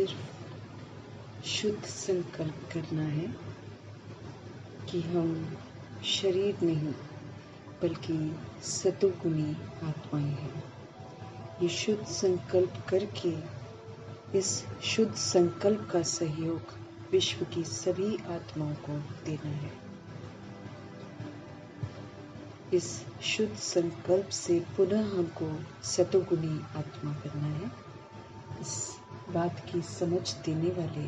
सिर्फ शुद्ध संकल्प करना है कि हम शरीर नहीं बल्कि सतोगुणी आत्माएं हैं। ये शुद्ध संकल्प करके इस शुद्ध संकल्प का सहयोग विश्व की सभी आत्माओं को देना है। इस शुद्ध संकल्प से पुनः हमको सतोगुणी आत्मा बनना है। इस बात की समझ देने वाले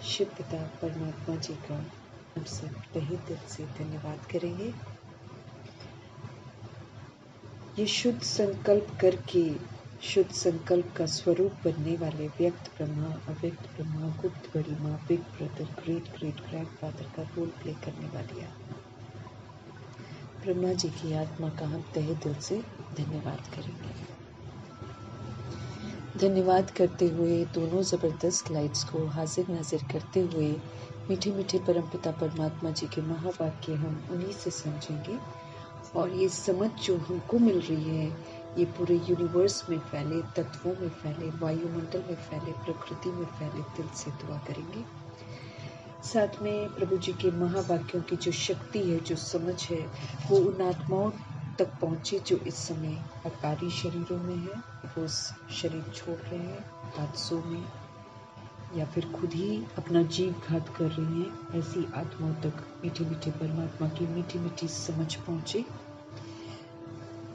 शिव पिता परमात्मा जी का हम सब तहे दिल से धन्यवाद करेंगे। ये शुद्ध संकल्प करके शुद्ध संकल्प का स्वरूप बनने वाले व्यक्त ब्रह्मा, अव्यक्त ब्रह्मा, गुप्त बड़ी माँ, big brother, great great grandfather का रोल प्ले करने वाली ब्रह्मा जी की आत्मा का हम तहे दिल से धन्यवाद करेंगे। धन्यवाद करते हुए दोनों जबरदस्त लाइट्स को हाजिर नाजिर करते हुए मीठे मीठे परमपिता परमात्मा जी के महावाक्य हम उन्हीं से समझेंगे। और ये समझ जो हमको मिल रही है ये पूरे यूनिवर्स में फैले, तत्वों में फैले, वायुमंडल में फैले, प्रकृति में फैले। दिल से दुआ करेंगे। साथ में प्रभु जी के महावाक्यों की जो शक्ति है, जो समझ है, वो उन आत्माओं तक पहुँचे जो इस समय अकारी शरीरों में है, वो शरीर छोड़ रहे हैं हादसों में या फिर खुद ही अपना जीव घात कर रही हैं। ऐसी आत्माओं तक मीठे मीठे परमात्मा की मीठी मीठी समझ पहुँचे।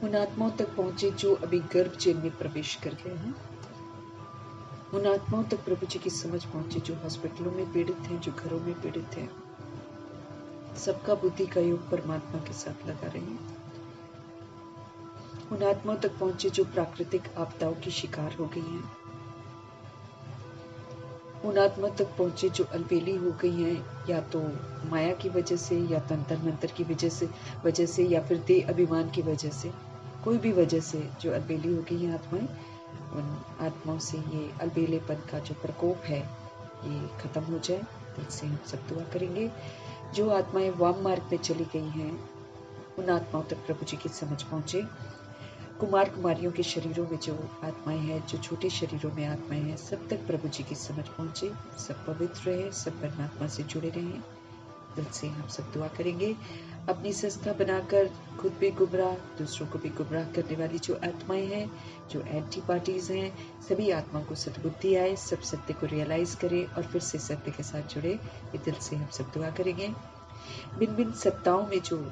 उन आत्माओं तक पहुँचे जो अभी गर्भ जेल में प्रवेश कर गए हैं। उन आत्माओं तक प्रभु जी की समझ पहुँचे जो हॉस्पिटलों में पीड़ित हैं, जो घरों में पीड़ित हैं। सबका बुद्धि का योग परमात्मा के साथ लगा रहे हैं। उन आत्माओं तक पहुँचे जो प्राकृतिक आपदाओं की शिकार हो गई हैं। उन आत्मा तक पहुँचे जो अलबेली हो गई हैं, या तो माया की वजह से, या तंत्र मंत्र की वजह से या फिर देह अभिमान की वजह से, कोई भी वजह से जो अलबेली हो गई हैं आत्माएं। उन आत्माओं से ये अलबेलेपन का जो प्रकोप है ये खत्म हो जाए। दिल से हम सब दुआ करेंगे। जो आत्माएं वाम मार्ग में चली गई हैं उन आत्माओं तक प्रभु जी की समझ पहुँचे। कुमार कुमारियों के शरीरों में जो आत्माएं हैं, जो छोटे शरीरों में आत्माएं हैं, सब तक प्रभु जी की समझ पहुँचे। सब पवित्र रहे, सब परमात्मा से जुड़े रहें। दिल से हम सब दुआ करेंगे। अपनी संस्था बनाकर खुद भी गुमराह, दूसरों को भी गुमराह करने वाली जो आत्माएं हैं, जो एंटी पार्टीज हैं, सभी आत्माओं को सद्बुद्धि आए, सब सत्य को रियलाइज करें और फिर से सत्य के साथ जुड़े। ये दिल से हम सब दुआ करेंगे। भिन्न भिन्न सत्ताओं में जो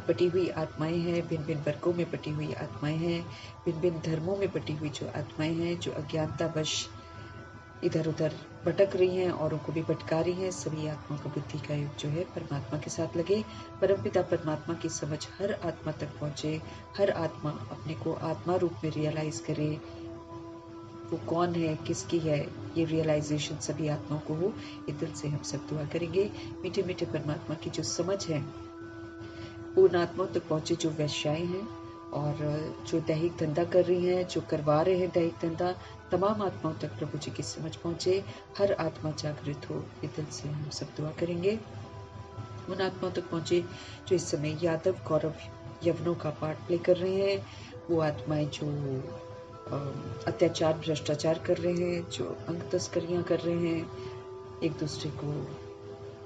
बटी हुई आत्माएं हैं, भिन्न भिन्न वर्गों में बटी हुई आत्माएं हैं, भिन्न भिन्न धर्मों में बटी हुई जो आत्माएं हैं, जो अज्ञानतावश इधर उधर भटक रही हैं, औरों को भी भटका रही हैं, सभी आत्माओं का बुद्धि का योग जो है परमात्मा के साथ लगे। परमपिता परमात्मा की समझ हर आत्मा तक पहुँचे। हर आत्मा अपने को आत्मा रूप में रियलाइज करे, वो कौन है, किसकी है, ये रियलाइजेशन सभी आत्माओं को हो। ये दिल से हम सब दुआ करेंगे। मीठे मीठे परमात्मा की जो समझ है उन आत्माओं तक पहुँचे जो वैश्याएं हैं और जो दैहिक धंधा कर रही हैं, जो करवा रहे हैं दैहिक धंधा, तमाम आत्माओं तक प्रभु जी की समझ पहुँचे। हर आत्मा जागृत हो। ये दिल से हम सब दुआ करेंगे। उन आत्माओं तक पहुँचे जो इस समय यादव कौरव यवनों का पार्ट प्ले कर रहे हैं। वो आत्माएं जो अत्याचार भ्रष्टाचार कर रहे हैं, जो अंग तस्करियाँ कर रहे हैं, एक दूसरे को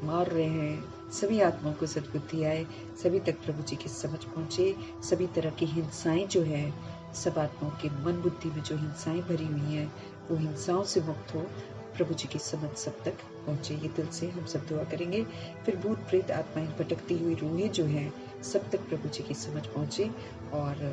मार रहे हैं, सभी आत्माओं को सद्बुद्धि आए, सभी तक प्रभु जी की समझ पहुँचे। सभी तरह की हिंसाएं जो है, सब आत्माओं के मन बुद्धि में जो हिंसाएं भरी हुई हैं, वो हिंसाओं से मुक्त हो। प्रभु जी की समझ सब तक पहुँचे। ये दिल से हम सब दुआ करेंगे। फिर भूत प्रेत आत्माएं, भटकती हुई रूहें जो हैं, सब तक प्रभु जी की समझ पहुँचे और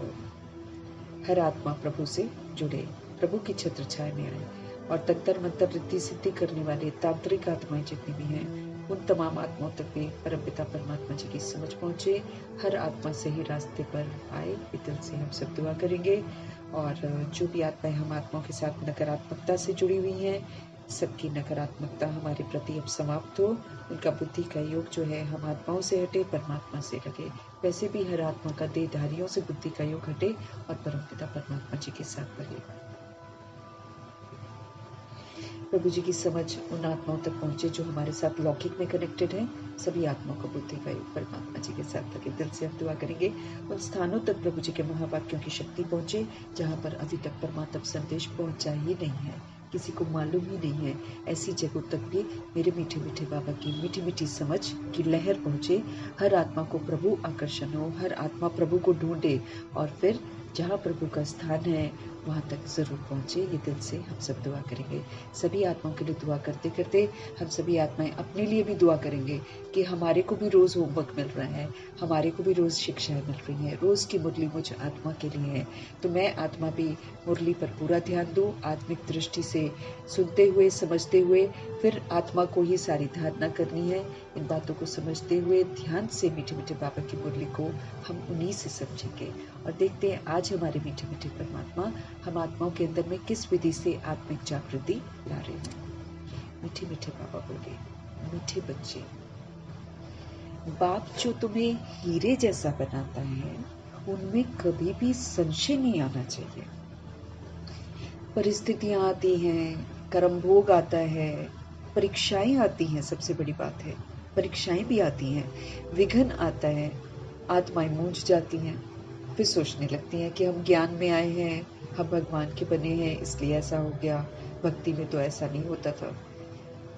हर आत्मा प्रभु से जुड़े, प्रभु की छत्र छाया में आए। और तंत्र मंत्र रिद्धि सिद्धि करने वाले तांत्रिक आत्माएं जितनी भी हैं, उन तमाम आत्माओं तक भी परमपिता परमात्मा जी की समझ पहुँचे। हर आत्मा सही रास्ते पर आए। ये दिल से हम सब दुआ करेंगे। और जो भी आत्माएं हम आत्माओं के साथ नकारात्मकता से जुड़ी हुई हैं, सबकी नकारात्मकता हमारे प्रति अब समाप्त हो। उनका बुद्धि का योग जो है हम आत्माओं से हटे, परमात्मा से लगे। वैसे भी हर आत्मा का देहधारियों से बुद्धि का योग हटे और परमपिता परमात्मा जी के साथ लगे। प्रभु जी की समझ उन आत्माओं तक पहुँचे जो हमारे साथ लौकिक में कनेक्टेड हैं। सभी आत्माओं का बुद्धि का योग परमात्मा जी के साथ लगे। दिल से हम दुआ करेंगे। उन स्थानों तक प्रभु जी के महावाक्यों की शक्ति पहुँचे जहाँ पर अभी तक परमात्मा संदेश पहुँचा ही नहीं है। किसी को मालूम ही नहीं है, ऐसी जगहों तक भी मेरे मीठे मीठे बाबा की मीठी मीठी समझ की लहर पहुँचे, हर आत्मा को प्रभु आकर्षण हो, हर आत्मा प्रभु को ढूंढे और फिर जहाँ प्रभु का स्थान है वहाँ तक ज़रूर पहुँचे। ये दिल से हम सब दुआ करेंगे। सभी आत्माओं के लिए दुआ करते करते हम सभी आत्माएं अपने लिए भी दुआ करेंगे कि हमारे को भी रोज़ होमवर्क मिल रहा है, हमारे को भी रोज़ शिक्षाएं मिल रही हैं, रोज़ की मुरली मुझ आत्मा के लिए है। तो मैं आत्मा भी मुरली पर पूरा ध्यान दूँ, आत्मिक दृष्टि से सुनते हुए समझते हुए फिर आत्मा को ही सारी धारणा करनी है। इन बातों को समझते हुए ध्यान से मीठे मीठे बाबा की मुरली को हम उन्हीं से समझेंगे और देखते हैं आज हमारे मीठे मीठे परमात्मा हम आत्माओं के अंदर में किस विधि से आत्मिक जागृति ला रहे हैं। मीठे मीठे बाबा बोले, मीठे बच्चे, बाप जो तुम्हें हीरे जैसा बनाता है उनमें कभी भी संशय नहीं आना चाहिए। परिस्थितियां आती हैं, कर्म भोग आता है, परीक्षाएं आती हैं, सबसे बड़ी बात है परीक्षाएं भी आती हैं, विघ्न आता है, आत्माएं मूंझ जाती हैं, फिर सोचने लगती हैं कि हम ज्ञान में आए हैं, हम भगवान के बने हैं इसलिए ऐसा हो गया, भक्ति में तो ऐसा नहीं होता था।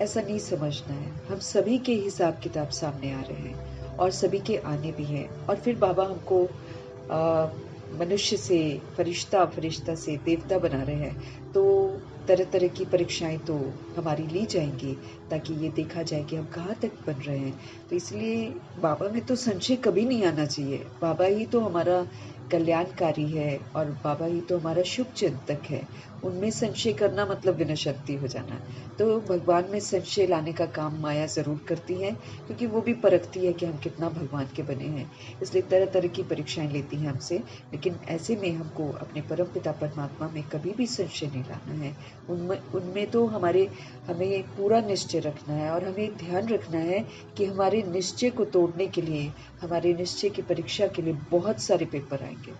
ऐसा नहीं समझना है। हम सभी के हिसाब किताब सामने आ रहे हैं और सभी के आने भी हैं और फिर बाबा हमको मनुष्य से फरिश्ता, फरिश्ता से देवता बना रहे हैं। तो तरह तरह की परीक्षाएं तो हमारी ली जाएंगी ताकि ये देखा जाए कि हम कहाँ तक बन रहे हैं। तो इसलिए बाबा में तो संशय कभी नहीं आना चाहिए। बाबा ही तो हमारा कल्याणकारी है और बाबा ही तो हमारा शुभ चिंतक है। उनमें संशय करना मतलब विनशक्ति हो जाना। तो भगवान में संशय लाने का काम माया जरूर करती है क्योंकि वो भी परखती है कि हम कितना भगवान के बने हैं, इसलिए तरह तरह की परीक्षाएं लेती हैं हमसे। लेकिन ऐसे में हमको अपने परम पिता परमात्मा में कभी भी संशय नहीं लाना है। उनमें तो हमें पूरा निश्चय रखना है और हमें ध्यान रखना है कि हमारे निश्चय को तोड़ने के लिए, हमारे निश्चय की परीक्षा के लिए बहुत सारे पेपर आएंगे।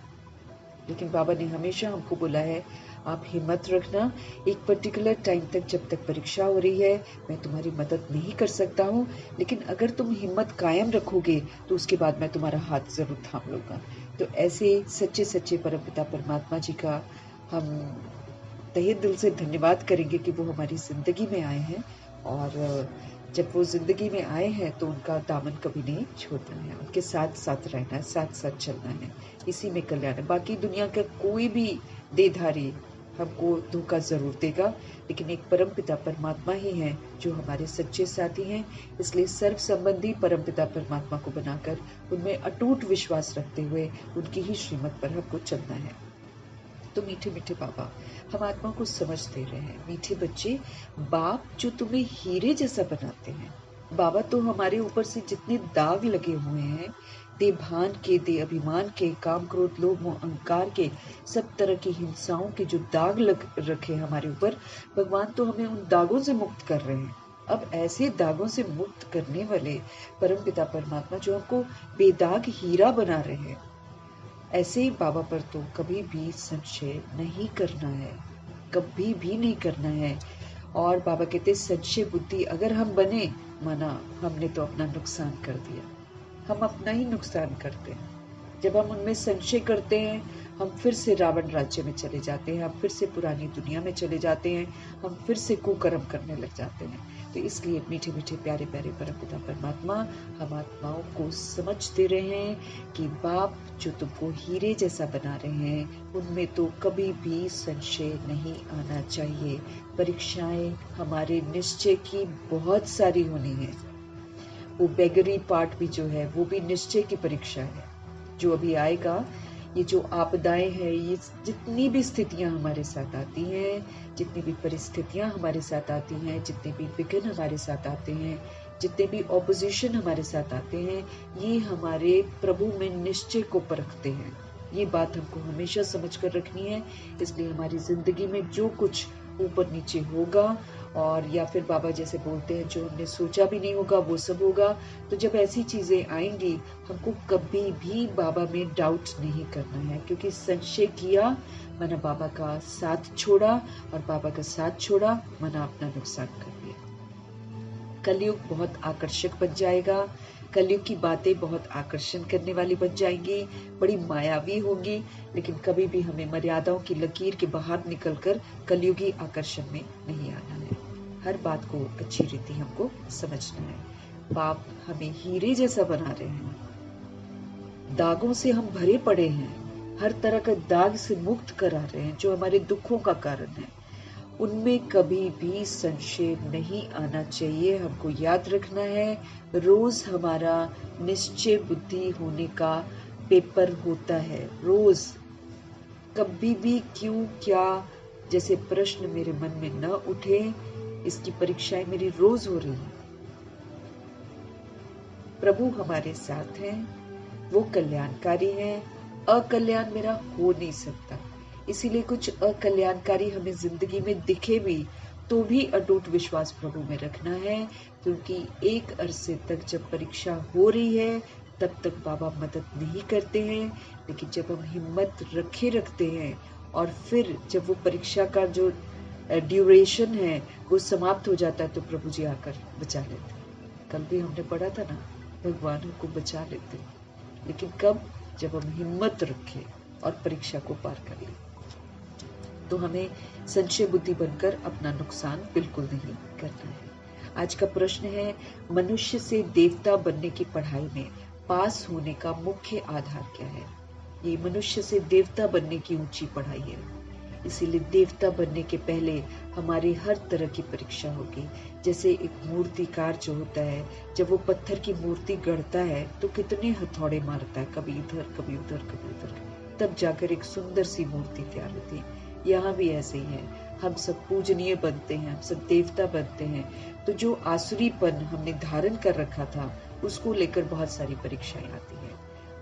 लेकिन बाबा ने हमेशा हमको बोला है आप हिम्मत रखना, एक पर्टिकुलर टाइम तक जब तक परीक्षा हो रही है मैं तुम्हारी मदद नहीं कर सकता हूँ, लेकिन अगर तुम हिम्मत कायम रखोगे तो उसके बाद मैं तुम्हारा हाथ जरूर थाम लूंगा। तो ऐसे सच्चे सच्चे परमपिता परमात्मा जी का हम तहे दिल से धन्यवाद करेंगे कि वो हमारी जिंदगी में आए हैं और जब वो जिंदगी में आए हैं तो उनका दामन कभी नहीं छोड़ना है, उनके साथ साथ रहना है, साथ साथ चलना है, इसी में कल्याण है। बाकी दुनिया का कोई भी देधारी हमको धोखा जरूर देगा, लेकिन एक परम पिता परमात्मा ही है जो हमारे सच्चे साथी हैं। इसलिए सर्व संबंधी परम पिता परमात्मा को बनाकर उनमें अटूट विश्वास रखते हुए उनकी ही श्रीमत पर हमको चलना है। तो मीठे मीठे बाबा हम आत्मा को समझ दे रहे हैं। मीठे बच्चे, बाप जो तुम्हें हीरे जैसा बनाते हैं। बाबा तो हमारे ऊपर से जितने दाग लगे हुए हैं, दे भान के, दे अभिमान के, काम क्रोध लोभ मोह अहंकार के, सब तरह की हिंसाओं के जो दाग लग रखे हमारे ऊपर, भगवान तो हमें उन दागों से मुक्त कर रहे हैं। अब ऐसे दागों से मुक्त करने वाले परम पिता परमात्मा जो हमको बेदाग हीरा बना रहे हैं, ऐसे ही बाबा पर तो कभी भी संशय नहीं करना है, कभी भी नहीं करना है। और बाबा कहते संशय बुद्धि अगर हम बने, माना हमने तो अपना नुकसान कर दिया, हम अपना ही नुकसान करते हैं। जब हम उनमें संशय करते हैं हम फिर से रावण राज्य में चले जाते हैं, हम फिर से पुरानी दुनिया में चले जाते हैं, हम फिर से कुकर्म करने लग जाते हैं। तो इसलिए मीठे मीठे प्यारे प्यारे परमपिता परमात्मा हम आत्माओं को समझ दे रहे हैं कि बाप जो तुमको हीरे जैसा बना रहे हैं उनमें तो कभी भी संशय नहीं आना चाहिए। परीक्षाएं हमारे निश्चय की बहुत सारी होनी है। वो बेगरी पार्ट भी जो है वो भी निश्चय की परीक्षा है जो अभी आएगा। ये जो आपदाएं हैं, ये जितनी भी स्थितियां हमारे साथ आती हैं, जितनी भी परिस्थितियां हमारे साथ आती हैं, जितने भी विघ्न हमारे साथ आते हैं, जितने भी ऑपोजिशन हमारे साथ आते हैं, ये हमारे प्रभु में निश्चय को परखते हैं। ये बात हमको हमेशा समझ कर रखनी है। इसलिए हमारी जिंदगी में जो कुछ ऊपर नीचे होगा और या फिर बाबा जैसे बोलते हैं जो हमने सोचा भी नहीं होगा वो सब होगा। तो जब ऐसी चीजें आएंगी हमको कभी भी बाबा में डाउट नहीं करना है, क्योंकि संशय किया माना बाबा का साथ छोड़ा और बाबा का साथ छोड़ा माना अपना नुकसान कर दिया। कलयुग बहुत आकर्षक बन जाएगा। कलयुग की बातें बहुत आकर्षण करने वाली बन जाएंगी, बड़ी मायावी होंगी, लेकिन कभी भी हमें मर्यादाओं की लकीर के बाहर निकलकर कलयुगी आकर्षण में नहीं आना है। हर बात को अच्छी रीति हमको समझना है। पाप हमें हीरे जैसा बना रहे हैं, दागों से हम भरे पड़े हैं, हर तरह का दाग से मुक्त करा रहे हैं जो हमारे दुखों का कारण है। उनमें कभी भी संशय नहीं आना चाहिए। हमको याद रखना है, रोज हमारा निश्चय बुद्धि होने का पेपर होता है। रोज कभी भी क्यों क्या जैसे प्रश्न मेरे मन में न उठे, इसकी परीक्षाएं मेरी रोज हो रही है। प्रभु हमारे साथ हैं, वो कल्याणकारी हैं, अकल्याण मेरा हो नहीं सकता। इसीलिए कुछ अकल्याणकारी हमें जिंदगी में दिखे भी तो भी अटूट विश्वास प्रभु में रखना है, क्योंकि एक अरसे तक जब परीक्षा हो रही है तब तक बाबा मदद नहीं करते हैं। लेकिन जब हम हिम्मत रखते हैं और फिर जब वो परीक्षा का जो ड्यूरेशन है वो समाप्त हो जाता है तो प्रभु जी आकर बचा लेते हैं। कल भी हमने पढ़ा था ना, भगवान हमको बचा लेते हैं, लेकिन कब? जब हम हिम्मत रखें और परीक्षा को पार कर लें। तो हमें संशय बुद्धि बनकर अपना नुकसान बिल्कुल नहीं करना है। आज का प्रश्न है, मनुष्य से देवता बनने की पढ़ाई में पास होने का मुख्य आधार क्या है? ये मनुष्य से देवता बनने की ऊंची पढ़ाई है, इसीलिए देवता बनने के पहले हमारी हर तरह की परीक्षा होगी। जैसे एक मूर्तिकार जो होता है, जब वो पत्थर की मूर्ति गढ़ता है तो कितने हथौड़े मारता है, कभी इधर कभी उधर कभी उधर, तब जाकर एक सुंदर सी मूर्ति तैयार होती है। यहाँ भी ऐसे ही है, हम सब पूजनीय बनते हैं, हम सब देवता बनते हैं, तो जो आसुरीपन हमने धारण कर रखा था उसको लेकर बहुत सारी परीक्षाएं आती है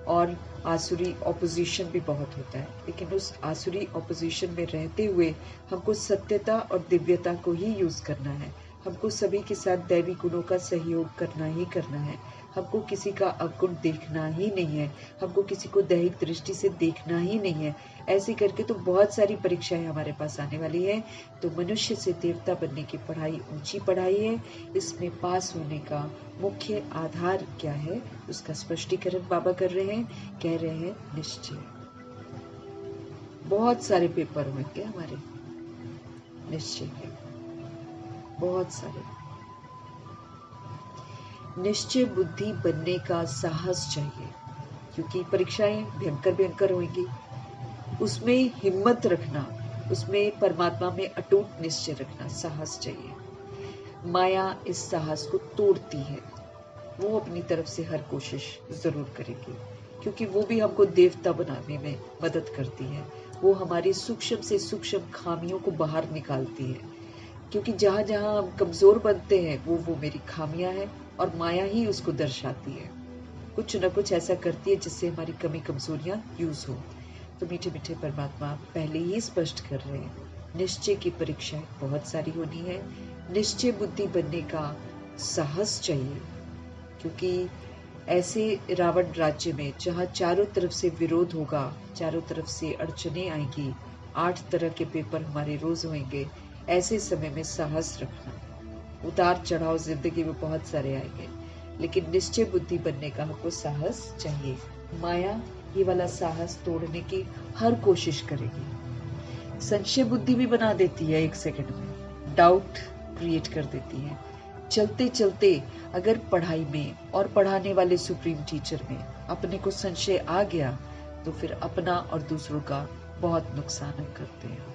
और आसुरी ऑपोजिशन भी बहुत होता है। लेकिन उस आसुरी ऑपोजिशन में रहते हुए हमको सत्यता और दिव्यता को ही यूज करना है। हमको सभी के साथ दैवी गुणों का सहयोग करना ही करना है। हमको किसी का अवगुण देखना ही नहीं है, हमको किसी को दैहिक दृष्टि से देखना ही नहीं है। ऐसे करके तो बहुत सारी परीक्षाएं हमारे पास आने वाली है। तो मनुष्य से देवता बनने की पढ़ाई ऊंची पढ़ाई है। इसमें पास होने का मुख्य आधार क्या है, उसका स्पष्टीकरण बाबा कर रहे हैं। कह रहे हैं निश्चय। बहुत सारे पेपर होंगे हमारे निश्चय के, बहुत सारे। निश्चय बुद्धि बनने का साहस चाहिए, क्योंकि परीक्षाएं भयंकर भयंकर होंगी। उसमें हिम्मत रखना, उसमें परमात्मा में अटूट निश्चय रखना, साहस चाहिए। माया इस साहस को तोड़ती है, वो अपनी तरफ से हर कोशिश जरूर करेगी, क्योंकि वो भी हमको देवता बनाने में मदद करती है। वो हमारी सूक्ष्म से सूक्ष्म खामियों को बाहर निकालती है, क्योंकि जहां जहां हम कमजोर बनते हैं वो मेरी खामियां हैं और माया ही उसको दर्शाती है। कुछ न कुछ ऐसा करती है जिससे हमारी कमी कमजोरियां यूज हो। तो मीठे मीठे परमात्मा पहले ही स्पष्ट कर रहे हैं, निश्चय की परीक्षाएं बहुत सारी होनी है। निश्चय बुद्धि बनने का साहस चाहिए, क्योंकि ऐसे रावण राज्य में जहां चारों तरफ से विरोध होगा, चारों तरफ से अड़चने आएंगी, 8 तरह के पेपर हमारे रोज होंगे, ऐसे समय में साहस रखना। उतार चढ़ाव जिंदगी में बहुत सारे आएंगे, लेकिन निश्चय बुद्धि बनने का हमको साहस चाहिए। माया ये वाला साहस तोड़ने की हर कोशिश करेगी। संशय बुद्धि भी बना देती है, एक सेकंड में डाउट क्रिएट कर देती है। चलते चलते अगर पढ़ाई में और पढ़ाने वाले सुप्रीम टीचर में अपने को संशय आ गया तो फिर अपना और दूसरों का बहुत नुकसान हम करते हैं।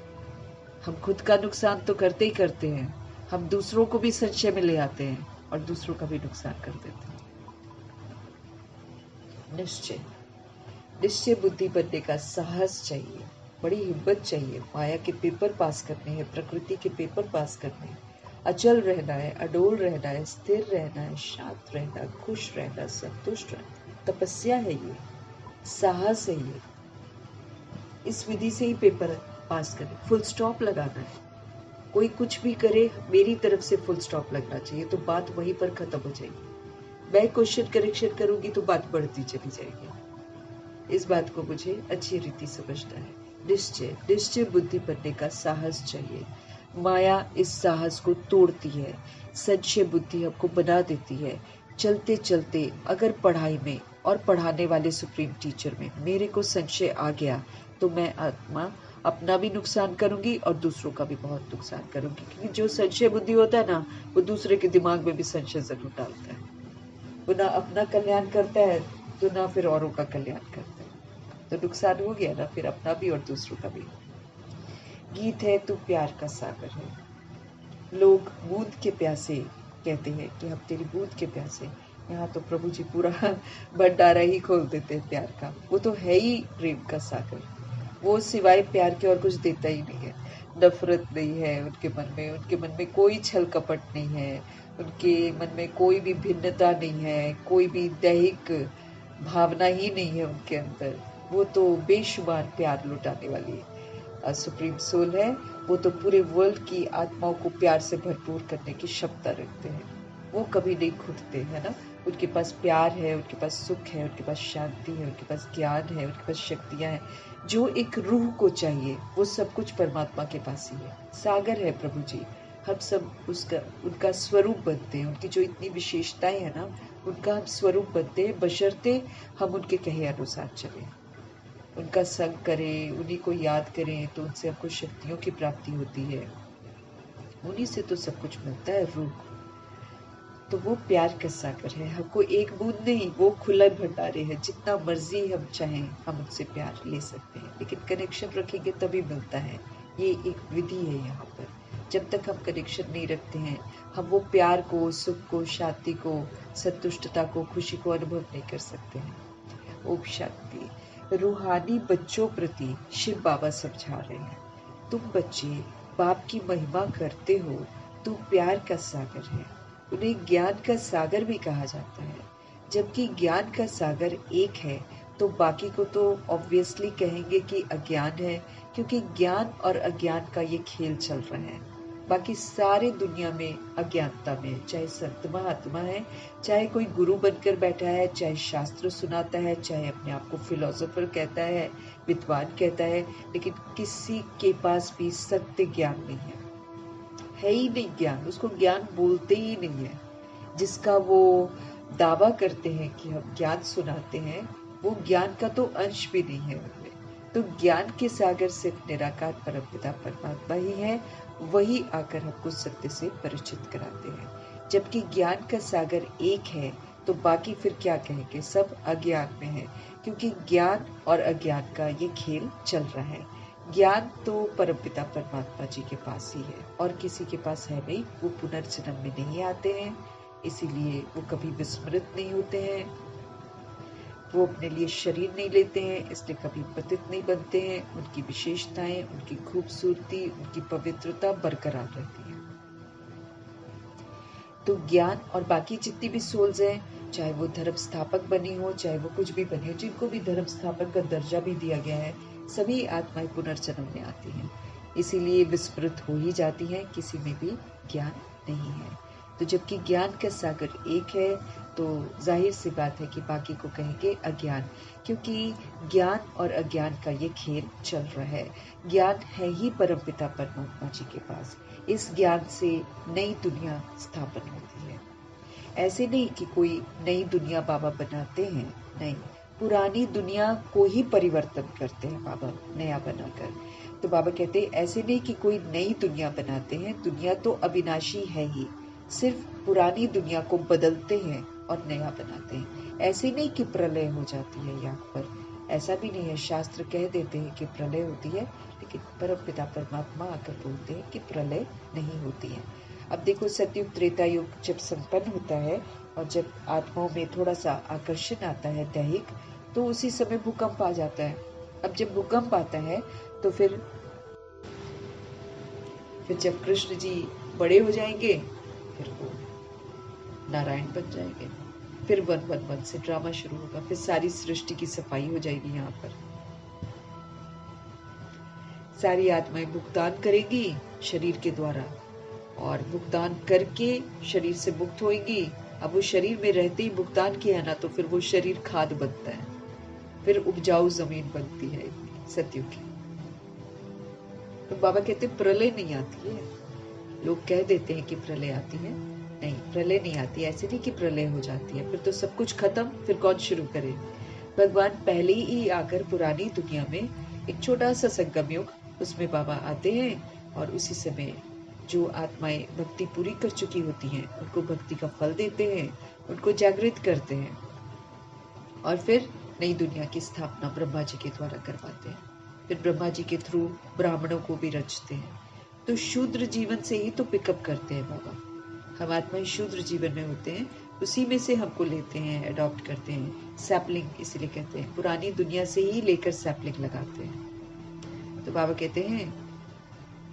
हम खुद का नुकसान तो करते ही करते हैं, हम दूसरों को भी संशय में ले आते हैं और दूसरों का भी नुकसान कर देते हैं। निश्चय, निश्चय बुद्धि बनने का साहस चाहिए, बड़ी हिम्मत चाहिए। माया के पेपर पास करने हैं, प्रकृति के पेपर पास करने हैं। अचल रहना है, अडोल रहना है, स्थिर रहना है, शांत रहना, खुश रहना, संतुष्ट रहना। तपस्या है ये, साहस है ये। इस विधि से ही पेपर पास करें। फुल स्टॉप लगाना है, कोई कुछ भी करे मेरी तरफ से फुल स्टॉप लगना चाहिए, तो बात वहीं पर खत्म हो जाएगी। मैं क्वेश्चन करेक्शन करूंगी तो बात बढ़ती चली जाएगी। इस बात को मुझे अच्छी रीति समझना है। निश्चय, निश्चय बुद्धि बनने का साहस चाहिए। माया इस साहस को तोड़ती है, संशय बुद्धि हमको बना देती है। चलते चलते अगर पढ़ाई में और पढ़ाने वाले सुप्रीम टीचर में मेरे को संशय आ गया तो मैं आत्मा अपना भी नुकसान करूंगी और दूसरों का भी बहुत नुकसान करूंगी, क्योंकि जो संशय बुद्धि होता है ना, वो दूसरे के दिमाग में भी संशय जरूर डालता है। वो ना अपना कल्याण करता है तो ना फिर औरों का कल्याण करता है, तो नुकसान हो गया ना फिर अपना भी और दूसरों का भी। गीत है तू प्यार का सागर है। लोग बूंद के प्यासे कहते हैं कि हम तेरी बूंद के प्यासे। यहाँ तो प्रभु जी पूरा भंडारा ही खोल देते हैं प्यार का। वो तो है ही प्रेम का सागर, वो सिवाय प्यार के और कुछ देता ही नहीं है। नफरत नहीं है उनके मन में, उनके मन में कोई छल कपट नहीं है, उनके मन में कोई भी भिन्नता नहीं है, कोई भी दैहिक भावना ही नहीं है उनके अंदर। वो तो बेशुमार प्यार लुटाने वाली सुप्रीम सोल है। वो तो पूरे वर्ल्ड की आत्माओं को प्यार से भरपूर करने की क्षमता रखते हैं। वो कभी नहीं खुदते, है ना। उनके पास प्यार है, उनके पास सुख है, उनके पास शांति है, उनके पास ज्ञान है, उनके पास शक्तियां हैं। जो एक रूह को चाहिए वो सब कुछ परमात्मा के पास ही है। सागर है प्रभु जी। हम सब उसका उनका स्वरूप बनते हैं। उनकी जो इतनी विशेषताएं है ना, उनका हम स्वरूप बनते हैं, बशर्ते हम उनके कहे अनुसार चले, उनका संग करें, उन्हीं को याद करें, तो उनसे हमको शक्तियों की प्राप्ति होती है। उन्हीं से तो सब कुछ मिलता है, रूह। तो वो प्यार का सागर है। हमको एक बूंद नहीं, वो खुला भंडारे है। जितना मर्जी हम चाहें हम उनसे प्यार ले सकते हैं, लेकिन कनेक्शन रखेंगे तभी मिलता है। ये एक विधि है यहाँ पर। जब तक हम कनेक्शन नहीं रखते हैं, हम वो प्यार को, सुख को, शांति को, संतुष्टता को, खुशी को अनुभव नहीं कर सकते हैं। ओम शांति। रूहानी बच्चों प्रति शिव बाबा समझा रहे हैं, तुम बच्चे बाप की महिमा करते हो, तुम प्यार का सागर है। उन्हें ज्ञान का सागर भी कहा जाता है। जबकि ज्ञान का सागर एक है तो बाकी को तो ऑब्वियसली कहेंगे कि अज्ञान है, क्योंकि ज्ञान और अज्ञान का ये खेल चल रहा है। बाकी सारे दुनिया में अज्ञानता में, चाहे संत महात्मा है, चाहे कोई गुरु बनकर बैठा है, चाहे शास्त्र सुनाता है, चाहे अपने आप को फिलोसोफर कहता है, विद्वान कहता है, लेकिन किसी के पास भी सत्य ज्ञान नहीं है ही नहीं। ज्ञान, उसको ज्ञान बोलते ही नहीं है। जिसका वो दावा करते हैं कि हम ज्ञान सुनाते हैं, वो ज्ञान का तो अंश भी नहीं है उनमें। तो ज्ञान के सागर सिर्फ निराकार परमपिता परमात्मा ही है। वही आकर हमको सत्य से परिचित कराते हैं। जबकि ज्ञान का सागर एक है तो बाकी फिर क्या कहेंगे, सब अज्ञान में है, क्योंकि ज्ञान और अज्ञान का ये खेल चल रहा है। ज्ञान तो परमपिता परमात्मा जी के पास ही है और किसी के पास है नहीं। वो पुनर्जन्म में नहीं आते हैं, इसीलिए वो कभी विस्मृत नहीं होते हैं। वो अपने लिए शरीर नहीं लेते हैं, इसलिए कभी पतित नहीं बनते हैं। उनकी विशेषताएं, उनकी खूबसूरती, उनकी पवित्रता बरकरार रहती है। तो ज्ञान और बाकी जितनी भी सोल्स हैं, चाहे वो धर्म स्थापक बनी हो, चाहे वो कुछ भी बनी हो, जिनको भी धर्म स्थापक का दर्जा भी दिया गया है, सभी आत्माएं पुनर्जन्म में आती हैं। इसीलिए विस्मृत हो ही जाती हैं, किसी में भी ज्ञान नहीं है। तो जबकि ज्ञान का सागर एक है तो जाहिर सी बात है कि बाकी को कहेंगे अज्ञान, क्योंकि ज्ञान और अज्ञान का ये खेल चल रहा है। ज्ञान है ही परमपिता परमात्मा जी के पास। इस ज्ञान से नई दुनिया स्थापन होती है। ऐसे नहीं कि कोई नई दुनिया बाबा बनाते हैं, नहीं, पुरानी दुनिया को ही परिवर्तन करते हैं बाबा नया बनाकर। तो बाबा कहते हैं ऐसे नहीं कि कोई नई दुनिया बनाते हैं, दुनिया तो अविनाशी है ही, सिर्फ पुरानी दुनिया को बदलते हैं और नया बनाते हैं। ऐसे नहीं कि प्रलय हो जाती है यहाँ पर, ऐसा भी नहीं है। शास्त्र कह देते हैं कि प्रलय होती है, लेकिन परमपिता परमात्मा आकर बोलते हैं कि प्रलय नहीं होती है। अब देखो, सतयुग त्रेता युग जब संपन्न होता है और जब आत्माओं में थोड़ा सा आकर्षण आता है दैहिक, तो उसी समय भूकंप आ जाता है। अब जब भूकंप आता है तो फिर जब कृष्ण जी बड़े हो जाएंगे, फिर वो नारायण बन जाएंगे। फिर 111 से ड्रामा शुरू होगा, फिर सारी सृष्टि की सफाई हो जाएगी। यहाँ पर सारी आत्माएं भुगतान करेगी शरीर के द्वारा, और भुगतान करके शरीर से मुक्त होएंगी। अब वो शरीर में रहते ही भुगतान किया ना, तो फिर वो शरीर खाद बनता है, फिर उपजाऊ जमीन बनती है सतयुग की। तो बाबा कहते प्रलय नहीं आती है। लोग कह देते हैं कि प्रलय आती है, नहीं, प्रलय नहीं आती। ऐसे नहीं कि प्रलय हो जाती है, फिर तो सब कुछ खत्म, फिर कौन शुरू करे। भगवान पहले ही आकर पुरानी दुनिया में एक छोटा सा संगम युग, उसमें बाबा आते हैं और उसी समय जो आत्माएं भक्ति पूरी कर चुकी होती हैं उनको भक्ति का फल देते हैं, उनको जागृत करते हैं और फिर नई दुनिया की स्थापना ब्रह्मा जी के द्वारा करवाते हैं। फिर ब्रह्मा जी के थ्रू ब्राह्मणों को भी रचते हैं। तो शूद्र जीवन से ही तो पिकअप करते हैं बाबा। हम आत्माएं शूद्र जीवन में होते हैं, उसी में से हमको लेते हैं, अडॉप्ट करते हैं। सैपलिंग इसीलिए कहते हैं, पुरानी दुनिया से ही लेकर सैपलिंग लगाते हैं। तो बाबा कहते हैं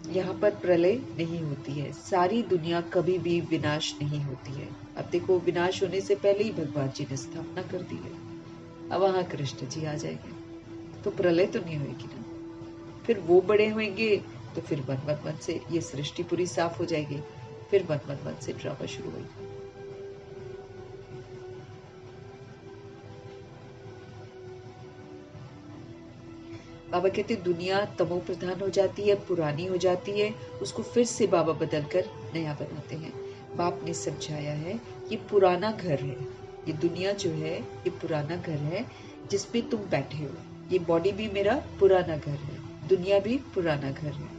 यहाँ पर प्रलय नहीं होती है, सारी दुनिया कभी भी विनाश नहीं होती है। अब देखो, विनाश होने से पहले ही भगवान जी ने स्थापना कर दी है। अब वहां कृष्ण जी आ जाएंगे तो प्रलय तो नहीं होगी ना। फिर वो बड़े होंगे तो फिर 111 से ये सृष्टि पूरी साफ हो जाएगी, फिर 111 से ड्रामा शुरू होगी। बाबा कहते दुनिया तमो प्रधान हो जाती है, पुरानी हो जाती है, उसको फिर से बाबा बदलकर नया बनाते हैं। बाप ने समझाया है ये पुराना घर है, ये दुनिया जो है ये पुराना घर है जिसपे तुम बैठे हो। ये बॉडी भी मेरा पुराना घर है, दुनिया भी पुराना घर है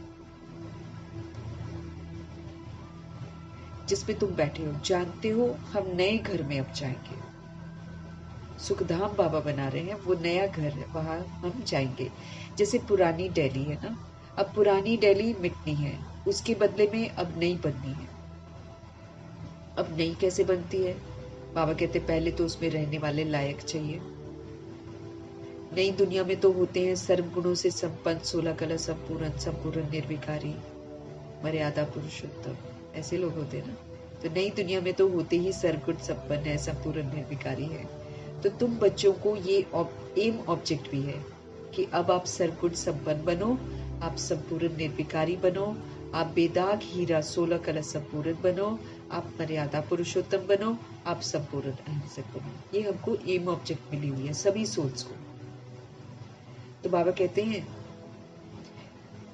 जिसपे तुम बैठे हो। जानते हो हम नए घर में अब जाएंगे, सुखधाम बाबा बना रहे हैं, वो नया घर है, वहां हम जाएंगे। जैसे पुरानी दिल्ली है ना, अब पुरानी दिल्ली मिटनी है, उसके बदले में अब नई बननी है। अब नई कैसे बनती है? बाबा कहते पहले तो उसमें रहने वाले लायक चाहिए। नई दुनिया में तो होते हैं सर्व गुणों से संपन्न, 16 कला संपूर्ण, संपूर्ण निर्विकारी, मर्यादा पुरुषोत्तम, ऐसे लोग होते हैं ना। तो नई दुनिया में तो होते ही सर्वगुण संपन्न है, संपूर्ण निर्विकारी है। तो तुम बच्चों को ये एम ऑब्जेक्ट भी है कि अब आप सर्वगुण संपन्न बनो, आप संपूर्ण निर्विकारी बनो, आप बेदाग हीरा 16 कला संपूर्ण बनो, आप मर्यादा पुरुषोत्तम बनो, आप संपूर्ण अहिंसक बनो। ये हमको एम ऑब्जेक्ट मिली हुई है सभी सोल्स को। तो बाबा कहते हैं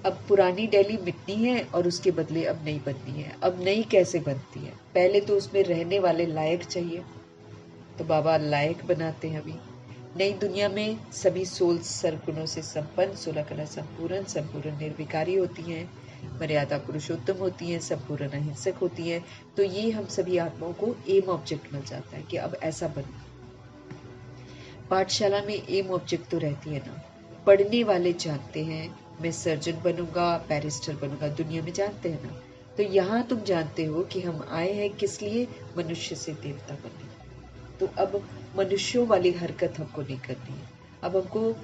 अब पुरानी दिल्ली मिटनी है और उसके बदले अब नई बननी है। अब नई कैसे बनती है? पहले तो उसमें रहने वाले लायक चाहिए, तो बाबा लायक बनाते हैं। अभी नई दुनिया में सभी सोल्स सर्वगुणों से संपन्न, 16 कला संपूर्ण, संपूर्ण निर्विकारी होती हैं, मर्यादा पुरुषोत्तम होती हैं, संपूर्ण अहिंसक होती हैं। तो ये हम सभी आत्माओं को एम ऑब्जेक्ट मिल जाता है कि अब ऐसा बनो। पाठशाला में एम ऑब्जेक्ट तो रहती है ना, पढ़ने वाले जानते हैं मैं सर्जन बनूंगा, बैरिस्टर बनूंगा, दुनिया में जानते हैं ना। तो यहाँ तुम जानते हो कि हम आए हैं किस लिए, मनुष्य से देवता बनने। तो अब मनुष्यों वाली हरकत हमको नहीं करनी है, अब हमको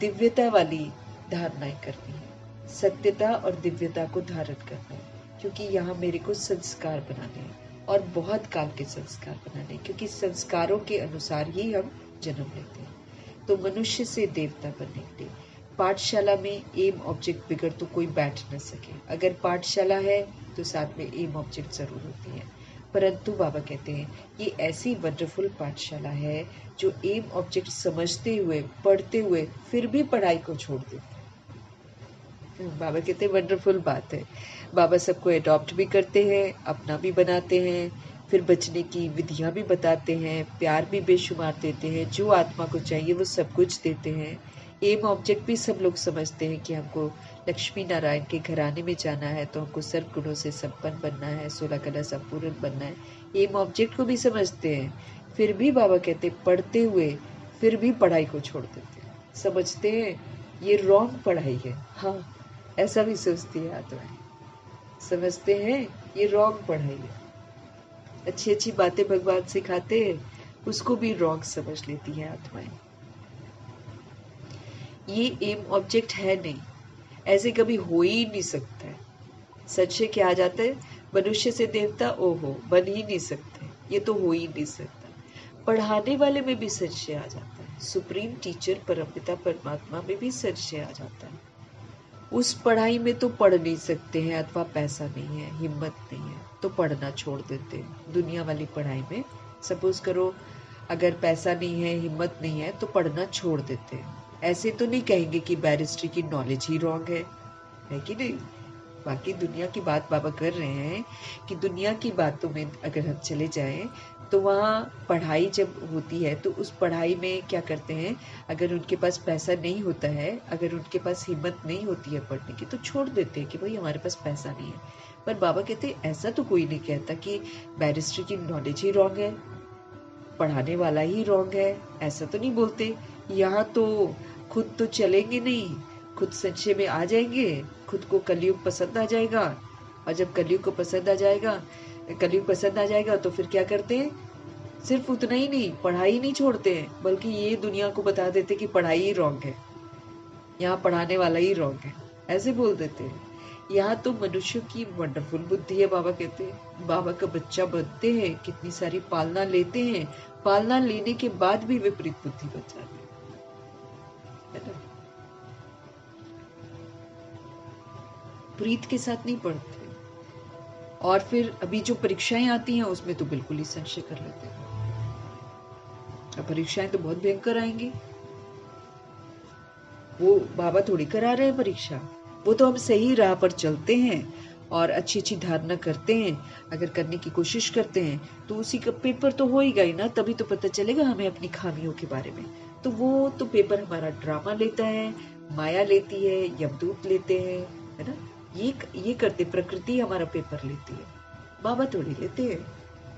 दिव्यता वाली धारणाएं करनी है, सत्यता और दिव्यता को धारण करना है। क्योंकि यहाँ मेरे को संस्कार बनाने हैं और बहुत काल के संस्कार बनाने हैं, क्योंकि संस्कारों के अनुसार ही हम जन्म लेते हैं। तो मनुष्य से देवता बनने के लिए पाठशाला में एम ऑब्जेक्ट बिगड़ तो कोई बैठ न सके। अगर पाठशाला है तो साथ में एम ऑब्जेक्ट जरूर होती है। परंतु बाबा कहते हैं ये ऐसी वंडरफुल पाठशाला है जो एम ऑब्जेक्ट समझते हुए, पढ़ते हुए फिर भी पढ़ाई को छोड़ देते हैं। बाबा कहते हैं वंडरफुल बात है। बाबा सबको अडॉप्ट भी करते हैं, अपना भी बनाते हैं, फिर बचने की विधियां भी बताते हैं, प्यार भी बेशुमार देते हैं, जो आत्मा को चाहिए वो सब कुछ देते हैं। एम ऑब्जेक्ट भी सब लोग समझते हैं कि हमको लक्ष्मी नारायण के घराने में जाना है, तो हमको सर्व गुणों से संपन्न बनना है, 16 कला संपूर्ण बनना है। एम ऑब्जेक्ट को भी समझते हैं, फिर भी बाबा कहते पढ़ते हुए फिर भी पढ़ाई को छोड़ देते हैं। समझते हैं ये रॉन्ग पढ़ाई है, हाँ ऐसा भी सोचती है आत्माएं। समझते हैं ये रॉन्ग पढ़ाई है, अच्छी अच्छी बातें भगवान सिखाते हैं उसको भी रॉन्ग समझ लेती है आत्माएं। ये एम ऑब्जेक्ट है नहीं, ऐसे कभी हो ही नहीं सकता है। सच से क्या आ जाता है, मनुष्य से देवता ओहो बन ही नहीं सकते, ये तो हो ही नहीं सकता। पढ़ाने वाले में भी संशय आ जाता है, सुप्रीम टीचर परमपिता परमात्मा में भी संशय आ जाता है। उस पढ़ाई में तो पढ़ नहीं सकते हैं, अथवा पैसा नहीं है, हिम्मत नहीं है, तो पढ़ना छोड़ देते हैं। दुनिया वाली पढ़ाई में सपोज करो अगर पैसा नहीं है, हिम्मत नहीं है, तो पढ़ना छोड़ देते हैं। ऐसे तो नहीं कहेंगे कि बैरिस्ट्री की नॉलेज ही रॉन्ग है, है कि नहीं। बाकी दुनिया की बात बाबा कर रहे हैं कि दुनिया की बातों में अगर हम चले जाएं तो वहाँ पढ़ाई जब होती है तो उस पढ़ाई में क्या करते हैं, अगर उनके पास पैसा नहीं होता है, अगर उनके पास हिम्मत नहीं होती है पढ़ने की, तो छोड़ देते हैं कि भाई हमारे पास पैसा नहीं है। पर बाबा कहते हैं ऐसा तो कोई नहीं कहता कि बैरिस्ट्री की नॉलेज ही रॉन्ग है, पढ़ाने वाला ही रॉन्ग है, ऐसा तो नहीं बोलते। यहाँ तो खुद तो चलेंगे नहीं, खुद संशय में आ जाएंगे, खुद को कलयुग पसंद आ जाएगा, और जब कलयुग को पसंद आ जाएगा, कलयुग पसंद आ जाएगा तो फिर क्या करते हैं, सिर्फ उतना ही नहीं, पढ़ाई नहीं छोड़ते हैं, बल्कि ये दुनिया को बता देते कि पढ़ाई ही रॉन्ग है, यहाँ पढ़ाने वाला ही रॉन्ग है, ऐसे बोल देते हैं। यहाँ तो मनुष्य की वंडरफुल बुद्धि है, बाबा कहते हैं। बाबा का बच्चा बनते हैं, कितनी सारी पालना लेते हैं, पालना लेने के बाद भी विपरीत बुद्धि बन जाती है ना। प्रीत के साथ नहीं पढ़ते, और फिर अभी जो परीक्षाएं आती हैं उसमें तो बिल्कुल ही संशय कर लेते हैं। अब परीक्षाएं तो बहुत भयंकर आएंगी, वो बाबा थोड़ी करा रहे हैं परीक्षा, वो तो हम सही राह पर चलते हैं और अच्छी अच्छी धारणा करते हैं, अगर करने की कोशिश करते हैं तो उसी का पेपर तो होएगा ही ना, तभी तो पता चलेगा हमें अपनी खामियों के बारे में। तो वो तो पेपर हमारा ड्रामा लेता है, माया लेती है, यमदूत लेते हैं, है ना, ये करते, प्रकृति हमारा पेपर लेती है, बाबा थोड़ी लेते हैं।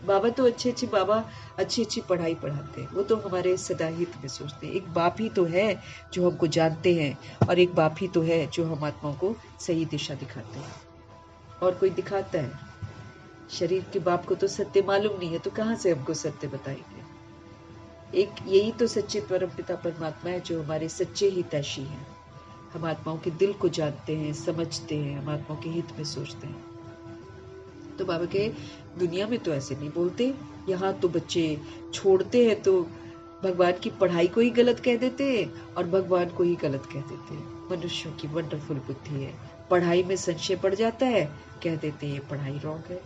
बाबा तो अच्छी अच्छी पढ़ाई पढ़ाते हैं, वो तो हमारे सदा हित में सोचते हैं। एक बाप ही तो है जो हमको जानते हैं, और एक बाप ही तो है जो हम आत्माओं को सही दिशा दिखाते हैं, और कोई दिखाता है। शरीर के बाप को तो सत्य मालूम नहीं है, तो कहाँ से हमको सत्य बताएंगे। एक यही तो सच्चे परम पिता परमात्मा है जो हमारे सच्चे हितैषी हैं। हम आत्माओं के दिल को जानते हैं, समझते हैं, हम आत्माओं के हित में सोचते हैं। तो बाबा के दुनिया में तो ऐसे नहीं बोलते, यहाँ तो बच्चे छोड़ते हैं तो भगवान की पढ़ाई को ही गलत कह देते हैं और भगवान को ही गलत कह देते हैं। मनुष्यों की वंडरफुल बुद्धि है, पढ़ाई में संशय पड़ जाता है, कह देते हैं पढ़ाई रॉन्ग है,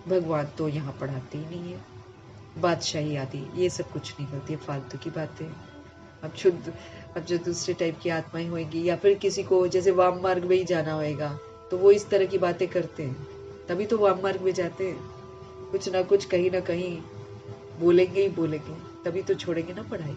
भगवान तो यहाँ पढ़ाते ही नहीं है, बादशाही आदि ये सब कुछ नहीं करती है, फालतू की बातें। अब जो दूसरे टाइप की आत्माएं होंगी, या फिर किसी को जैसे वाम मार्ग में ही जाना होगा, तो वो इस तरह की बातें करते हैं, तभी तो वाम मार्ग में जाते हैं, कुछ ना कुछ कहीं ना कहीं बोलेंगे ही बोलेंगे, तभी तो छोड़ेंगे ना पढ़ाई।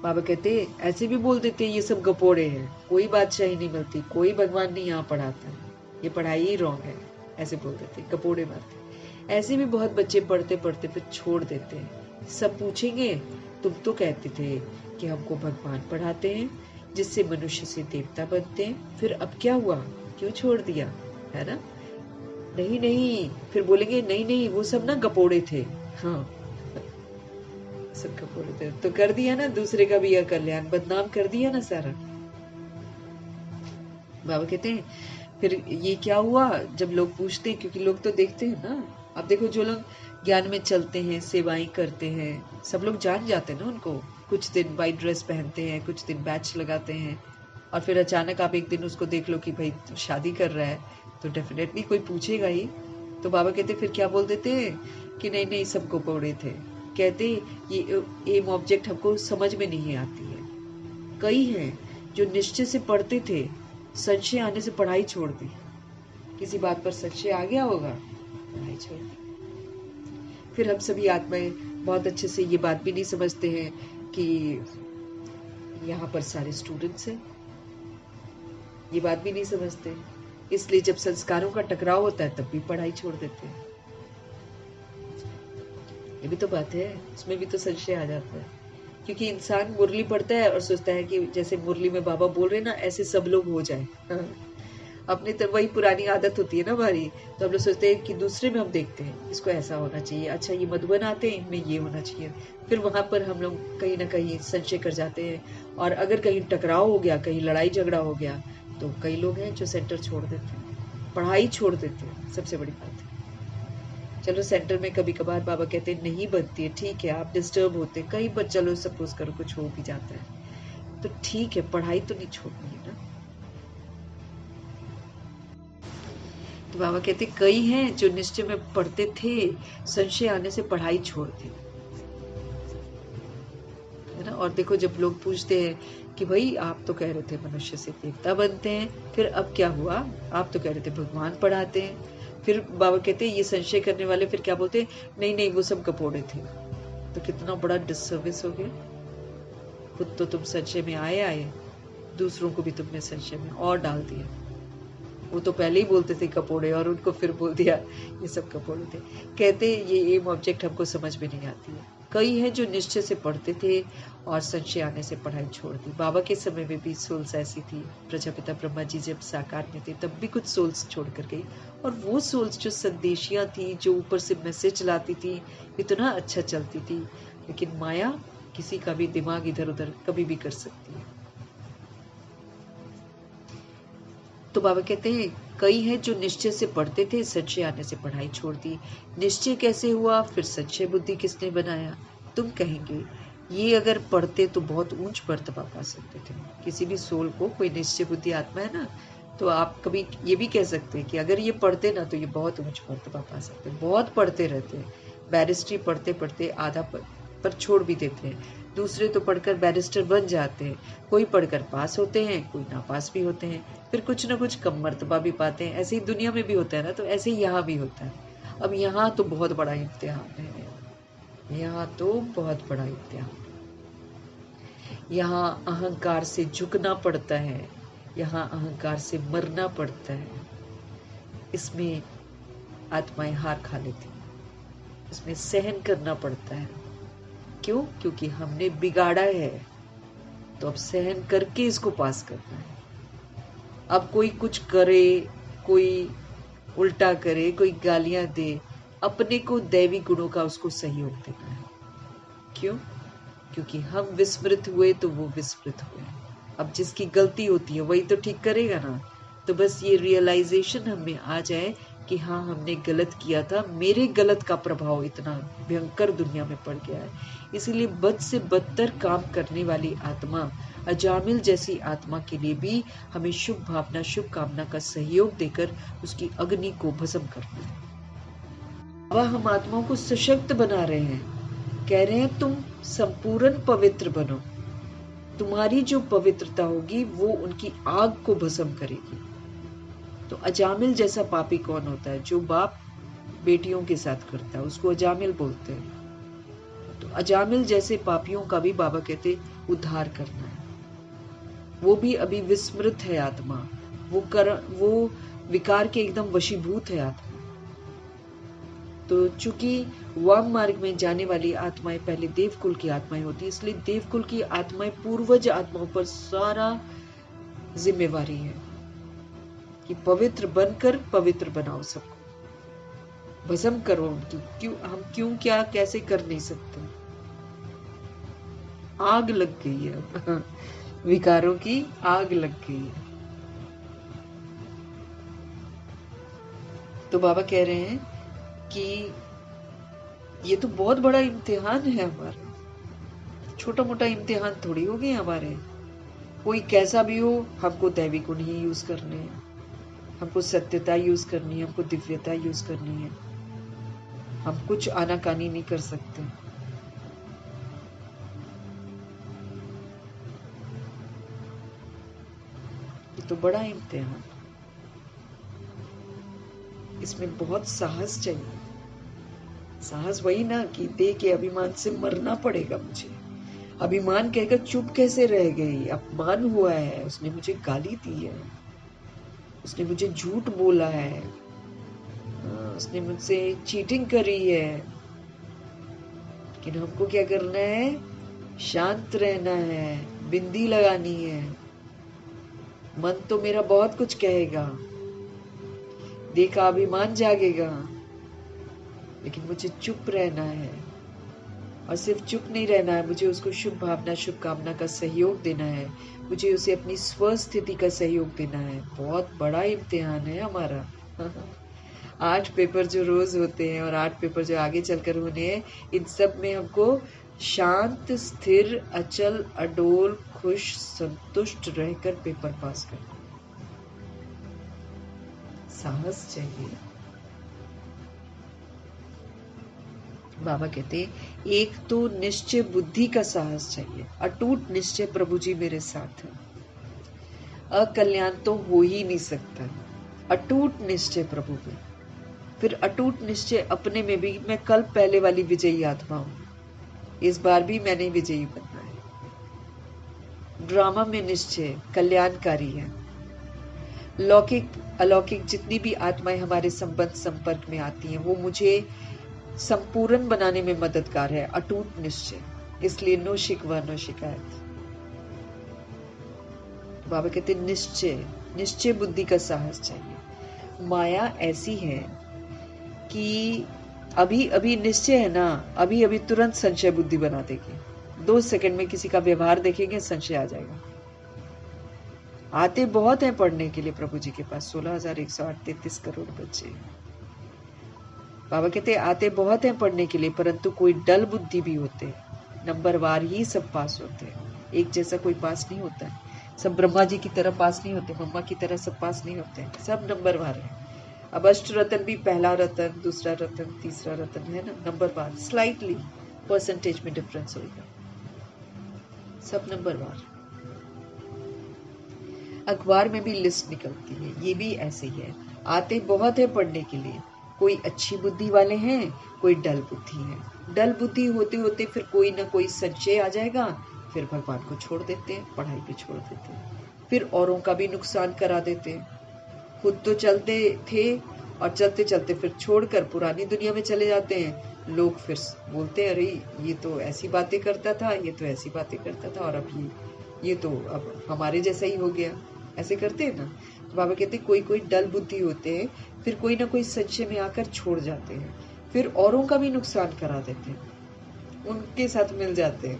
बाबा कहते ऐसे भी बोल देते ये सब गपोड़े हैं, कोई बादशाही नहीं मिलती, कोई भगवान नहीं यहाँ पढ़ाता है, ये पढ़ाई ही रॉन्ग है, ऐसे बोल देते, गपोड़े बातें। ऐसे भी बहुत बच्चे पढ़ते पढ़ते फिर छोड़ देते हैं। सब पूछेंगे तुम तो कहते थे कि हमको भगवान पढ़ाते हैं जिससे मनुष्य से देवता बनते हैं, फिर अब क्या हुआ, क्यों छोड़ दिया, है ना। नहीं नहीं, फिर बोलेंगे नहीं नहीं वो सब ना गपोड़े थे, हाँ सब गपोड़े थे, तो कर दिया ना दूसरे का भी कल्याण, बदनाम कर दिया ना सारा। बाबा कहते हैं फिर ये क्या हुआ, जब लोग पूछते हैं, क्योंकि लोग तो देखते हैं ना। अब देखो जो लोग ज्ञान में चलते हैं, सेवाएं करते हैं, सब लोग जान जाते हैं ना उनको, कुछ दिन वाइट ड्रेस पहनते हैं, कुछ दिन बैच लगाते हैं, और फिर अचानक आप एक दिन उसको देख लो कि भाई शादी कर रहा है, तो डेफिनेटली कोई पूछेगा ही। तो बाबा कहते फिर क्या बोल देते कि नहीं नहीं सब गपोड़े थे, कहते ये एम ऑब्जेक्ट हमको समझ में नहीं आती है। कई हैं जो निश्चय से पढ़ते थे, संशय आने से पढ़ाई छोड़ दी, किसी बात पर संशय आ गया होगा, पढ़ाई छोड़ दी। फिर हम सभी आत्माएं बहुत अच्छे से ये बात भी नहीं समझते हैं कि यहाँ पर सारे स्टूडेंट्स हैं, ये बात भी नहीं समझते, इसलिए जब संस्कारों का टकराव होता है तब भी पढ़ाई छोड़ देते हैं। ये भी तो बात है, उसमें भी तो संशय आ जाता है, क्योंकि इंसान मुरली पढ़ता है और सोचता है कि जैसे मुरली में बाबा बोल रहे ना ऐसे सब लोग हो जाए। हाँ। अपनी तरफ वही पुरानी आदत होती है ना हमारी, तो हम लोग सोचते हैं कि दूसरे में हम देखते हैं इसको ऐसा होना चाहिए, अच्छा ये मधुबन आते हैं इनमें ये होना चाहिए, फिर वहां पर हम लोग कहीं ना कहीं संशय कर जाते हैं, और अगर कहीं टकराव हो गया, कहीं लड़ाई झगड़ा हो गया, तो कई लोग हैं जो सेंटर छोड़ देते हैं, पढ़ाई छोड़ देते हैं, सबसे बड़ी बात है। चलो सेंटर में कभी कभार बाबा कहते हैं नहीं बनती है, ठीक है, आप डिस्टर्ब होते, कई बार चलो सपोज करो कुछ हो भी जाता है, तो ठीक है, पढ़ाई तो नहीं छोड़नी है ना। तो बाबा कहते कई हैं जो निश्चय में पढ़ते थे, संशय आने से पढ़ाई छोड़ दी, है ना, और देखो जब लोग पूछते हैं कि भाई आप तो कह रहे थे मनुष्य से देवता बनते हैं, फिर अब क्या हुआ? आप तो कह रहे थे भगवान पढ़ाते हैं। फिर बाबा कहते हैं ये संशय करने वाले फिर क्या बोलते हैं, नहीं नहीं वो सब कपोड़े थे। तो कितना बड़ा डिससर्विस हो गया। खुद तो तुम संशय में आए, दूसरों को भी तुमने संशय में और डाल दिया। वो तो पहले ही बोलते थे कपोड़े और उनको फिर बोल दिया ये सब कपोड़े थे। कहते ये एम ऑब्जेक्ट हमको समझ में नहीं आती है। कई हैं जो निश्चय से पढ़ते थे और संशय आने से पढ़ाई छोड़ दी। बाबा के समय में भी सोल्स ऐसी थी। प्रजापिता ब्रह्मा जी जब साकार में थे तब भी कुछ सोल्स छोड़ कर गई, और वो सोल्स जो संदेशियां थी, जो ऊपर से मैसेज लाती थी, इतना अच्छा चलती थी। लेकिन माया किसी का भी दिमाग इधर उधर कभी भी कर सकती है। तो बाबा कहते हैं कई हैं जो निश्चय से पढ़ते थे, संशय आने से पढ़ाई छोड़ दी। निश्चय कैसे हुआ, फिर संशय बुद्धि किसने बनाया? तुम कहेंगे ये अगर पढ़ते तो बहुत ऊंच मर्तबा पा सकते थे। किसी भी सोल को कोई निश्चय बुद्धि आत्मा है ना, तो आप कभी ये भी कह सकते हैं कि अगर ये पढ़ते ना तो ये बहुत ऊंच मर्तबा पा सकते। बहुत पढ़ते रहते हैं, बैरिस्ट्री पढ़ते पढ़ते आधा पर छोड़ भी देते हैं। दूसरे तो पढ़कर बैरिस्टर बन जाते हैं। कोई पढ़कर पास होते हैं, कोई नापास भी होते हैं, फिर कुछ ना कुछ कम मर्तबा भी पाते हैं। ऐसे ही दुनिया में भी होता है ना, तो ऐसे ही यहाँ भी होता है। अब यहाँ तो बहुत बड़ा इम्तिहान है, यहाँ तो बहुत बड़ा इम्तिहान। यहाँ अहंकार से झुकना पड़ता है, यहाँ अहंकार से मरना पड़ता है। इसमें आत्माएं हार खा लेती, इसमें सहन करना पड़ता है। क्यों? क्योंकि हमने बिगाड़ा है, तो अब सहन करके इसको पास करना है। अब कोई कुछ करे, कोई उल्टा करे, कोई गालियां दे, अपने को दैवी गुणों का उसको सहयोग देना है। क्यों? क्योंकि हम विस्मृत हुए तो वो विस्मृत हुए। अब जिसकी गलती होती है वही तो ठीक करेगा ना। तो बस ये रियलाइजेशन हमें आ जाए कि हाँ हमने गलत किया था, मेरे गलत का प्रभाव इतना भयंकर दुनिया में पड़ गया है। इसीलिए बद से बदतर काम करने वाली आत्मा, अजामिल जैसी आत्मा के लिए भी हमें शुभ भावना, शुभ कामना का सहयोग देकर उसकी अग्नि को भस्म करना है। अब हम आत्माओं को सशक्त बना रहे हैं, कह रहे हैं तुम संपूर्ण पवित्र बनो। तुम्हारी जो पवित्रता होगी वो उनकी आग को भस्म करेगी। तो अजामिल जैसा पापी कौन होता है? जो बाप बेटियों के साथ करता है उसको अजामिल बोलते हैं। तो अजामिल जैसे पापियों का भी बाबा कहते उद्धार करना है। वो भी अभी विस्मृत है आत्मा, वो विकार के एकदम वशीभूत है आत्मा। तो चूंकि वाम मार्ग में जाने वाली आत्माएं पहले देवकुल की आत्माएं होती, इसलिए देवकुल की आत्माएं पूर्वज आत्माओं पर सारा जिम्मेवारी है कि पवित्र बनकर पवित्र बनाओ सबको, भस्म करो उनकी। हम क्यों क्या कैसे कर नहीं सकते? आग लग गई है विकारों की आग लग गई है। तो बाबा कह रहे हैं कि ये तो बहुत बड़ा इम्तिहान है हमारा, छोटा मोटा इम्तिहान थोड़ी हो गए हमारे। कोई कैसा भी हो, हमको दैवी गुण ही यूज करने हैं, हमको सत्यता यूज करनी है, हमको दिव्यता यूज करनी है। हम कुछ आनाकानी नहीं कर सकते। ये तो बड़ा इम्तिहान, इसमें बहुत साहस चाहिए। साहस वही ना कि देह के अभिमान से मरना पड़ेगा मुझे। अभिमान कहकर चुप कैसे रह गई? अपमान हुआ है, उसने मुझे गाली दी है, उसने मुझे झूठ बोला है, उसने मुझसे चीटिंग करी है। लेकिन हमको क्या करना है? शांत रहना है, बिंदी लगानी है। मन तो मेरा बहुत कुछ कहेगा, देह का अभिमान जागेगा, लेकिन मुझे चुप रहना है। और सिर्फ चुप नहीं रहना है, मुझे उसको शुभ भावना, शुभ कामना का सहयोग देना है, मुझे उसे अपनी स्वस्थिति का सहयोग देना है। बहुत बड़ा इम्तिहान है हमारा 8 पेपर जो रोज होते हैं और 8 पेपर जो आगे चलकर होने हैं, इन सब में हमको शांत, स्थिर, अचल, अडोल, खुश, संतुष्ट रहकर पेपर पास करना। साहस चाहिए, बाबा कहते एक तो निश्चय बुद्धि का साहस चाहिए, अटूट निश्चय प्रभु जी मेरे साथ है, अकल्याण तो हो ही नहीं सकता, अटूट निश्चय प्रभु में। फिर अटूट निश्चय अपने में भी, मैं कल पहले वाली विजयी आत्मा हूं, इस बार भी मैंने विजयी बनना है। ड्रामा में निश्चय कल्याणकारी है। लौकिक अलौकिक जितनी भी आत्माएं हमारे संबंध संपर्क में आती हैं वो मुझे संपूर्ण बनाने में मददगार है, अटूट निश्चय। इसलिए नो शिकवा नो शिकायत। बाबा कहते निश्चय, निश्चय बुद्धि का साहस चाहिए। माया ऐसी है कि अभी अभी निश्चय है ना, अभी अभी तुरंत संशय बुद्धि बना देगी। 2 सेकंड में किसी का व्यवहार देखेंगे संशय आ जाएगा। आते बहुत हैं पढ़ने के लिए प्रभु जी के पास, 16,133 करोड़ बच्चे। बाबा कहते आते बहुत हैं पढ़ने के लिए, परंतु कोई डल बुद्धि भी होते हैं। नंबरवार ही सब पास होते हैं, एक जैसा कोई पास नहीं होता है। सब ब्रह्मा जी की तरह पास नहीं होते, मम्मा की तरह सब पास नहीं होते, सब नंबरवार है। अब अष्ट रतन भी पहला रतन, दूसरा रतन, तीसरा रतन है ना, नंबरवार। स्लाइटली परसेंटेज में डिफरेंस होगा, सब नंबरवार। अखबार में भी लिस्ट निकलती है, ये भी ऐसे ही है। आते बहुत है पढ़ने के लिए, कोई अच्छी बुद्धि वाले हैं, कोई डल बुद्धि है। डल बुद्धि होते होते फिर कोई ना कोई संशय आ जाएगा, फिर भगवान को छोड़ देते हैं, पढ़ाई भी छोड़ देते हैं, फिर औरों का भी नुकसान करा देते हैं। खुद तो चलते थे और चलते चलते फिर छोड़कर पुरानी दुनिया में चले जाते हैं। लोग फिर बोलते हैं अरे ये तो ऐसी बातें करता था, ये तो ऐसी बातें करता था, और अब ये तो अब हमारे जैसा ही हो गया। ऐसे करते हैं ना। तो बाबा कहते कोई कोई डल बुद्धि होते हैं, फिर कोई ना कोई संशय में आकर छोड़ जाते हैं, फिर औरों का भी नुकसान करा देते हैं, उनके साथ मिल जाते हैं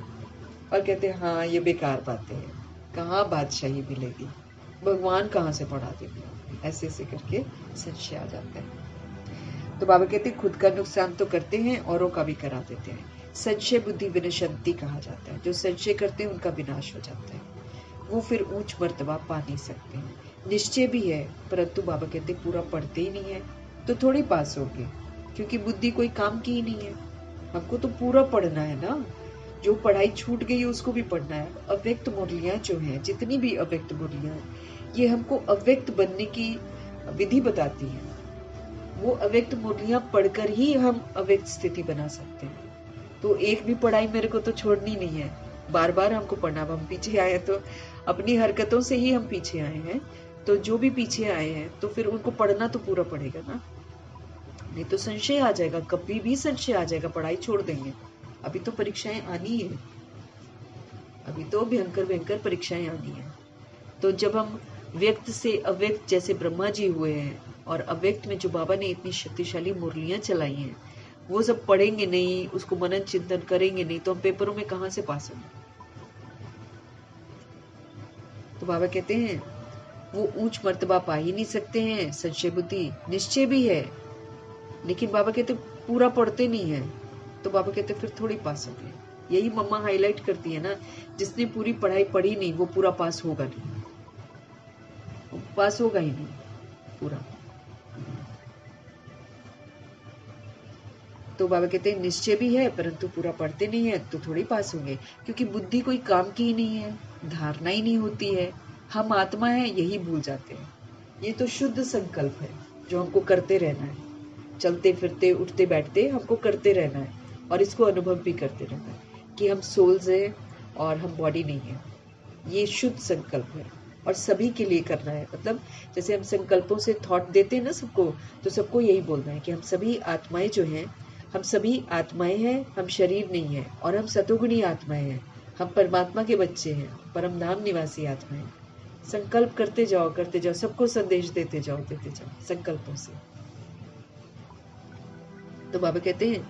और कहते हैं हाँ ये बेकार बातें हैं, कहाँ बादशाही मिलेगी, भगवान कहाँ से पढ़ा देंगे। ऐसे ऐसे करके संशय आ जाता है। तो बाबा कहते खुद का नुकसान तो करते हैं, औरों का भी करा देते हैं। संशय बुद्धि विनशंति कहा जाता है। जो संशय करते हैं उनका विनाश हो जाता है, वो फिर ऊंच मर्तबा पा नहीं सकते हैं। निश्चय भी है, परंतु बाबा कहते पूरा पढ़ते ही नहीं है तो थोड़ी पास होंगे, क्योंकि बुद्धि कोई काम की ही नहीं है। हमको तो पूरा पढ़ना है ना, जो पढ़ाई छूट गई है उसको भी पढ़ना है। अव्यक्त मुरलियां जो हैं, जितनी भी अव्यक्त मुरलियां, ये हमको अव्यक्त बनने की विधि बताती हैं। वो अव्यक्त मुरलियां पढ़कर ही हम अव्यक्त स्थिति बना सकते हैं। तो एक भी पढ़ाई मेरे को तो छोड़नी नहीं है, बार बार हमको पढ़ना। अब हम पीछे आए हैं तो अपनी हरकतों से ही हम पीछे आए हैं, तो जो भी पीछे आए हैं तो फिर उनको पढ़ना तो पूरा पड़ेगा ना, नहीं तो संशय आ जाएगा, कभी भी संशय आ जाएगा, पढ़ाई छोड़ देंगे। अभी तो परीक्षाएं आनी है, अभी तो भयंकर भयंकर परीक्षाएं आनी है। तो जब हम व्यक्त से अव्यक्त जैसे ब्रह्मा जी हुए हैं, और अव्यक्त में जो बाबा ने इतनी शक्तिशाली मुरलियां चलाई हैं, वो सब पढ़ेंगे नहीं, उसको मनन चिंतन करेंगे नहीं, तो हम पेपरों में कहां से पास होंगे। तो बाबा कहते हैं वो ऊंच मर्तबा पा ही नहीं सकते हैं। संशय बुद्धि निश्चय भी है, लेकिन बाबा कहते पूरा पढ़ते नहीं है, तो बाबा कहते फिर थोड़ी पास होंगे। यही मम्मा हाईलाइट करती है ना, जिसने पूरी पढ़ाई पढ़ी नहीं वो पूरा पास होगा नहीं, पास होगा ही नहीं पूरा। तो बाबा कहते हैं निश्चय भी है, परंतु पूरा पढ़ते नहीं है तो थोड़ी पास होंगे, क्योंकि बुद्धि कोई काम की ही नहीं है, धारणा ही नहीं होती है। हम आत्मा है यही भूल जाते हैं। ये तो शुद्ध संकल्प है जो हमको करते रहना है, चलते फिरते उठते बैठते हमको करते रहना है, और इसको अनुभव भी करते रहना है कि हम सोल्स है और हम बॉडी नहीं है। ये शुद्ध संकल्प है और सभी के लिए करना है। मतलब जैसे हम संकल्पों से थॉट देते हैं ना सबको, तो सबको यही बोलना है कि हम सभी आत्माएं जो हैं, हम सभी आत्माएं हैं, हम शरीर नहीं है, और हम सतोगुणी आत्माएं हैं, हम परमात्मा के बच्चे हैं, परम धाम निवासी आत्माएं। संकल्प करते जाओ, सबको संदेश देते जाओ संकल्पों से। तो बाबा कहते हैं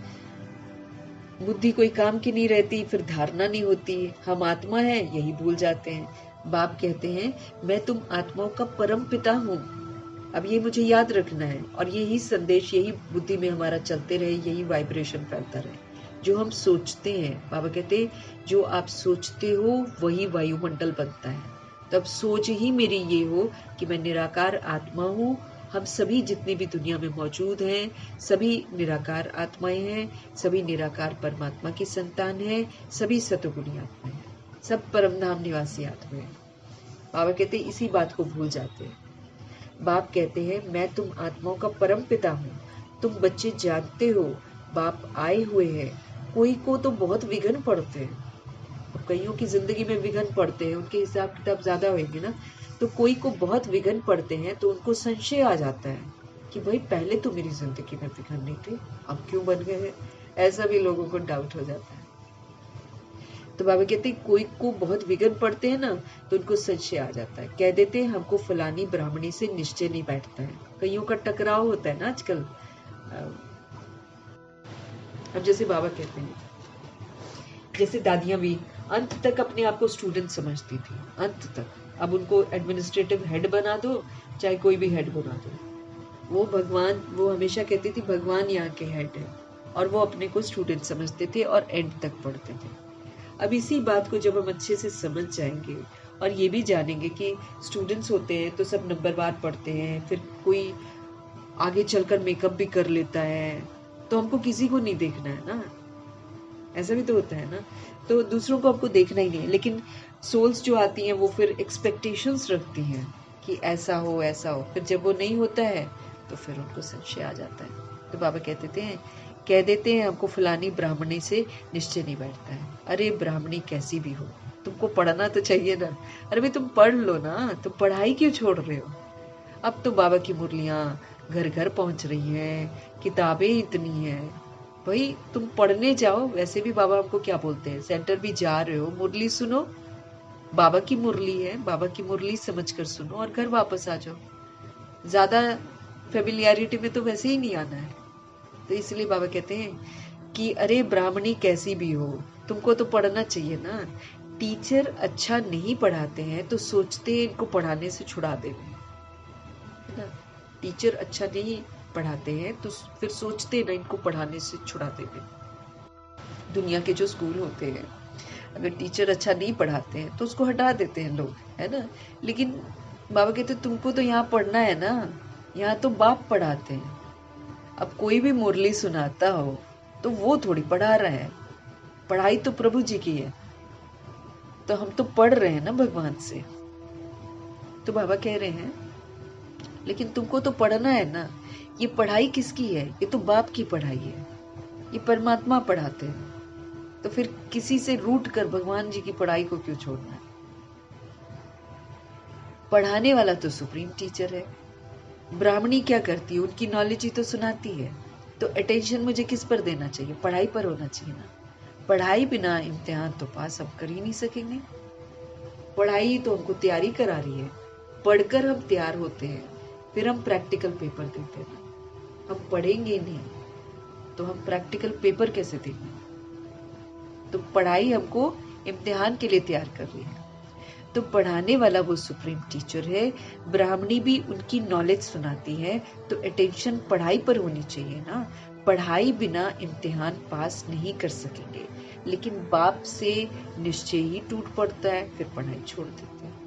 बुद्धि कोई काम की नहीं रहती, फिर धारणा नहीं होती, हम आत्मा है यही भूल जाते हैं। बाप कहते हैं मैं तुम आत्माओं का परम पिता हूँ। अब ये मुझे याद रखना है, और यही संदेश यही बुद्धि में हमारा चलते रहे, यही वाइब्रेशन फैलता रहे। जो हम सोचते हैं, बाबा कहते जो आप सोचते हो वही वायुमंडल बनता है। तब सोच ही मेरी ये हो कि मैं निराकार आत्मा हूँ हम सभी जितने भी दुनिया में मौजूद हैं, सभी निराकार आत्माएं हैं, सभी निराकार परमात्मा की संतान हैं, सभी सतोगुणी आत्माएं हैं, सब परमधाम निवासी आत्माएं हैं। बाबा कहते हैं इसी बात को भूल जाते हैं। बाप कहते हैं मैं तुम आत्माओं का परम पिता हूँ, तुम बच्चे जानते हो बाप आए हुए हैं। कोई को तो बहुत विघ्न पड़ते हैं, कईयों की जिंदगी में विघ्न पड़ते हैं, उनके हिसाब किताब ज्यादा होंगे ना, तो कोई को बहुत विघ्न पड़ते हैं तो उनको संशय आ जाता है कि भाई पहले तो मेरी जिंदगी में विघ्न नहीं थे, अब क्यों बन गए हैं। ऐसा भी लोगों को डाउट हो जाता है। तो बाबा कहते हैं कोई को बहुत विघ्न पड़ते हैं ना, तो उनको संशय आ जाता है, कह देते हैं हमको फलानी ब्राह्मणी से निश्चय नहीं बैठता है। कईयों का टकराव होता है ना आजकल। अब जैसे बाबा कहते हैं, जैसे दादियां भी अंत तक अपने आप को स्टूडेंट समझती थी, अंत तक। अब उनको एडमिनिस्ट्रेटिव हेड बना दो, चाहे कोई भी हेड बना दो, वो भगवान, वो हमेशा कहती थी भगवान यहाँ के हेड है, और वो अपने को स्टूडेंट समझते थे और एंड तक पढ़ते थे। अब इसी बात को जब हम अच्छे से समझ जाएंगे और ये भी जानेंगे कि स्टूडेंट्स होते हैं तो सब नंबरवार पढ़ते हैं, फिर कोई आगे चलकर मेकअप भी कर लेता है, तो हमको किसी को नहीं देखना है ना, ऐसा भी तो होता है ना। तो दूसरों को आपको देखना ही नहीं है, लेकिन सोल्स जो आती हैं वो फिर एक्सपेक्टेशंस रखती हैं कि ऐसा हो ऐसा हो, फिर जब वो नहीं होता है तो फिर उनको संशय आ जाता है। तो बाबा कह देते हैं हमको फलानी ब्राह्मणी से निश्चय नहीं बैठता है। अरे ब्राह्मणी कैसी भी हो, तुमको पढ़ना तो चाहिए ना। अरे भाई तुम पढ़ लो ना, तुम पढ़ाई क्यों छोड़ रहे हो। अब तो बाबा की मुरलियां घर घर पहुंच रही हैं, किताबें इतनी हैं, भाई तुम पढ़ने जाओ। वैसे भी बाबा हमको क्या बोलते हैं, सेंटर भी जा रहे हो, मुरली सुनो, बाबा की मुरली है, बाबा की मुरली समझकर सुनो और घर वापस आ जाओ। ज्यादा फेमिलियरिटी में तो वैसे ही नहीं आना है। तो इसलिए बाबा कहते हैं कि अरे ब्राह्मणी कैसी भी हो, तुमको तो पढ़ना चाहिए ना। टीचर अच्छा नहीं पढ़ाते हैं तो सोचते हैं इनको पढ़ाने से छुड़ा देंगे, है ना। टीचर अच्छा नहीं पढ़ाते हैं तो फिर सोचते हैं ना इनको पढ़ाने से छुड़ा देंगे। दुनिया के जो स्कूल होते हैं, अगर टीचर अच्छा नहीं पढ़ाते हैं तो उसको हटा देते हैं लोग, है ना। लेकिन बाबा कहते तुमको तो यहाँ पढ़ना है ना, यहाँ तो बाप पढ़ाते हैं। अब कोई भी मुरली सुनाता हो तो वो थोड़ी पढ़ा रहा है, पढ़ाई तो प्रभु जी की है, तो हम तो पढ़ रहे हैं ना भगवान से। तो बाबा कह रहे हैं लेकिन तुमको तो पढ़ना है ना, ये पढ़ाई किसकी है, ये तो बाप की पढ़ाई है, ये परमात्मा पढ़ाते हैं, तो फिर किसी से रूठ कर भगवान जी की पढ़ाई को क्यों छोड़ना है। पढ़ाने वाला तो सुप्रीम टीचर है। ब्राह्मणी क्या करती है, उनकी नॉलेज ही तो सुनाती है, तो अटेंशन मुझे किस पर देना चाहिए, पढ़ाई पर होना चाहिए ना। पढ़ाई बिना इम्तिहान तो पास हम कर ही नहीं सकेंगे। पढ़ाई तो हमको तैयारी करा रही है, पढ़कर हम तैयार होते हैं, फिर हम प्रैक्टिकल पेपर देते हैं। हम पढ़ेंगे नहीं तो हम प्रैक्टिकल पेपर कैसे देंगे। तो पढ़ाई हमको इम्तिहान के लिए तैयार कर रही है। तो पढ़ाने वाला वो सुप्रीम टीचर है, ब्राह्मणी भी उनकी नॉलेज सुनाती है, तो अटेंशन पढ़ाई पर होनी चाहिए ना। पढ़ाई बिना इम्तिहान पास नहीं कर सकेंगे, लेकिन बाप से निश्चय ही टूट पड़ता है, फिर पढ़ाई छोड़ देते हैं।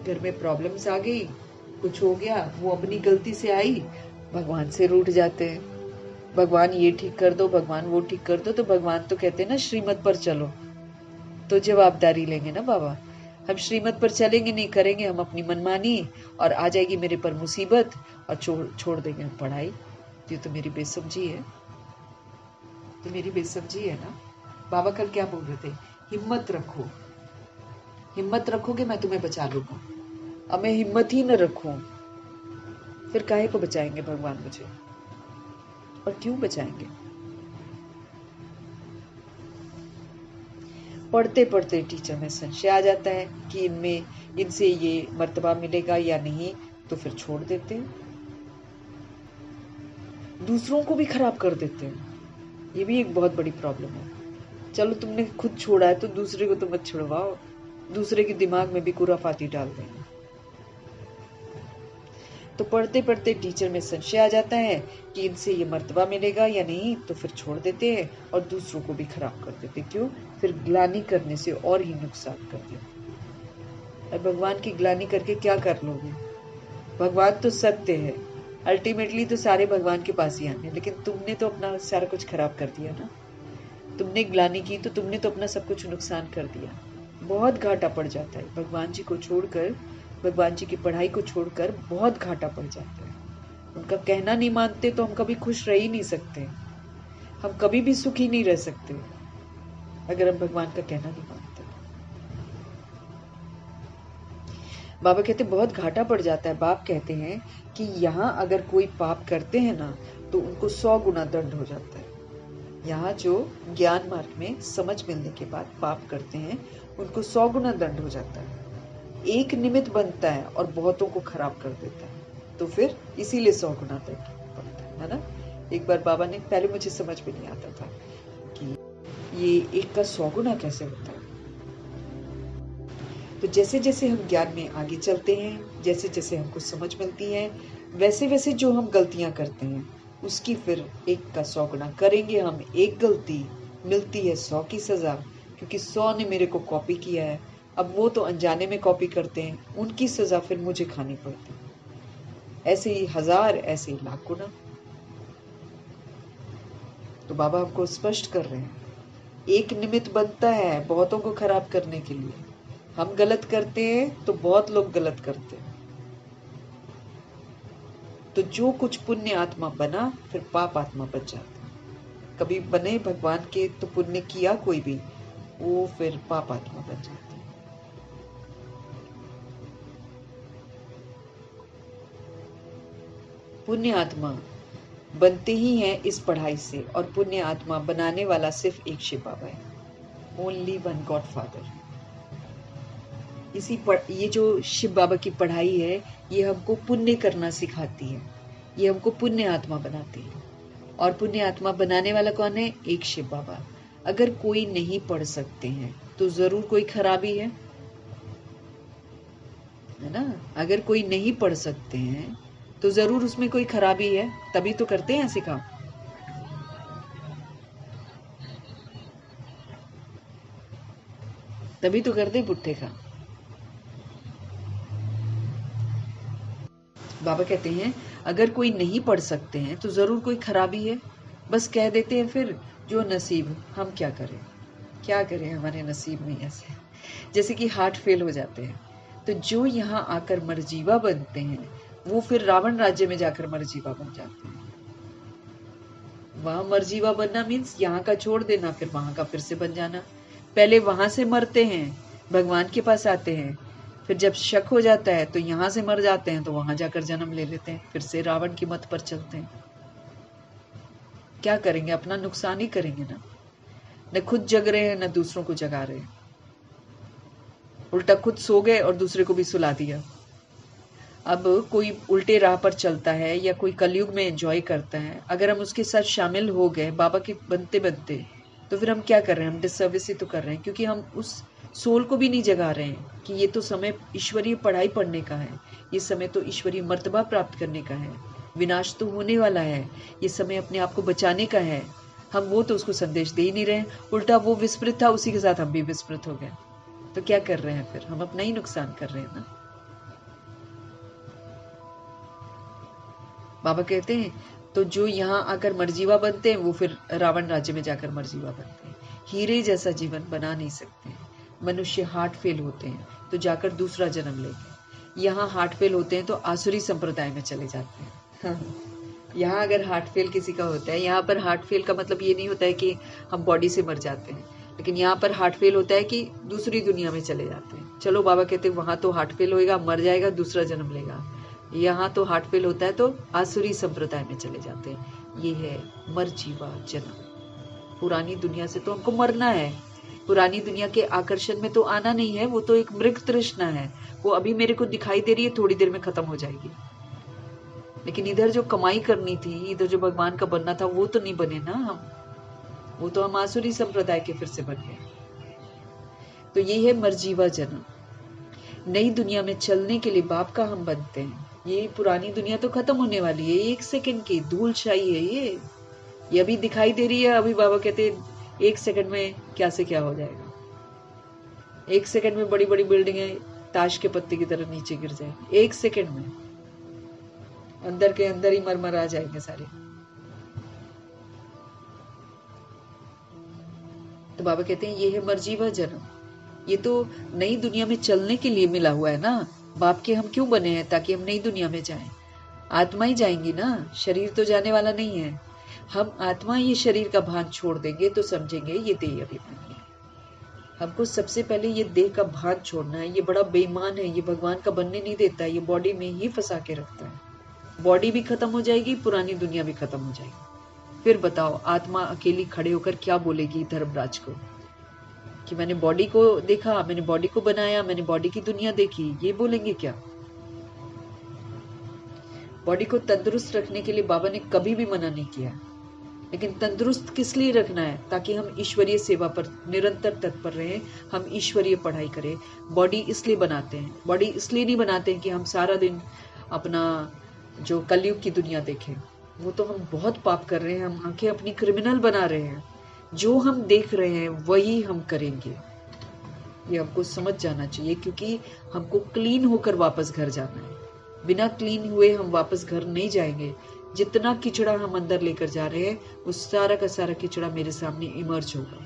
घर में प्रॉब्लम्स आ गई, कुछ हो गया, वो अपनी गलती से आई, भगवान से रूठ जाते हैं। भगवान ये ठीक कर दो, भगवान वो ठीक कर दो, तो भगवान तो कहते हैं ना श्रीमत पर चलो, तो जवाबदारी लेंगे ना बाबा। हम श्रीमत पर चलेंगे नहीं, करेंगे हम अपनी मनमानी, और आ जाएगी मेरे पर मुसीबत, और छोड़ देंगे हम पढ़ाई। ये तो मेरी बेसमझी है, तो मेरी बेसमझी है ना। बाबा कल क्या बोल रहे थे, हिम्मत रखो, हिम्मत रखोगे मैं तुम्हें बचा लूंगा। अब मैं हिम्मत ही न रखूं, फिर काहे को बचाएंगे भगवान मुझे, और क्यों बचाएंगे। पढ़ते पढ़ते टीचर में संशय आ जाता है कि इनसे ये मर्तबा मिलेगा या नहीं, तो फिर छोड़ देते हैं, दूसरों को भी खराब कर देते हैं। ये भी एक बहुत बड़ी प्रॉब्लम है। चलो तुमने खुद छोड़ा है तो दूसरे को तो मत छुड़वाओ, दूसरे के दिमाग में भी कुराफाती डाल देंगे। तो पढ़ते पढ़ते टीचर में संशय आ जाता है कि इनसे ये मर्तबा मिलेगा या नहीं, तो फिर छोड़ देते हैं और दूसरों को भी खराब कर देते। क्यों, फिर ग्लानि करने से और ही नुकसान कर देते, और भगवान की ग्लानि करके क्या कर लोगे? भगवान तो सत्य है, अल्टीमेटली तो सारे भगवान के पास ही आने, लेकिन तुमने तो अपना सारा कुछ खराब कर दिया ना। तुमने ग्लानि की तो तुमने तो अपना सब कुछ नुकसान कर दिया। बहुत घाटा पड़ जाता है भगवान जी को छोड़कर, भगवान जी की पढ़ाई को छोड़कर बहुत घाटा पड़ जाता है। उनका कहना नहीं मानते तो हम कभी खुश रह ही नहीं सकते, हम कभी भी सुखी नहीं रह सकते अगर हम भगवान का कहना नहीं मानते। बाबा कहते बहुत घाटा पड़ जाता है। बाप कहते हैं कि यहाँ अगर कोई पाप करते हैं ना तो उनको 100 गुना दंड हो जाता है। यहाँ जो ज्ञान मार्ग में समझ मिलने के बाद पाप करते हैं उनको 100 गुना दंड हो जाता है। एक निमित्त बनता है और बहुतों को खराब कर देता है, तो फिर इसीलिए 100 गुना दंड बनता है ना। एक बार बाबा ने, पहले मुझे समझ में नहीं आता था कि ये एक का 100 गुना कैसे होता है। तो जैसे जैसे हम ज्ञान में आगे चलते हैं, जैसे जैसे हमको समझ मिलती है, वैसे वैसे जो हम गलतियां करते हैं उसकी फिर एक का 100 गुना करेंगे हम। एक गलती मिलती है 100 की सजा, क्योंकि 100 ने मेरे को कॉपी किया है। अब वो तो अनजाने में कॉपी करते हैं, उनकी सजा फिर मुझे खानी पड़ती है। ऐसे ही 1000, ऐसे ही लाख गुना। तो बाबा हमको स्पष्ट कर रहे हैं, एक निमित्त बनता है बहुतों को खराब करने के लिए। हम गलत करते हैं तो बहुत लोग गलत करते हैं। तो जो कुछ पुण्य आत्मा बना फिर पाप आत्मा बच जाता है। कभी बने भगवान के तो पुण्य किया कोई भी, वो फिर पाप आत्मा बन जाता है। पुण्य आत्मा बनते ही हैं इस पढ़ाई से, और पुण्य आत्मा बनाने वाला सिर्फ एक शिव बाबा है। Only one God father. ये जो शिव बाबा की पढ़ाई है ये हमको पुण्य करना सिखाती है, ये हमको पुण्य आत्मा बनाती है। और पुण्य आत्मा बनाने वाला कौन है? एक शिव बाबा। अगर कोई नहीं पढ़ सकते हैं तो जरूर कोई खराबी है ना। अगर कोई नहीं पढ़ सकते हैं तो जरूर उसमें कोई खराबी है, तभी तो करते हैं ऐसे काम। तभी तो करते हैं पुट्ठे काम। बाबा कहते हैं अगर कोई नहीं पढ़ सकते हैं तो जरूर कोई खराबी है। बस कह देते हैं फिर जो नसीब, हम क्या करें, क्या करें, हमारे नसीब में ऐसे। जैसे कि हार्ट फेल हो जाते हैं तो जो यहाँ आकर मरजीवा बनते हैं वो फिर रावण राज्य में जाकर मरजीवा बन जाते हैं। वहां मरजीवा बनना मीन्स यहाँ का छोड़ देना, फिर वहां का फिर से बन जाना। पहले वहां से मरते हैं, भगवान के पास आते हैं, फिर जब शक हो जाता है तो यहाँ से मर जाते हैं, तो वहां जाकर जन्म ले लेते हैं, फिर से रावण की मत पर चलते हैं। क्या करेंगे, अपना नुकसान ही करेंगे ना। न खुद जग रहे हैं न दूसरों को जगा रहे हैं, उल्टा खुद सो गए और दूसरे को भी सुला दिया। अब कोई उल्टे राह पर चलता है या कोई कलयुग में एंजॉय करता है, अगर हम उसके साथ शामिल हो गए बाबा के बनते बनते, तो फिर हम क्या कर रहे हैं, हम डिसर्विस ही तो कर रहे हैं। क्योंकि हम उस सोल को भी नहीं जगा रहे हैं कि ये तो समय ईश्वरीय पढ़ाई पढ़ने का है, ये समय तो ईश्वरीय मर्तबा प्राप्त करने का है, विनाश तो होने वाला है, ये समय अपने आप को बचाने का है। हम वो तो उसको संदेश दे ही नहीं रहे हैं, उल्टा वो विस्मृत था, उसी के साथ हम भी विस्मृत हो गए। तो क्या कर रहे हैं फिर, हम अपना ही नुकसान कर रहे हैं ना। बाबा कहते हैं तो जो यहाँ आकर मरजीवा बनते हैं वो फिर रावण राज्य में जाकर मरजीवा बनते हैं। हीरे जैसा जीवन बना नहीं सकते। मनुष्य हार्ट फेल होते हैं तो जाकर दूसरा जन्म लेते हैं। यहाँ हार्ट फेल होते हैं तो आसुरी संप्रदाय में चले जाते हैं। यहाँ अगर हार्ट फेल किसी का होता है, यहाँ पर हार्ट फेल का मतलब ये नहीं होता है कि हम बॉडी से मर जाते हैं, लेकिन यहाँ पर हार्ट फेल होता है कि दूसरी दुनिया में चले जाते हैं। चलो बाबा कहते हैं वहां तो हार्ट फेल होएगा, मर जाएगा, दूसरा जन्म लेगा। यहाँ तो हार्ट फेल होता है तो आसुरी संप्रदाय में चले जाते हैं। ये है मरजीवा जन्म। पुरानी दुनिया से तो हमको मरना है, पुरानी दुनिया के आकर्षण में तो आना नहीं है। वो तो एक मृग तृष्णा है, वो अभी मेरे को दिखाई दे रही है, थोड़ी देर में खत्म हो जाएगी। लेकिन इधर जो कमाई करनी थी, इधर जो भगवान का बनना था, वो तो नहीं बने ना हम। वो तो हम आसुरी संप्रदाय के फिर से बन गए। तो ये है मरजीवा जन्म। नई दुनिया में चलने के लिए बाप का हम बनते हैं। ये पुरानी दुनिया तो खत्म होने वाली है, 1 सेकंड की धूलशाही है ये अभी दिखाई दे रही है। अभी बाबा कहते 1 सेकंड में क्या से क्या हो जाएगा। 1 सेकंड में बड़ी बड़ी बिल्डिंगें ताश के पत्ते की तरह नीचे गिर जाएंगे 1 सेकंड में, अंदर के अंदर ही मरमर आ जाएंगे सारे। तो बाबा कहते हैं ये है मर्जीवा जन्म, ये तो नई दुनिया में चलने के लिए मिला हुआ है ना। बाप के हम क्यों बने हैं? ताकि हम नई दुनिया में जाएं। आत्मा ही जाएंगी ना, शरीर तो जाने वाला नहीं है। हम आत्मा ये शरीर का भान छोड़ देंगे तो समझेंगे ये देह अभिमानी है। हमको सबसे पहले ये देह का भान छोड़ना है। ये बड़ा बेईमान है, ये भगवान का बनने नहीं देता, ये बॉडी में ही फंसा के रखता है। बॉडी भी खत्म हो जाएगी, पुरानी दुनिया भी खत्म हो जाएगी। फिर बताओ आत्मा अकेली खड़े होकर क्या बोलेगी धर्मराज को कि मैंने बॉडी को देखा, मैंने बॉडी को बनाया, मैंने बॉडी की दुनिया देखी, ये बोलेंगे क्या? बॉडी को तंदुरुस्त रखने के लिए बाबा ने कभी भी मना नहीं किया, लेकिन तंदुरुस्त किस लिए रखना है? ताकि हम ईश्वरीय सेवा पर निरंतर तत्पर रहें, हम ईश्वरीय पढ़ाई करें। बॉडी इसलिए बनाते हैं, बॉडी इसलिए नहीं बनाते हैं कि हम सारा दिन अपना जो कलयुग की दुनिया देखें। वो तो हम बहुत पाप कर रहे हैं, हम आंखें अपनी क्रिमिनल बना रहे हैं। जो हम देख रहे हैं वही हम करेंगे, ये हमको समझ जाना चाहिए, क्योंकि हमको क्लीन होकर वापस घर जाना है। बिना क्लीन हुए हम वापस घर नहीं जाएंगे। जितना किचड़ा हम अंदर लेकर जा रहे हैं, उस सारा का सारा किचड़ा मेरे सामने इमर्ज होगा।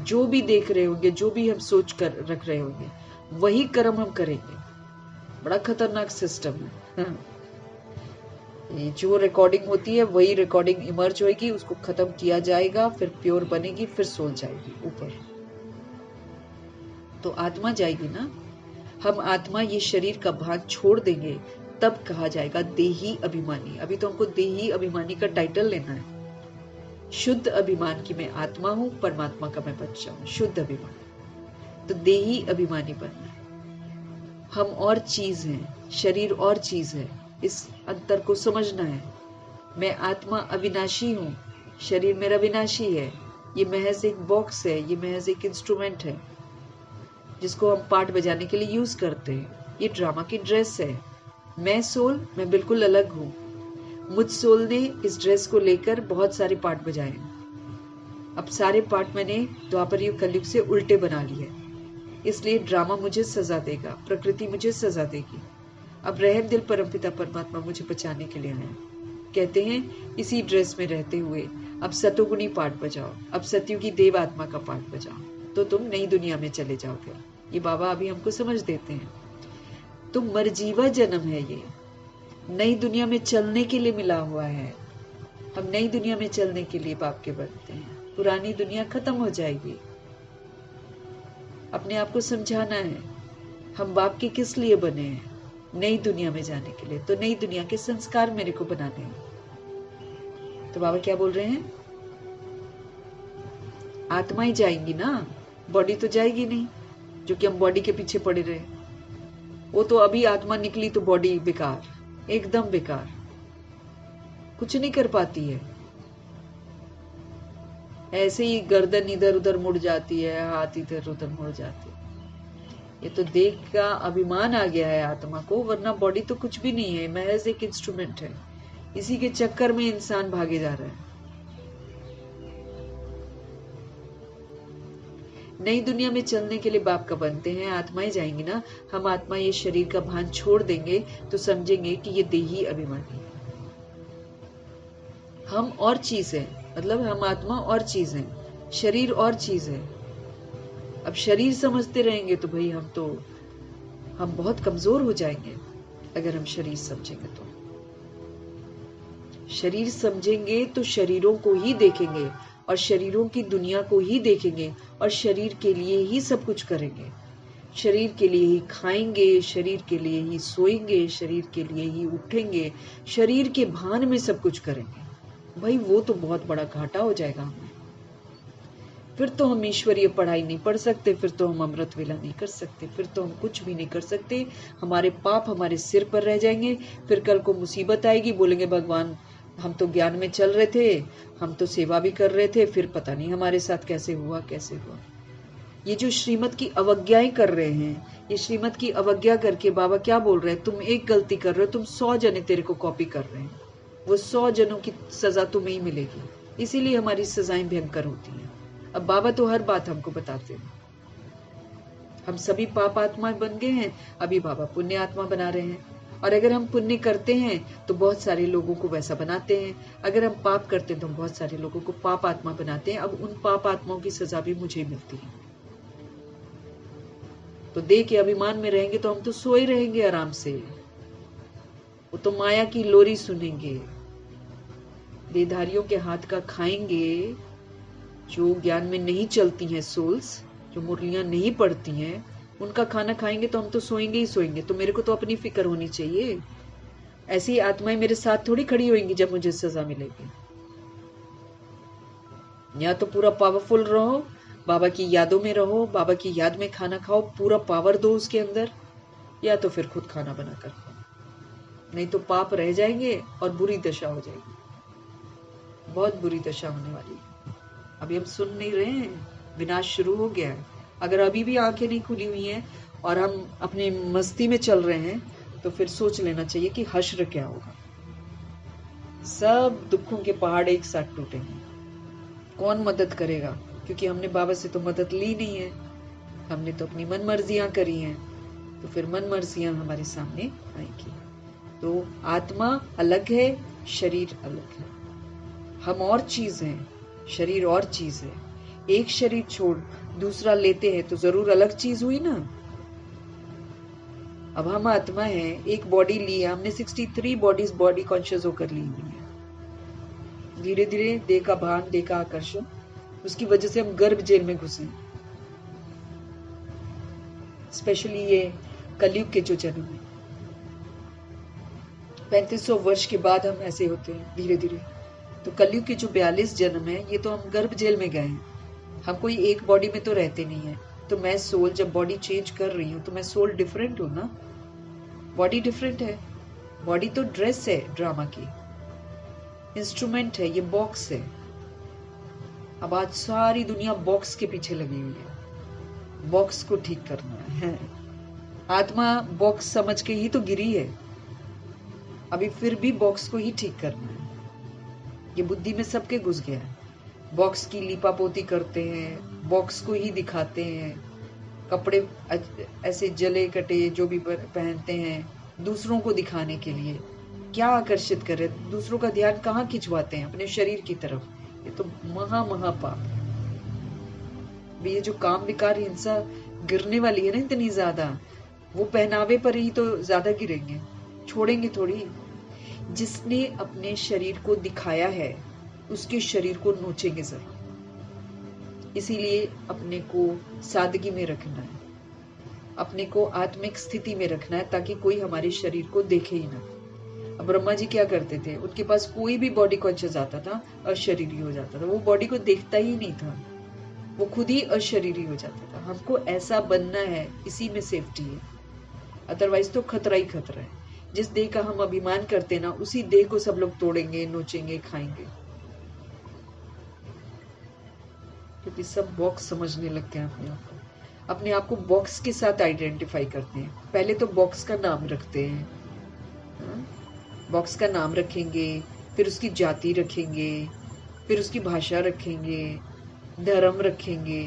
जो भी देख रहे होंगे, जो भी हम सोच कर रख रहे होंगे, वही कर्म हम करेंगे। बड़ा खतरनाक सिस्टम है। ये जो रिकॉर्डिंग होती है वही रिकॉर्डिंग इमर्ज होगी, उसको खत्म किया जाएगा, फिर प्योर बनेगी, फिर सोल जाएगी ऊपर। तो आत्मा जाएगी ना। हम आत्मा ये शरीर का भान छोड़ देंगे तब कहा जाएगा देही अभिमानी। अभी तो हमको देही अभिमानी का टाइटल लेना है। शुद्ध अभिमान की मैं आत्मा हूं, परमात्मा का मैं बच्चा हूं, शुद्ध अभिमान। तो देही अभिमानी बनना है। हम और चीज हैं, शरीर और चीज है, इस अंतर को समझना है। मैं आत्मा अविनाशी हूं, शरीर मेरा विनाशी है। ये महज एक बॉक्स है, ये महज एक इंस्ट्रूमेंट है जिसको हम पार्ट बजाने के लिए यूज करते हैं। ये ड्रामा की ड्रेस है। मैं सोल, मैं बिल्कुल अलग हूं। मुझ सोल ने इस ड्रेस को लेकर बहुत सारे पार्ट बजाए। अब सारे पार्ट मैंने द्वापर युग कलयुग से उल्टे बना लिए, इसलिए ड्रामा मुझे सजा देगा, प्रकृति मुझे सजा देगी। अब रहम दिल परमपिता परमात्मा मुझे बचाने के लिए आए। कहते हैं इसी ड्रेस में रहते हुए अब सतोगुणी पाठ बजाओ, अब सतयुगी देव आत्मा का पाठ बजाओ, तो तुम नई दुनिया में चले जाओगे। ये बाबा अभी हमको समझ देते हैं। तो मरजीवा जन्म है, ये नई दुनिया में चलने के लिए मिला हुआ है। हम नई दुनिया में चलने के लिए बाप के बनते हैं। पुरानी दुनिया खत्म हो जाएगी। अपने आप को समझाना है हम बाप के किस लिए बने हैं, नई दुनिया में जाने के लिए। तो नई दुनिया के संस्कार मेरे को बनाने हैं। तो बाबा क्या बोल रहे हैं? आत्मा ही जाएंगी ना, बॉडी तो जाएगी नहीं, जो कि हम बॉडी के पीछे पड़े रहे। वो तो अभी आत्मा निकली तो बॉडी बेकार, एकदम बेकार, कुछ नहीं कर पाती है। ऐसे ही गर्दन इधर उधर मुड़ जाती है, हाथ इधर उधर मुड़ जाती है। ये तो देह का अभिमान आ गया है आत्मा को, वरना बॉडी तो कुछ भी नहीं है, महज एक इंस्ट्रूमेंट है। इसी के चक्कर में इंसान भागे जा रहा है। नई दुनिया में चलने के लिए बाप का बनते हैं, आत्माएं जाएंगी ना। हम आत्मा ये शरीर का भान छोड़ देंगे तो समझेंगे कि ये देही अभिमानी है। हम और चीज है, मतलब हम आत्मा और चीज है, शरीर और चीज है। अब शरीर समझते रहेंगे तो भाई हम बहुत कमजोर हो जाएंगे। अगर हम शरीर समझेंगे तो शरीर समझेंगे तो शरीरों को ही देखेंगे और शरीरों की दुनिया को ही देखेंगे और शरीर के लिए ही सब कुछ करेंगे। शरीर के लिए ही खाएंगे, शरीर के लिए ही सोएंगे, शरीर के लिए ही उठेंगे, शरीर के भान में सब कुछ करेंगे। भाई वो तो बहुत बड़ा घाटा हो जाएगा हमें। फिर तो हम ईश्वरीय पढ़ाई नहीं पढ़ सकते, फिर तो हम अमृत वेला नहीं कर सकते, फिर तो हम कुछ भी नहीं कर सकते। हमारे पाप हमारे सिर पर रह जाएंगे। फिर कल को मुसीबत आएगी, बोलेंगे भगवान हम तो ज्ञान में चल रहे थे, हम तो सेवा भी कर रहे थे, फिर पता नहीं हमारे साथ कैसे हुआ। ये जो श्रीमत की अवज्ञाएं कर रहे हैं, ये श्रीमत की अवज्ञा करके बाबा क्या बोल रहे हैं? तुम एक गलती कर रहे हो, तुम 100 जने तेरे को कॉपी कर रहे हैं, वो 100 जनों की सजा तुम्हें ही मिलेगी। इसीलिए हमारी सजाएं भयंकर होती हैं। अब बाबा तो हर बात हमको बताते हैं। हम सभी पाप आत्मा बन गए हैं, अभी बाबा पुण्य आत्मा बना रहे हैं। और अगर हम पुण्य करते हैं तो बहुत सारे लोगों को वैसा बनाते हैं, अगर हम पाप करते हैं तो हम बहुत सारे लोगों को पाप आत्मा बनाते हैं। अब उन पाप आत्माओं की सजा भी मुझे मिलती है। तो देह के अभिमान में रहेंगे तो हम तो सोए रहेंगे आराम से, वो तो माया की लोरी सुनेंगे, देहधारियों के हाथ का खाएंगे। जो ज्ञान में नहीं चलती हैं सोल्स, जो मुरलियां नहीं पढ़ती हैं, उनका खाना खाएंगे तो हम तो सोएंगे ही सोएंगे। तो मेरे को तो अपनी फिक्र होनी चाहिए। ऐसी आत्माएं मेरे साथ थोड़ी खड़ी होंगी जब मुझे सजा मिलेगी। या तो पूरा पावरफुल रहो, बाबा की यादों में रहो, बाबा की याद में खाना खाओ, पूरा पावर दो उसके अंदर, या तो फिर खुद खाना बनाकर खाओ। नहीं तो पाप रह जाएंगे और बुरी दशा हो जाएगी, बहुत बुरी दशा होने वाली है। अभी हम सुन नहीं रहे हैं, विनाश शुरू हो गया है। अगर अभी भी आंखें नहीं खुली हुई हैं और हम अपने मस्ती में चल रहे हैं तो फिर सोच लेना चाहिए कि हश्र क्या होगा। सब दुखों के पहाड़ एक साथ टूटेंगे। कौन मदद करेगा? क्योंकि हमने बाबा से तो मदद ली नहीं है, हमने तो अपनी मन मर्जियां करी हैं। तो फिर मन मर्जियां हमारे सामने आएंगी। तो आत्मा अलग है, शरीर अलग है। हम और चीज हैं, शरीर और चीज है। एक शरीर छोड़ दूसरा लेते हैं तो जरूर अलग चीज हुई ना। अब हम आत्मा हैं, एक बॉडी ली है हमने, 63 बॉडीज बॉडी कॉन्शियस होकर ली हुई है। धीरे धीरे देह का भान, देह का आकर्षण, उसकी वजह से हम गर्भ जेल में घुसे। स्पेशली ये कलयुग के जो जन्म है, 3500 वर्ष के बाद हम ऐसे होते हैं धीरे धीरे। तो कलयुग के जो 42 जन्म है, ये तो हम गर्भ जेल में गए हैं। हम कोई एक बॉडी में तो रहते नहीं है। तो मैं सोल जब बॉडी चेंज कर रही हूँ तो मैं सोल डिफरेंट हूँ ना, बॉडी डिफरेंट है। बॉडी तो ड्रेस है ड्रामा की, इंस्ट्रूमेंट है, ये बॉक्स है। अब आज सारी दुनिया बॉक्स के पीछे लगी हुई है, बॉक्स को ठीक करना है। आत्मा बॉक्स समझ के ही तो गिरी है, अभी फिर भी बॉक्स को ही ठीक करना है। ये बुद्धि में सबके घुस गया है। बॉक्स की लीपापोती करते हैं, बॉक्स को ही दिखाते हैं, कपड़े ऐसे जले कटे जो भी पहनते हैं दूसरों को दिखाने के लिए। क्या आकर्षित कर रहे, दूसरों का ध्यान कहाँ खिंचवाते हैं? अपने शरीर की तरफ। ये तो महापाप है। ये जो काम विकार हिंसा गिरने वाली है ना इतनी ज्यादा, वो पहनावे पर ही तो ज्यादा गिरेंगे, छोड़ेंगे थोड़ी। जिसने अपने शरीर को दिखाया है उसके शरीर को नोचेंगे जरूर। इसीलिए अपने को सादगी में रखना है, अपने को आत्मिक स्थिति में रखना है, ताकि कोई हमारे शरीर को देखे ही ना। अब ब्रह्मा जी क्या करते थे, उनके पास कोई भी बॉडी कॉन्शियस आता था अशरीरी हो जाता था, वो बॉडी को देखता ही नहीं था, वो खुद ही अशरीरी हो जाता था। हमको ऐसा बनना है, इसी में सेफ्टी है, अदरवाइज तो खतरा ही खतरा है। जिस देह का हम अभिमान करते ना, उसी देह को सब लोग तोड़ेंगे, नोचेंगे, खाएंगे, क्योंकि सब बॉक्स समझने लग गए अपने आप को बॉक्स के साथ आइडेंटिफाई करते हैं। पहले तो बॉक्स का नाम रखते हैं, बॉक्स का नाम रखेंगे, फिर उसकी जाति रखेंगे, फिर उसकी भाषा रखेंगे, धर्म रखेंगे।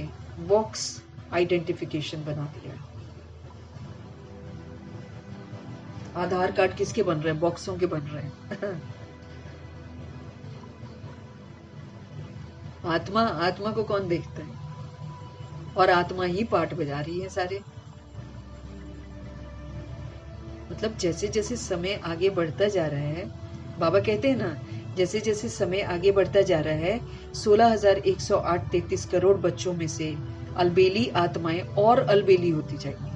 बॉक्स आइडेंटिफिकेशन बना दिया। आधार कार्ड किसके बन रहे हैं? बॉक्सों के बन रहे हैं। आत्मा को कौन देखता है? और आत्मा ही पाठ बजा रही है सारे। मतलब जैसे जैसे समय आगे बढ़ता जा रहा है, बाबा कहते हैं ना, जैसे जैसे समय आगे बढ़ता जा रहा है, 16,108-33 करोड़ बच्चों में से अलबेली आत्माएं और अलबेली होती जाएंगी।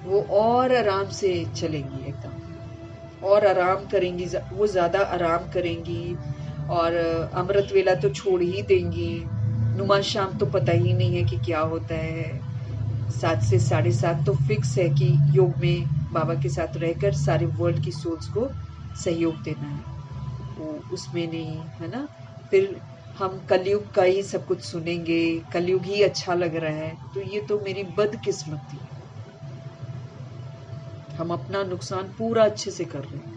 वो और आराम से चलेंगी, एकदम और आराम करेंगी, वो ज्यादा आराम करेंगी। और अमृत वेला तो छोड़ ही देंगी। नुमा शाम तो पता ही नहीं है कि क्या होता है। 7 से 7:30 तो फिक्स है कि योग में बाबा के साथ रहकर सारे वर्ल्ड की सोल्स को सहयोग देना है, वो उसमें नहीं है ना। फिर हम कलयुग का ही सब कुछ सुनेंगे, कलयुग ही अच्छा लग रहा है, तो ये तो मेरी बदकिस्मती है। हम अपना नुकसान पूरा अच्छे से कर रहे हैं।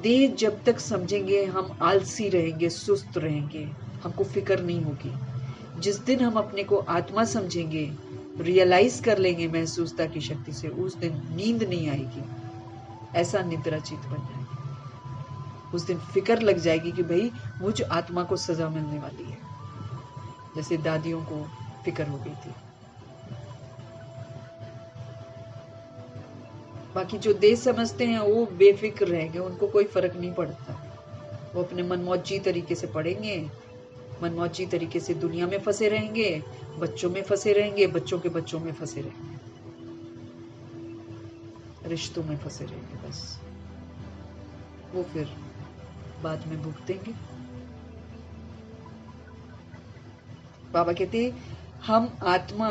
देह जब तक समझेंगे हम आलसी रहेंगे, सुस्त रहेंगे, हमको फिक्र नहीं होगी। जिस दिन हम अपने को आत्मा समझेंगे, रियलाइज कर लेंगे महसूसता की शक्ति से, उस दिन नींद नहीं आएगी, ऐसा निद्राचित बन जाएगी। उस दिन फिक्र लग जाएगी कि भाई मुझ आत्मा को सजा मिलने वाली है, जैसे दादियों को फिक्र हो गई थी। बाकी जो देश समझते हैं वो बेफिक्र रहेंगे, उनको कोई फर्क नहीं पड़ता। वो अपने मनमौजी तरीके से पढ़ेंगे, मनमौजी तरीके से दुनिया में फंसे रहेंगे, बच्चों में फंसे रहेंगे, बच्चों के बच्चों में फंसे रहेंगे, रिश्तों में फंसे रहेंगे। बस वो फिर बाद में भुगतेंगे। बाबा कहते हम आत्मा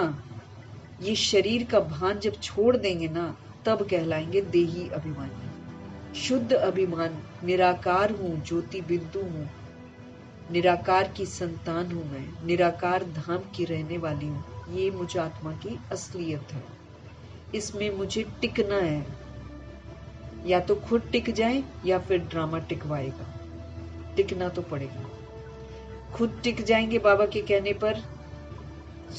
ये शरीर का भान जब छोड़ देंगे ना, तब कहलाएंगे देही अभिमानी। शुद्ध अभिमान, निराकार हूं, ज्योति बिंदु हूं, निराकार की संतान हूं मैं, निराकार धाम की रहने वाली हूं। ये मुझ आत्मा की असलियत है, इसमें मुझे टिकना है। या तो खुद टिक जाए या फिर ड्रामा टिकवाएगा, टिकना तो पड़ेगा। खुद टिक जाएंगे बाबा के कहने पर,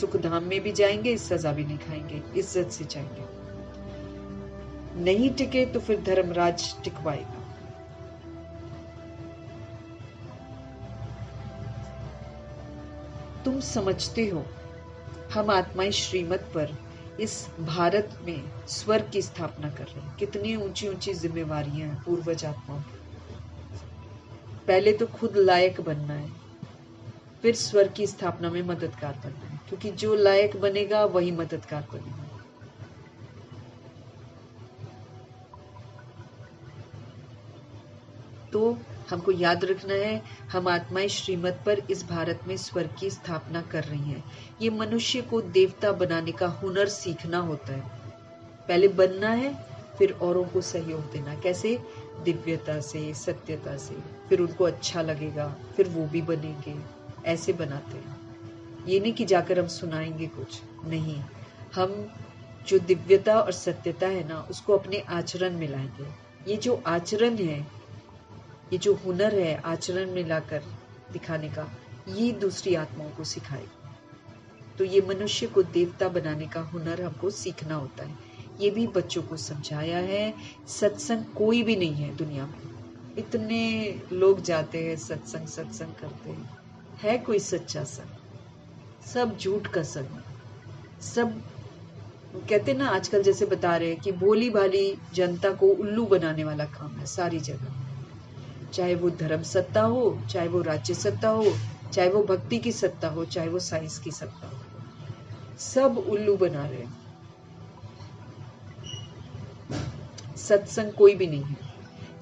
सुख धाम में भी जाएंगे, सजा भी नहीं खाएंगे, इज्जत से जाएंगे। नहीं टिके तो फिर धर्मराज टिकवाएगा। तुम समझते हो हम आत्माएं श्रीमत पर इस भारत में स्वर्ग की स्थापना कर रहे हैं। कितनी ऊंची ऊंची जिम्मेवारियां हैं पूर्वज आत्माओं की। पहले तो खुद लायक बनना है, फिर स्वर्ग की स्थापना में मददगार बनना है, क्योंकि जो लायक बनेगा वही मददगार बनेगा। तो हमको याद रखना है, हम आत्माएं श्रीमत पर इस भारत में स्वर्ग की स्थापना कर रही हैं। ये मनुष्य को देवता बनाने का हुनर सीखना होता है। पहले बनना है, फिर औरों को सहयोग देना। कैसे? दिव्यता से, सत्यता से, फिर उनको अच्छा लगेगा, फिर वो भी बनेंगे। ऐसे बनाते हैं। ये नहीं कि जाकर हम सुनाएंगे कुछ, नहीं, हम जो दिव्यता और सत्यता है ना, उसको अपने आचरण में लाएंगे। ये जो आचरण है, ये जो हुनर है आचरण में लाकर दिखाने का, ये दूसरी आत्माओं को सिखाएगा। तो ये मनुष्य को देवता बनाने का हुनर हमको सीखना होता है। ये भी बच्चों को समझाया है। सत्संग कोई भी नहीं है दुनिया में। इतने लोग जाते हैं सत्संग, सत्संग करते हैं, है कोई सच्चा संग? सब झूठ का संग। सब कहते ना, आजकल जैसे बता रहे हैं कि भोली भाली जनता को उल्लू बनाने वाला काम है सारी जगह। चाहे वो धर्म सत्ता हो, चाहे वो राज्य सत्ता हो, चाहे वो भक्ति की सत्ता हो, चाहे वो साइंस की सत्ता हो, सब उल्लू बना रहे हैं। सत्संग कोई भी नहीं है।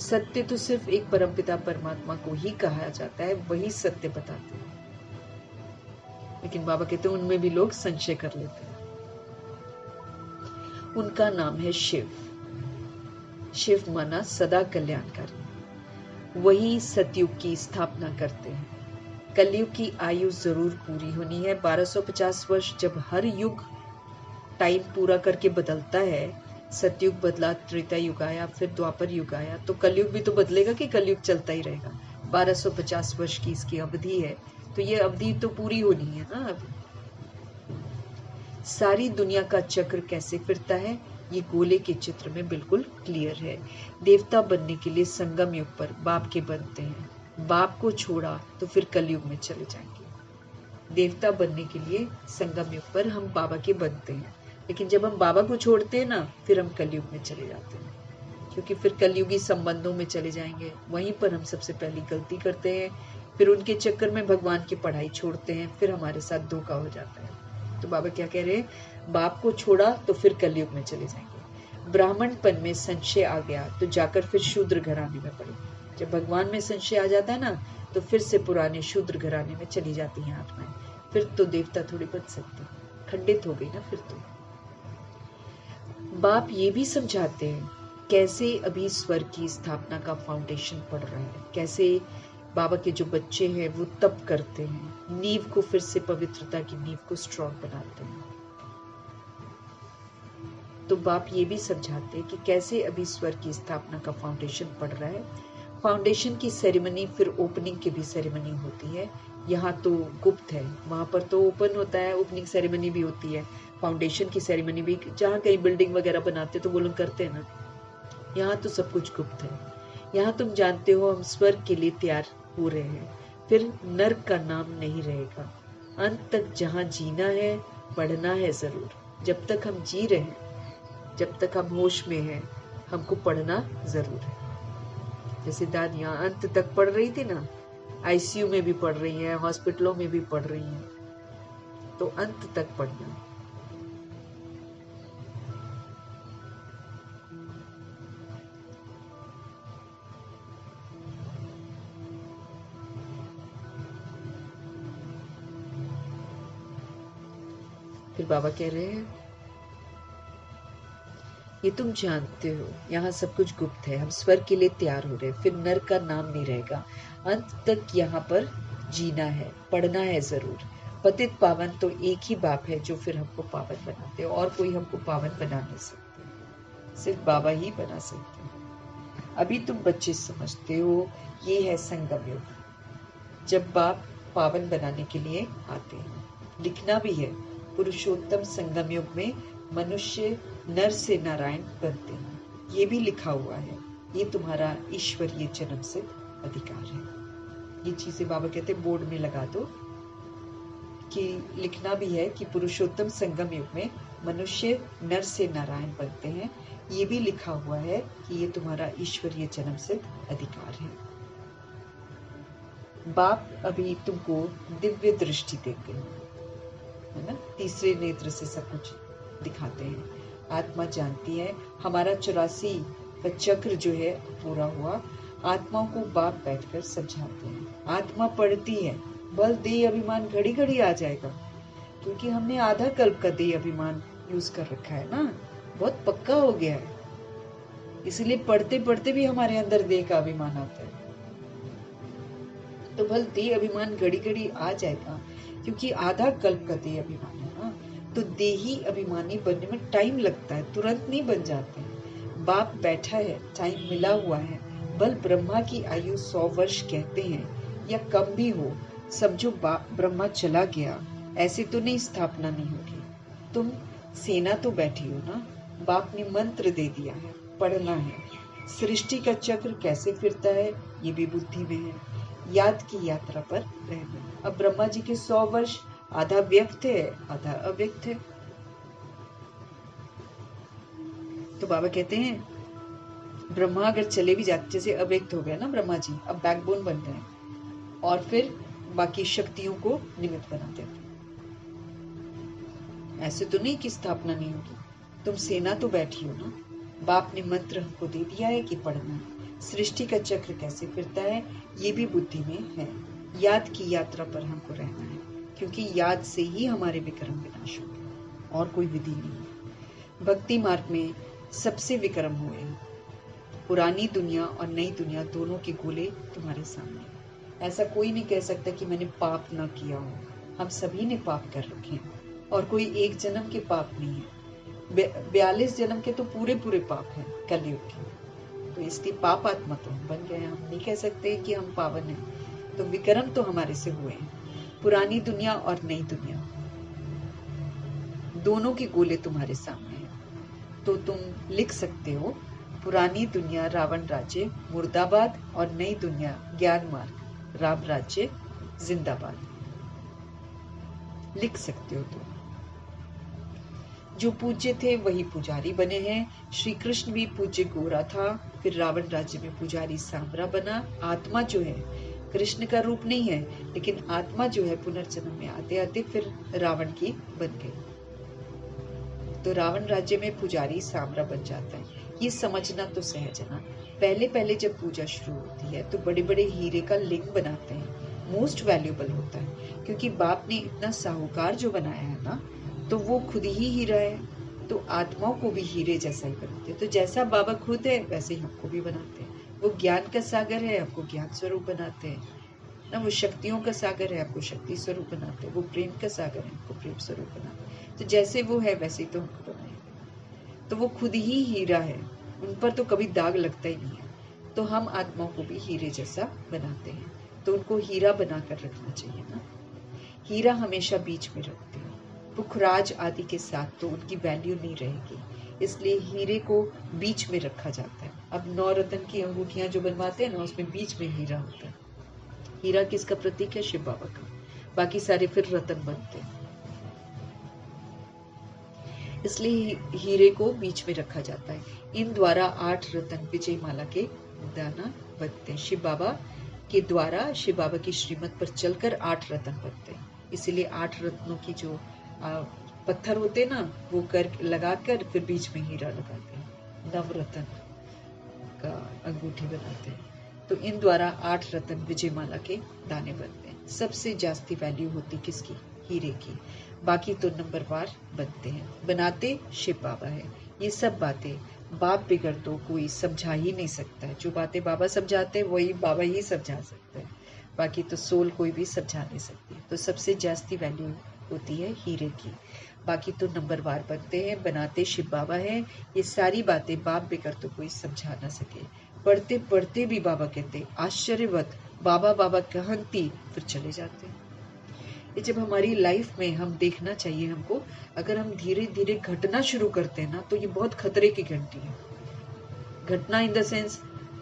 सत्य तो सिर्फ एक परमपिता परमात्मा को ही कहा जाता है, वही सत्य बताते हैं। लेकिन बाबा कहते हैं उनमें भी लोग संशय कर लेते हैं। उनका नाम है शिव। शिव माना सदा कल्याणकारी। वही सतयुग की स्थापना करते हैं। कलयुग की आयु जरूर पूरी होनी है। 1250 वर्ष जब हर युग टाइम पूरा करके बदलता है, सतयुग बदला, त्रेता युग आया, फिर द्वापर युग आया, तो कलयुग भी तो बदलेगा कि कलयुग चलता ही रहेगा। 1250 वर्ष की इसकी अवधि है, तो ये अवधि तो पूरी होनी है ना। अब सारी दुनिया का चक्र कैसे फिरता है, ये गोले के चित्र में बिल्कुल क्लियर है। देवता बनने के लिए संगम युग पर बाप के बनते हैं। बाप को छोड़ा तो फिर कलयुग में चले जाएंगे। देवता बनने के लिए संगम युग पर हम बाबा के बनते हैं, लेकिन जब हम बाबा को छोड़ते हैं ना, फिर हम कलयुग में चले जाते हैं, क्योंकि फिर कलयुगी संबंधों में चले जाएंगे। वहीं पर हम सबसे पहली गलती करते हैं, फिर उनके चक्कर में भगवान की पढ़ाई छोड़ते हैं, फिर हमारे साथ धोखा हो जाता है। तो बाबा क्या कह रहे हैं? बाप को छोड़ा तो फिर कलयुग में चले जाएंगे। ब्राह्मणपन में संशय आ गया तो जाकर फिर शूद्र घराने में पड़े। जब भगवान में संशय आ जाता है ना, तो फिर से पुराने शूद्र घराने में चली जाती हैं आत्माएं। फिर तो देवता थोड़ी बच सकते, खंडित हो गई ना फिर तो। बाप ये भी समझाते हैं कैसे अभी स्वर्ग की स्थापना का फाउंडेशन पड़ रहा है, कैसे बाबा के जो बच्चे हैं वो तप करते हैं, नींव को फिर से, पवित्रता की नींव को स्ट्रॉन्ग बनाते हैं। तो बाप ये भी समझाते हैं कि कैसे अभी स्वर्ग की स्थापना का फाउंडेशन पड़ रहा है। फाउंडेशन की सेरेमनी, फिर ओपनिंग की भी सेरेमनी होती है। यहाँ तो गुप्त है, वहाँ पर तो ओपन होता है, ओपनिंग सेरेमनी भी होती है, फाउंडेशन की सेरेमनी भी, जहाँ कहीं बिल्डिंग वगैरह बनाते तो वो लोग करते हैं ना। यहाँ तो सब कुछ गुप्त है। यहाँ तुम जानते हो हम स्वर्ग के लिए तैयार हो रहे हैं, फिर नर्क का नाम नहीं रहेगा। अंत तक जहाँ जीना है, पढ़ना है जरूर। जब तक हम जी रहे हैं, जब तक हम होश में हैं, हमको पढ़ना जरूर है। जैसे दादियाँ अंत तक पढ़ रही थी ना, आईसीयू में भी पढ़ रही हैं, हॉस्पिटलों में भी पढ़ रही हैं, तो अंत तक पढ़ना। फिर बाबा कह रहे हैं, ये तुम जानते हो यहाँ सब कुछ गुप्त है, हम स्वर्ग के लिए तैयार हो रहे हैं, फिर नर्क का नाम नहीं रहेगा। अंत तक यहाँ पर जीना है, पढ़ना है जरूर। पतित पावन तो एक ही बाप है जो फिर हमको पावन बनाते हैं, और कोई हमको पावन बना नहीं सकते, सिर्फ बाबा ही बना सकते हैं। अभी तुम बच्चे समझते हो ये है संगम युग, जब बाप पावन बनाने के लिए आते हैं। लिखना भी है, पुरुषोत्तम संगम युग में मनुष्य नर से नारायण बनते हैं, ये भी लिखा हुआ है। ये तुम्हारा ईश्वरीय जन्म से अधिकार है। ये चीजें बाबा कहते हैं बोर्ड में लगा दो, कि लिखना भी है कि पुरुषोत्तम संगम युग में मनुष्य नर से नारायण बनते हैं। ये भी लिखा हुआ है कि ये तुम्हारा ईश्वरीय जन्म से अधिकार है। बाप अभी तुमको दिव्य दृष्टि देते हैं, है ना, तीसरे नेत्र से सब कुछ दिखाते हैं। आत्मा जानती है हमारा 84 का चक्र जो है पूरा हुआ। आत्माओं को बाप बैठकर समझाते हैं। आत्मा पढ़ती है, बल देह अभिमान घड़ी घड़ी आ जाएगा, क्योंकि हमने आधा कल्प का देह अभिमान यूज कर रखा है ना, बहुत पक्का हो गया है। इसलिए पढ़ते पढ़ते भी हमारे अंदर देह का अभिमान आता है। तो बल देह अभिमान घड़ी घड़ी आ जाएगा, क्योंकि आधा कल्प का देह अभिमान है ना। तो देही अभिमानी बनने में टाइम लगता है, तुरंत नहीं बन जाते हैं। बाप बैठा है, टाइम मिला हुआ है। बल ब्रह्मा की आयु 100 वर्ष कहते हैं, या कम भी हो। समझो ब्रह्मा चला गया, ऐसे तो नहीं स्थापना नहीं होगी। तुम सेना तो बैठी हो ना, बाप ने मंत्र दे दिया है, पढ़ना है। सृष्टि का चक्र कैसे फिरता है ये भी बुद्धि में है। याद की यात्रा पर रहना। अब ब्रह्मा जी के 100 वर्ष आधा व्यक्त है, आधा अव्यक्त है। तो बाबा कहते हैं ब्रह्मा अगर चले भी जाते, जैसे अव्यक्त हो गया ना ब्रह्मा जी, अब बैकबोन बन गए, और फिर बाकी शक्तियों को निमित्त बना देते। ऐसे तो नहीं कि स्थापना नहीं होगी। तुम सेना तो बैठी हो ना, बाप ने मंत्र हमको दे दिया है कि पढ़ना है। सृष्टि का चक्र कैसे फिरता है ये भी बुद्धि में है। याद की यात्रा पर हमको रहना है, क्योंकि याद से ही हमारे विक्रम विनाश होंगे, और कोई विधि नहीं है। भक्ति मार्ग में सबसे विक्रम हुए हैं। पुरानी दुनिया और नई दुनिया दोनों के गोले तुम्हारे सामने। ऐसा कोई नहीं कह सकता कि मैंने पाप ना किया हो। हम सभी ने पाप कर रखे हैं, और कोई एक जन्म के पाप नहीं है। 42 जन्म के तो पूरे पूरे पाप हैं कलयुग के। तो इसकी पाप आत्मा तो हम बन गए हैं। हम नहीं कह सकते कि हम पावन हैं। तो विक्रम तो हमारे से हुए हैं। पुरानी दुनिया और नई दुनिया दोनों के गोले तुम्हारे सामने हैं। तो तुम लिख सकते हो, पुरानी दुनिया रावण राज्य मुर्दाबाद, और नई दुनिया ज्ञान मार्ग राम राज्य जिंदाबाद। लिख सकते हो तुम। जो पूज्य थे वही पुजारी बने हैं। श्री कृष्ण भी पूज्य गोरा था, फिर रावण राज्य में पुजारी सांवरा बना। आत्मा जो है कृष्ण का रूप नहीं है, लेकिन आत्मा जो है पुनर्जन्म में आते आते फिर रावण की बन गई। तो रावण राज्य में पुजारी सांवरा बन जाता है। ये समझना तो सहज है ना। पहले पहले जब पूजा शुरू होती है तो बड़े बड़े हीरे का लिंग बनाते हैं, मोस्ट वैल्यूएबल होता है, क्योंकि बाप ने इतना साहूकार जो बनाया है ना, तो वो खुद ही हीरा है। तो आत्माओं को भी हीरे जैसा ही बनाते हैं। तो जैसा बाबा खुद है वैसे ही हमको भी बनाते हैं। वो ज्ञान का सागर है, हमको ज्ञान स्वरूप बनाते हैं ना। वो शक्तियों का सागर है, आपको शक्ति स्वरूप बनाते हैं। वो प्रेम का सागर है, हमको प्रेम स्वरूप बनाते हैं। तो जैसे वो है वैसे ही तो हमको बनाए। तो वो खुद ही हीरा है, उन पर तो कभी दाग लगता ही नहीं है। तो हम आत्माओं को भी हीरे जैसा बनाते हैं। तो उनको हीरा बनाकर रखना चाहिए ना। हीरा हमेशा बीच में रखते हैं, पुखराज आदि के साथ तो उनकी वैल्यू नहीं रहेगी, इसलिए हीरे को बीच में रखा जाता है। अब 9 रत्न की अंगूठियां जो बनवाते हैं ना, उसमें बीच में हीरा होता है। हीरा किसका प्रतीक है? शिव बाबा का। बाकी सारे फिर रत्न बनते हैं, इसलिए हीरे को बीच में रखा जाता है। इन द्वारा 8 रत्न विजय माला के दाना बनते हैं। शिव बाबा के द्वारा शिव बाबा की श्रीमत पर चलकर 8 रत्न बनते हैं, इसीलिए 8 रत्नों की जो पत्थर होते हैं ना, वो कर लगाकर फिर बीच में हीरा लगाते हैं, नवरत्न का अंगूठी बनाते हैं। तो इन द्वारा 8 रत्न विजय माला के दाने बनते हैं। सबसे जास्ती वैल्यू होती किसकी? हीरे की। बाकी तो नंबरवार बनते हैं, बनाते शिव बाबा है। ये सब बातें बाप बिगड़ तो कोई समझा ही नहीं सकता है। जो बातें बाबा समझाते हैं वही बाबा ही समझा सकते हैं, बाकी तो सोल कोई भी समझा नहीं सकती। तो सबसे जास्ती वैल्यू होती है हीरे की, बाकी तो नंबरवार बनते हैं, बनाते शिव बाबा है। ये सारी बातें बाप बिगड़ तो कोई समझा ना सके। पढ़ते पढ़ते भी बाबा कहते आश्चर्यवत बाबा बाबा कहती, फिर चले जाते हैं। ये जब हमारी लाइफ में हम देखना चाहिए हमको, अगर हम धीरे धीरे घटना शुरू करते हैं ना, तो ये बहुत खतरे की घंटी है। घटना इन द सेंस,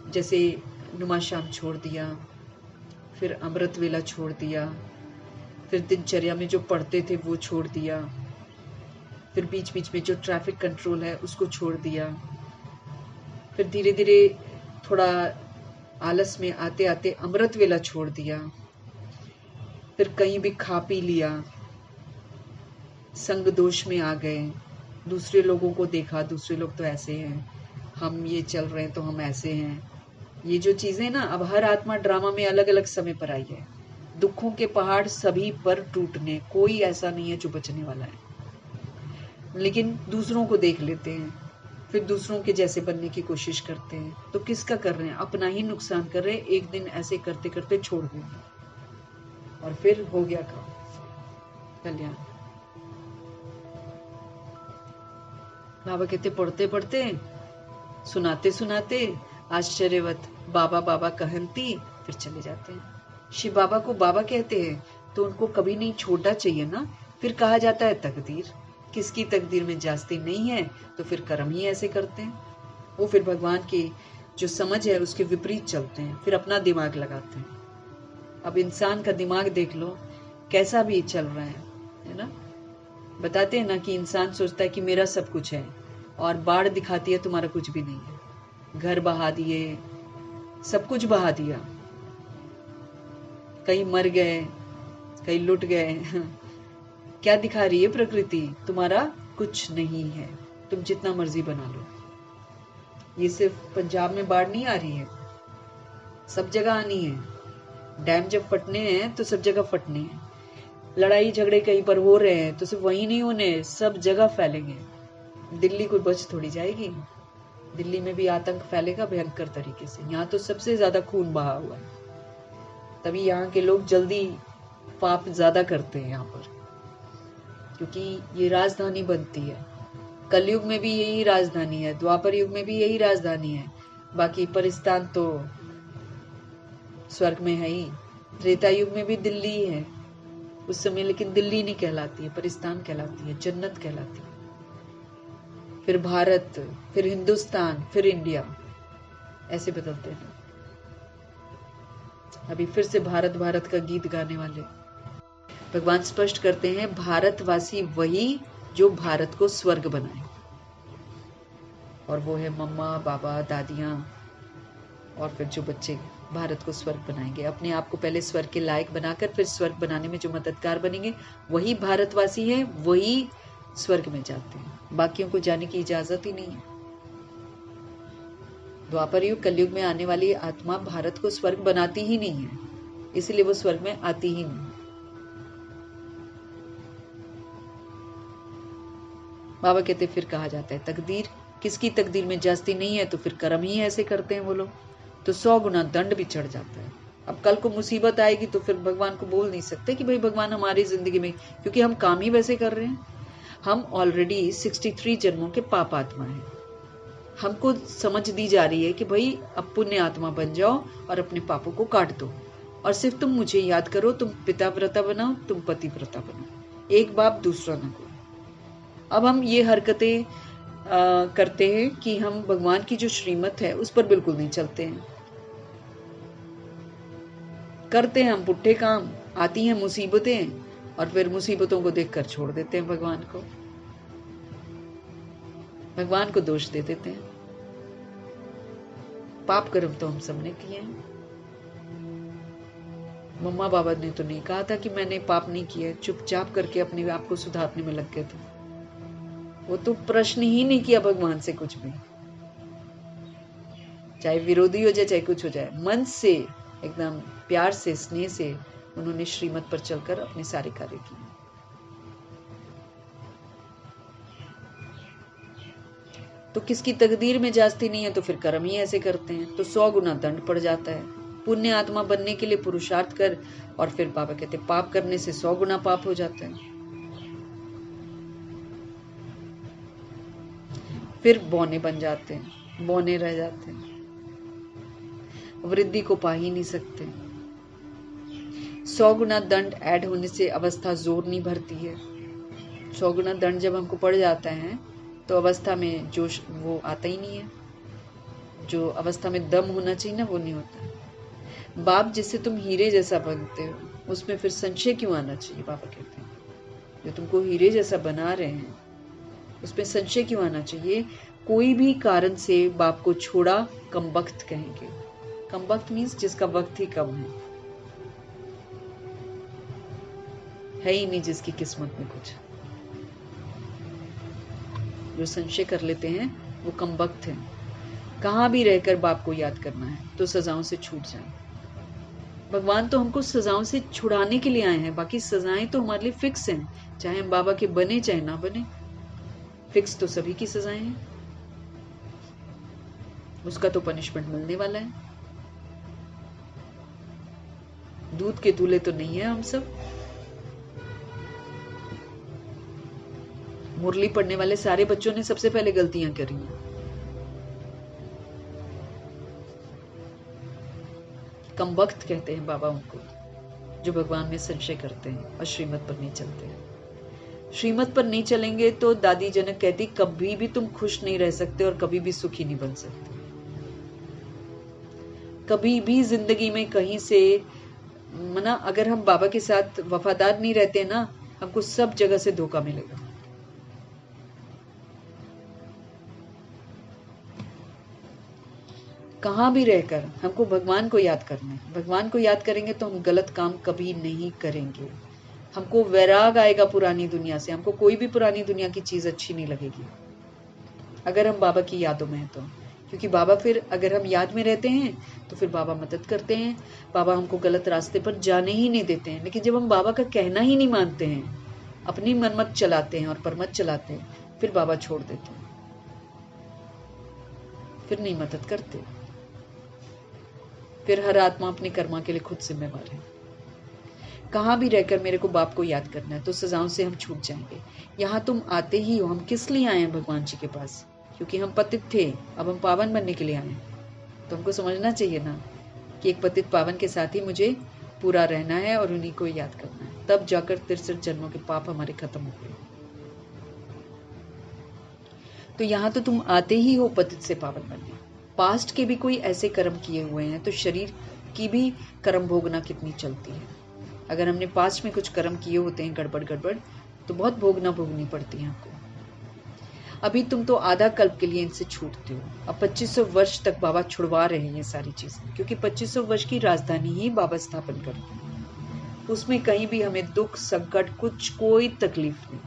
जैसे नुमा शाम छोड़ दिया, फिर अमृत वेला छोड़ दिया, फिर दिनचर्या में जो पढ़ते थे वो छोड़ दिया, फिर बीच बीच में जो ट्रैफिक कंट्रोल है उसको छोड़ दिया, फिर धीरे धीरे थोड़ा आलस में आते आते अमृत वेला छोड़ दिया, फिर कहीं भी खा पी लिया, संग दोष में आ गए, दूसरे लोगों को देखा, दूसरे लोग तो ऐसे हैं, हम ये चल रहे हैं तो हम ऐसे हैं। ये जो चीजें ना, अब हर आत्मा ड्रामा में अलग अलग समय पर आई है। दुखों के पहाड़ सभी पर टूटने, कोई ऐसा नहीं है जो बचने वाला है। लेकिन दूसरों को देख लेते हैं, फिर दूसरों के जैसे बनने की कोशिश करते हैं, तो किसका कर रहे हैं? अपना ही नुकसान कर रहे हैं। एक दिन ऐसे करते करते छोड़ देंगे और फिर हो गया काम कल्याण। बाबा कहते पढ़ते पढ़ते, सुनाते सुनाते, आश्चर्यवत बाबा बाबा कहती, फिर चले जाते हैं। शिव बाबा को बाबा कहते हैं तो उनको कभी नहीं छोड़ना चाहिए ना। फिर कहा जाता है तकदीर, किसकी तकदीर में जास्ती नहीं है, तो फिर कर्म ही ऐसे करते हैं। वो फिर भगवान की जो समझ है उसके विपरीत चलते हैं, फिर अपना दिमाग लगाते हैं। अब इंसान का दिमाग देख लो कैसा भी चल रहा है ना। बताते हैं ना कि इंसान सोचता है कि मेरा सब कुछ है, और बाढ़ दिखाती है तुम्हारा कुछ भी नहीं है। घर बहा दिए, सब कुछ बहा दिया, कहीं मर गए, कहीं लुट गए। क्या दिखा रही है प्रकृति? तुम्हारा कुछ नहीं है, तुम जितना मर्जी बना लो। ये सिर्फ पंजाब में बाढ़ नहीं आ रही है, सब जगह आनी है। डैम जब फटने हैं तो सब जगह फटने हैं। लड़ाई झगड़े कहीं पर हो रहे हैं तो सिर्फ वही नहीं होने, सब जगह फैलेंगे। दिल्ली कोई बच थोड़ी जाएगी, दिल्ली में भी आतंक फैलेगा भयंकर तरीके से। यहाँ तो सबसे ज्यादा खून बहा हुआ है, तभी यहाँ के लोग जल्दी पाप ज्यादा करते हैं यहाँ पर, क्योंकि ये राजधानी बनती है। कलयुग में भी यही राजधानी है, द्वापर युग में भी यही राजधानी है। बाकी परिस्तान तो स्वर्ग में है ही। त्रेता युग में भी दिल्ली ही है उस समय, लेकिन दिल्ली नहीं कहलाती है, परिस्तान कहलाती है, जन्नत कहलाती है। फिर भारत, फिर हिंदुस्तान, फिर इंडिया, ऐसे बदलते हैं। अभी फिर से भारत भारत का गीत गाने वाले भगवान स्पष्ट करते हैं, भारतवासी वही जो भारत को स्वर्ग बनाए, और वो है मम्मा, बाबा, दादियां, और फिर जो बच्चे भारत को स्वर्ग बनाएंगे। अपने आप को पहले स्वर्ग के लायक बनाकर फिर स्वर्ग बनाने में जो मददगार बनेंगे, वही भारतवासी हैं, वही स्वर्ग में जाते हैं। बाकियों को जाने की इजाजत ही नहीं है। द्वापर युग, कलयुग में आने वाली आत्मा भारत को स्वर्ग बनाती ही नहीं है, इसलिए वो स्वर्ग में आती ही नहीं। बाबा कहते फिर कहा जाता है तकदीर, किसकी तकदीर में जास्ती नहीं है, तो फिर कर्म ही ऐसे करते हैं वो लोग, तो 100 गुना दंड भी चढ़ जाता है। अब कल को मुसीबत आएगी तो फिर भगवान को बोल नहीं सकते कि भाई भगवान हमारी जिंदगी में, क्योंकि हम काम ही वैसे कर रहे हैं। हम ऑलरेडी 63 जन्मों के पाप आत्मा हैं। हमको समझ दी जा रही है कि भाई अब पुण्य आत्मा बन जाओ और अपने पापों को काट दो, और सिर्फ तुम मुझे याद करो, तुम पिता व्रता बनाओ, तुम पति व्रता बनो, एक बाप दूसरा न कोई। अब हम ये हरकतें करते हैं कि हम भगवान की जो श्रीमत है उस पर बिल्कुल नहीं चलते हैं। करते हैं हम पुट्ठे काम, आती हैं मुसीबतें और फिर मुसीबतों को देखकर छोड़ देते हैं भगवान को, भगवान को दोष दे देते हैं। पाप कर्म तो हम सबने किए हैं। मम्मा बाबा ने तो नहीं कहा था कि मैंने पाप नहीं किया, चुपचाप करके अपने आप को सुधारने में लग गए थे। वो तो प्रश्न ही नहीं किया भगवान से कुछ भी, चाहे विरोधी हो जाए चाहे कुछ हो जाए, मन से एकदम प्यार से स्नेह से उन्होंने श्रीमत पर चलकर अपने सारे कार्य किए। तो किसकी तकदीर में जास्ती नहीं है तो फिर कर्म ही ऐसे करते हैं, तो 100 गुना दंड पड़ जाता है। पुण्य आत्मा बनने के लिए पुरुषार्थ कर, और फिर बाबा कहते पाप करने से 100 गुना पाप हो जाता है। फिर बौने बन जाते हैं, बौने रह जाते हैं, वृद्धि को पा ही नहीं सकते। 100 गुना दंड ऐड होने से अवस्था जोर नहीं भरती है। 100 गुना दंड जब हमको पड़ जाता है तो अवस्था में जोश वो आता ही नहीं है, जो अवस्था में दम होना चाहिए ना वो नहीं होता। बाप जिससे तुम हीरे जैसा बनते हो उसमें फिर संशय क्यों आना चाहिए? बाबा कहते हैं जो तुमको हीरे जैसा बना रहे हैं उसमें संशय क्यों आना चाहिए? कोई भी कारण से बाप को छोड़ा कम वक्त कहेंगे। कम वक्त मीन्स जिसका वक्त ही कम है ही नहीं, जिसकी किस्मत में कुछ। जो संशय कर लेते हैं वो कम वक्त है। कहाँ भी रहकर बाप को याद करना है तो सजाओं से छूट जाए। भगवान तो हमको सजाओं से छुड़ाने के लिए आए हैं, बाकी सजाएं तो हमारे लिए फिक्स हैं, चाहे हम बाबा के बने चाहे ना बने, फिक्स तो सभी की सजाएं हैं। उसका तो पनिशमेंट मिलने वाला है। दूध के दूल्हे तो नहीं है हम सब। मुरली पढ़ने वाले सारे बच्चों ने सबसे पहले गलतियां करी हैं। कम वक्त कहते हैं बाबा उनको जो भगवान में संशय करते हैं और श्रीमत पर नहीं चलते हैं। श्रीमत पर नहीं चलेंगे तो दादी जनक कहती कभी भी तुम खुश नहीं रह सकते और कभी भी सुखी नहीं बन सकते। कभी भी जिंदगी में कहीं से मना, अगर हम बाबा के साथ वफादार नहीं रहते ना, हमको सब जगह से धोखा मिलेगा। कहाँ भी रहकर हमको भगवान को याद करना है। भगवान को याद करेंगे तो हम गलत काम कभी नहीं करेंगे। हमको वैराग आएगा पुरानी दुनिया से, हमको कोई भी पुरानी दुनिया की चीज अच्छी नहीं लगेगी अगर हम बाबा की यादों में हैं तो। क्योंकि बाबा फिर अगर हम याद में रहते हैं तो फिर बाबा मदद करते हैं, बाबा हमको गलत रास्ते पर जाने ही नहीं देते हैं। लेकिन जब हम बाबा का कहना ही नहीं मानते हैं, अपनी मनमत चलाते हैं और परमत चलाते हैं, फिर बाबा छोड़ देते हैं, फिर नहीं मदद करते। फिर हर आत्मा अपने कर्मा के लिए खुद जिम्मेवार है। कहाँ भी रहकर मेरे को बाप को याद करना है तो सजाओं से हम छूट जाएंगे। यहाँ तुम आते ही हो, हम किस लिए आए हैं भगवान जी के पास? क्योंकि हम पतित थे, अब हम पावन बनने के लिए आए हैं। तो हमको समझना चाहिए ना कि एक पतित पावन के साथ ही मुझे पूरा रहना है और उन्हीं को याद करना है, तब जाकर 63 जन्मों के पाप हमारे खत्म हो गए। तो यहाँ तो तुम आते ही हो पतित से पावन बनने। पास्ट के भी कोई ऐसे कर्म किए हुए हैं तो शरीर की भी कर्म भोगना कितनी चलती है। अगर हमने पास्ट में कुछ कर्म किए होते हैं गड़बड़ तो बहुत भोगनी पड़ती है हमको। अभी तुम तो आधा कल्प के लिए इनसे छूटते हो। अब 2500 वर्ष तक बाबा छुड़वा रहे हैं ये सारी चीजें, क्योंकि 2500 वर्ष की राजधानी ही बाबा स्थापन करते हैं। उसमें कहीं भी हमें दुख संकट कुछ कोई तकलीफ नहीं,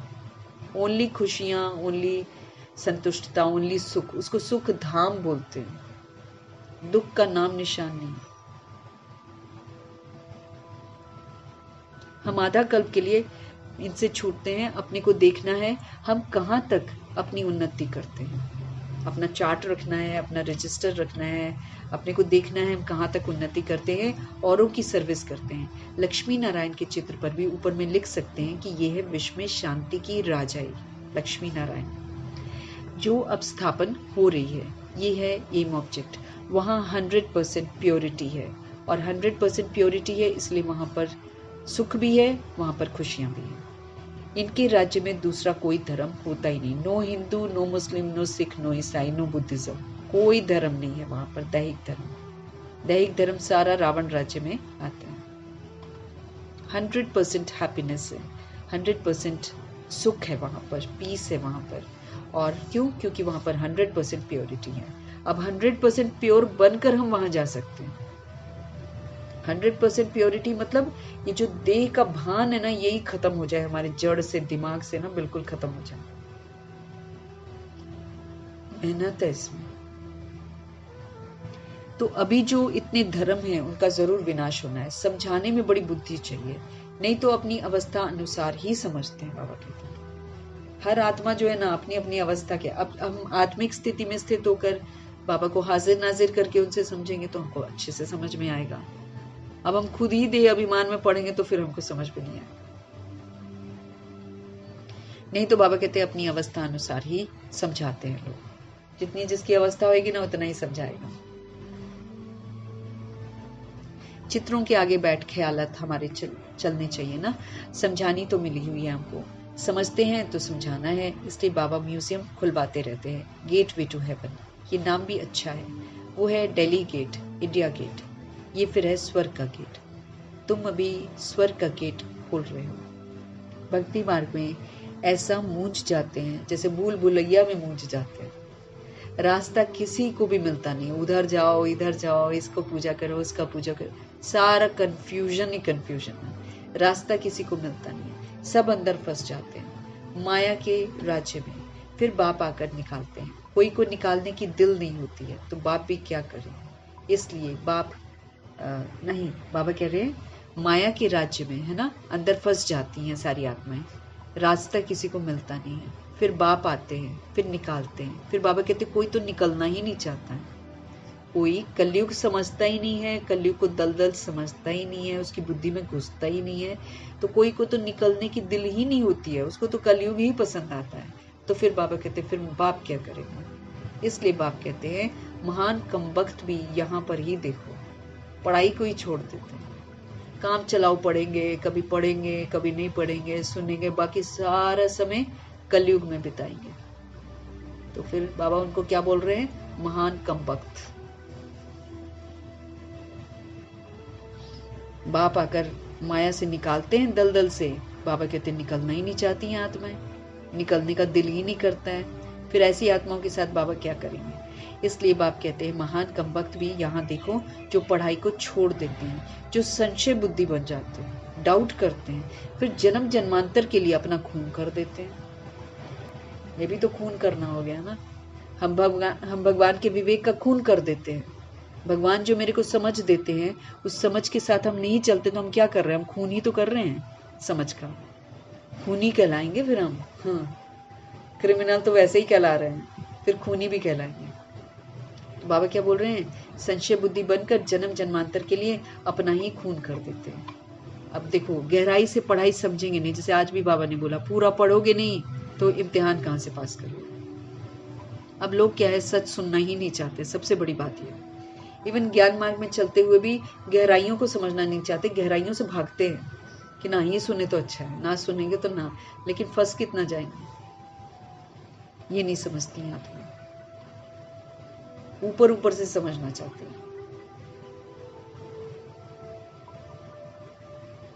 ओनली खुशियां, ओनली संतुष्टता, ओनली सुख। उसको सुख धाम बोलते हैं, दुख का नाम निशान नहीं। हम आधा कल्प के लिए इनसे छूटते हैं। अपने को देखना है हम कहाँ तक अपनी उन्नति करते हैं। अपना चार्ट रखना है, अपना रजिस्टर रखना है, अपने को देखना है हम कहाँ तक उन्नति करते हैं, औरों की सर्विस करते हैं। लक्ष्मी नारायण के चित्र पर भी ऊपर में लिख सकते हैं कि ये है विश्व में शांति की राजाई लक्ष्मी नारायण, जो अब स्थापन हो रही है। ये है एम ऑब्जेक्ट। वहाँ 100% प्योरिटी है, और 100% प्योरिटी है, इसलिए वहां पर सुख भी है, वहां पर खुशियां भी हैं। इनके राज्य में दूसरा कोई धर्म होता ही नहीं। नो हिंदू, नो मुस्लिम, नो सिख, नो ईसाई, नो बुद्धिज्म, कोई धर्म नहीं है वहां पर। दैहिक धर्म सारा रावण राज्य में आता है। 100% हैप्पीनेस है, 100% सुख है वहां पर, पीस है वहां पर। और क्यों? क्योंकि वहां पर 100% प्योरिटी है। अब 100% प्योर बनकर हम वहां जा सकते हैं। 100% प्योरिटी मतलब ये जो देह का भान है ना, यही खत्म हो जाए हमारे जड़ से, दिमाग से ना, बिल्कुल खत्म हो जाए। मेहनत है इसमें। तो अभी जो इतने धर्म हैं उनका जरूर विनाश होना है। समझाने में बड़ी बुद्धि चाहिए, नहीं तो अपनी अवस्था अनुसार ही समझते हैं। बाबा कहते हैं हर आत्मा जो है ना अपनी अपनी अवस्था के, अब हम आत्मिक स्थिति में स्थित होकर बाबा को हाजिर नाजिर करके उनसे समझेंगे तो हमको अच्छे से समझ में आएगा। अब हम खुद ही देह अभिमान में पढ़ेंगे तो फिर हमको समझ में नहीं आएगा। नहीं तो बाबा कहते हैं अपनी अवस्था अनुसार ही समझाते हैं लोग। जितनी जिसकी अवस्था होगी ना उतना ही समझाएगा। चित्रों के आगे बैठ ख्यालात हमारे चलने चाहिए ना। समझानी तो मिली हुई है हमको, समझते हैं तो समझाना है। इसलिए बाबा म्यूजियम खुलवाते रहते हैं। गेट वे टू हेवन, ये नाम भी अच्छा है। वो है दिल्ली गेट, इंडिया गेट, ये फिर है स्वर्ग का गेट। तुम अभी स्वर्ग का गेट खोल रहे हो। भक्ति मार्ग में ऐसा मूंझ जाते हैं जैसे भूल भुलैया में मूंझ जाते हैं। रास्ता किसी को भी मिलता नहीं। उधर जाओ, इधर जाओ, इसको पूजा करो, उसका पूजा करो, सारा कंफ्यूजन ही कंफ्यूजन है। रास्ता किसी को मिलता नहीं है, सब अंदर फंस जाते हैं माया के राज्य में। फिर बाप आकर निकालते हैं। कोई को निकालने की दिल नहीं होती है तो बाप भी क्या करें। इसलिए बाप नहीं, बाबा कह रहे हैं माया के राज्य में है ना, अंदर फंस जाती हैं सारी आत्माएं, रास्ता किसी को मिलता नहीं है। फिर बाप आते हैं, फिर निकालते हैं। फिर बाबा कहते कोई तो निकलना ही नहीं चाहता है। कोई कलयुग समझता ही नहीं है, कलयुग को दलदल समझता ही नहीं है, उसकी बुद्धि में घुसता ही नहीं है। तो कोई को तो निकलने की दिल ही नहीं होती है, उसको तो कलयुग ही पसंद आता है। तो फिर बाबा कहते फिर बाप क्या करेगा। इसलिए बाप कहते हैं महान कमबख्त भी यहाँ पर ही देखो, पढ़ाई को ही छोड़ देते हैं। काम चलाओ पढ़ेंगे, कभी नहीं पढ़ेंगे, सुनेंगे, बाकी सारा समय कलयुग में बिताएंगे। तो फिर बाबा उनको क्या बोल रहे हैं, महान कमबख्त। बाप आकर माया से निकालते हैं दलदल से। बाबा कहते हैं निकलना ही नहीं चाहती हैं आत्माएं, निकलने का दिल ही नहीं करता है। फिर ऐसी आत्माओं के साथ बाबा क्या करेंगे। इसलिए बाप कहते हैं महान कमबख्त भी यहाँ देखो, जो पढ़ाई को छोड़ देते हैं, जो संशय बुद्धि बन जाते हैं, डाउट करते हैं, फिर जन्म जन्मांतर के लिए अपना खून कर देते हैं। ये भी तो खून करना हो गया ना। हम भगवान के विवेक का खून कर देते हैं। भगवान जो मेरे को समझ देते हैं, उस समझ के साथ हम नहीं चलते तो हम क्या कर रहे हैं, हम खून ही तो कर रहे हैं समझ का। खूनी कहलाएंगे फिर हम। हाँ, क्रिमिनल तो वैसे ही कहला रहे हैं, फिर खूनी भी कहलाएंगे। तो बाबा क्या बोल रहे हैं, संशय बुद्धि बनकर जन्म जन्मांतर के लिए अपना ही खून कर देते हैं। अब देखो गहराई से पढ़ाई समझेंगे नहीं, जैसे आज भी बाबा ने बोला पूरा पढ़ोगे नहीं तो इम्तिहान कहाँ से पास करोगे। अब लोग क्या है, सच सुनना ही नहीं चाहते, सबसे बड़ी बात यह। इवन ज्ञान मार्ग में चलते हुए भी गहराइयों को समझना नहीं चाहते, गहराइयों से भागते हैं कि ना ये सुने तो अच्छा है, ना सुनेंगे तो ना, लेकिन फंस कितना जाएंगे ये नहीं समझती हैं आत्मा। ऊपर ऊपर से समझना चाहते हैं।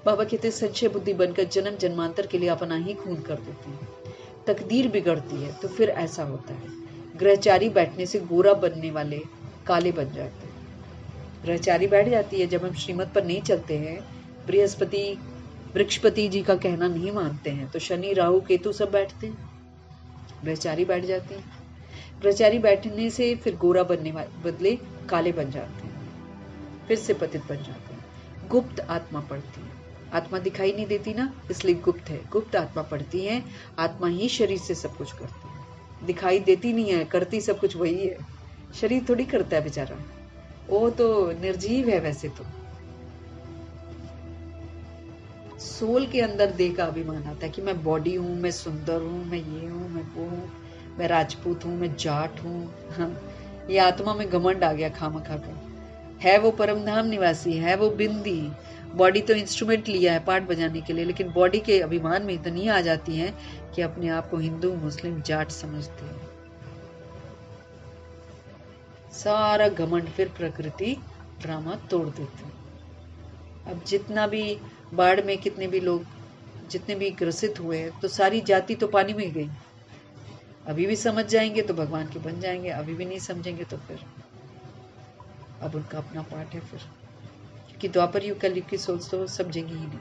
बाबा कहते संशय बुद्धि बनकर जन्म जन्मांतर के लिए अपना ही खून कर देते हैं। तकदीर बिगड़ती है तो फिर ऐसा होता है। ग्रहचारी बैठने से गोरा बनने वाले काले बन जाते हैं। ग्रहचारी बैठ जाती है जब हम श्रीमत पर नहीं चलते हैं, बृहस्पति वृक्षपति जी का कहना नहीं मानते हैं, तो शनि राहु केतु सब बैठते हैं, ग्रहचारी बैठ जाते हैं। ग्रहचारी बैठने से फिर गोरा बनने वाले बदले काले बन जाते हैं, फिर से पतित बन जाते हैं। गुप्त आत्मा पढ़ती है, आत्मा दिखाई नहीं देती ना, इसलिए गुप्त है। गुप्त आत्मा पढ़ती है, आत्मा ही शरीर से सब कुछ करती है, दिखाई देती नहीं है, करती सब कुछ वही है। शरीर थोड़ी करता है बेचारा, वो तो निर्जीव है। वैसे तो सोल के अंदर देह का अभिमान आता है कि मैं बॉडी हूँ, मैं सुंदर हूँ, मैं ये हूँ, मैं वो हूँ, मैं राजपूत हूँ, मैं जाट हूँ। हाँ, ये आत्मा में घमंड आ गया खामखा का। है वो परमधाम निवासी, है वो बिंदी। बॉडी तो इंस्ट्रूमेंट लिया है पार्ट बजाने के लिए, लेकिन बॉडी के अभिमान में इतनी आ जाती हैं कि अपने आप को हिंदू मुस्लिम जाट समझते हैं। सारा घमंड फिर प्रकृति ड्रामा तोड़ देते हैं। अब जितना भी बाढ़ में कितने भी लोग जितने भी ग्रसित हुए हैं, तो सारी जाति तो पानी में गई। अभी भी समझ जाएंगे तो भगवान के बन जाएंगे, अभी भी नहीं समझेंगे तो फिर अब उनका अपना पार्ट है फिर, क्योंकि द्वापर युग कलयुग की सोच तो समझेंगे ही नहीं।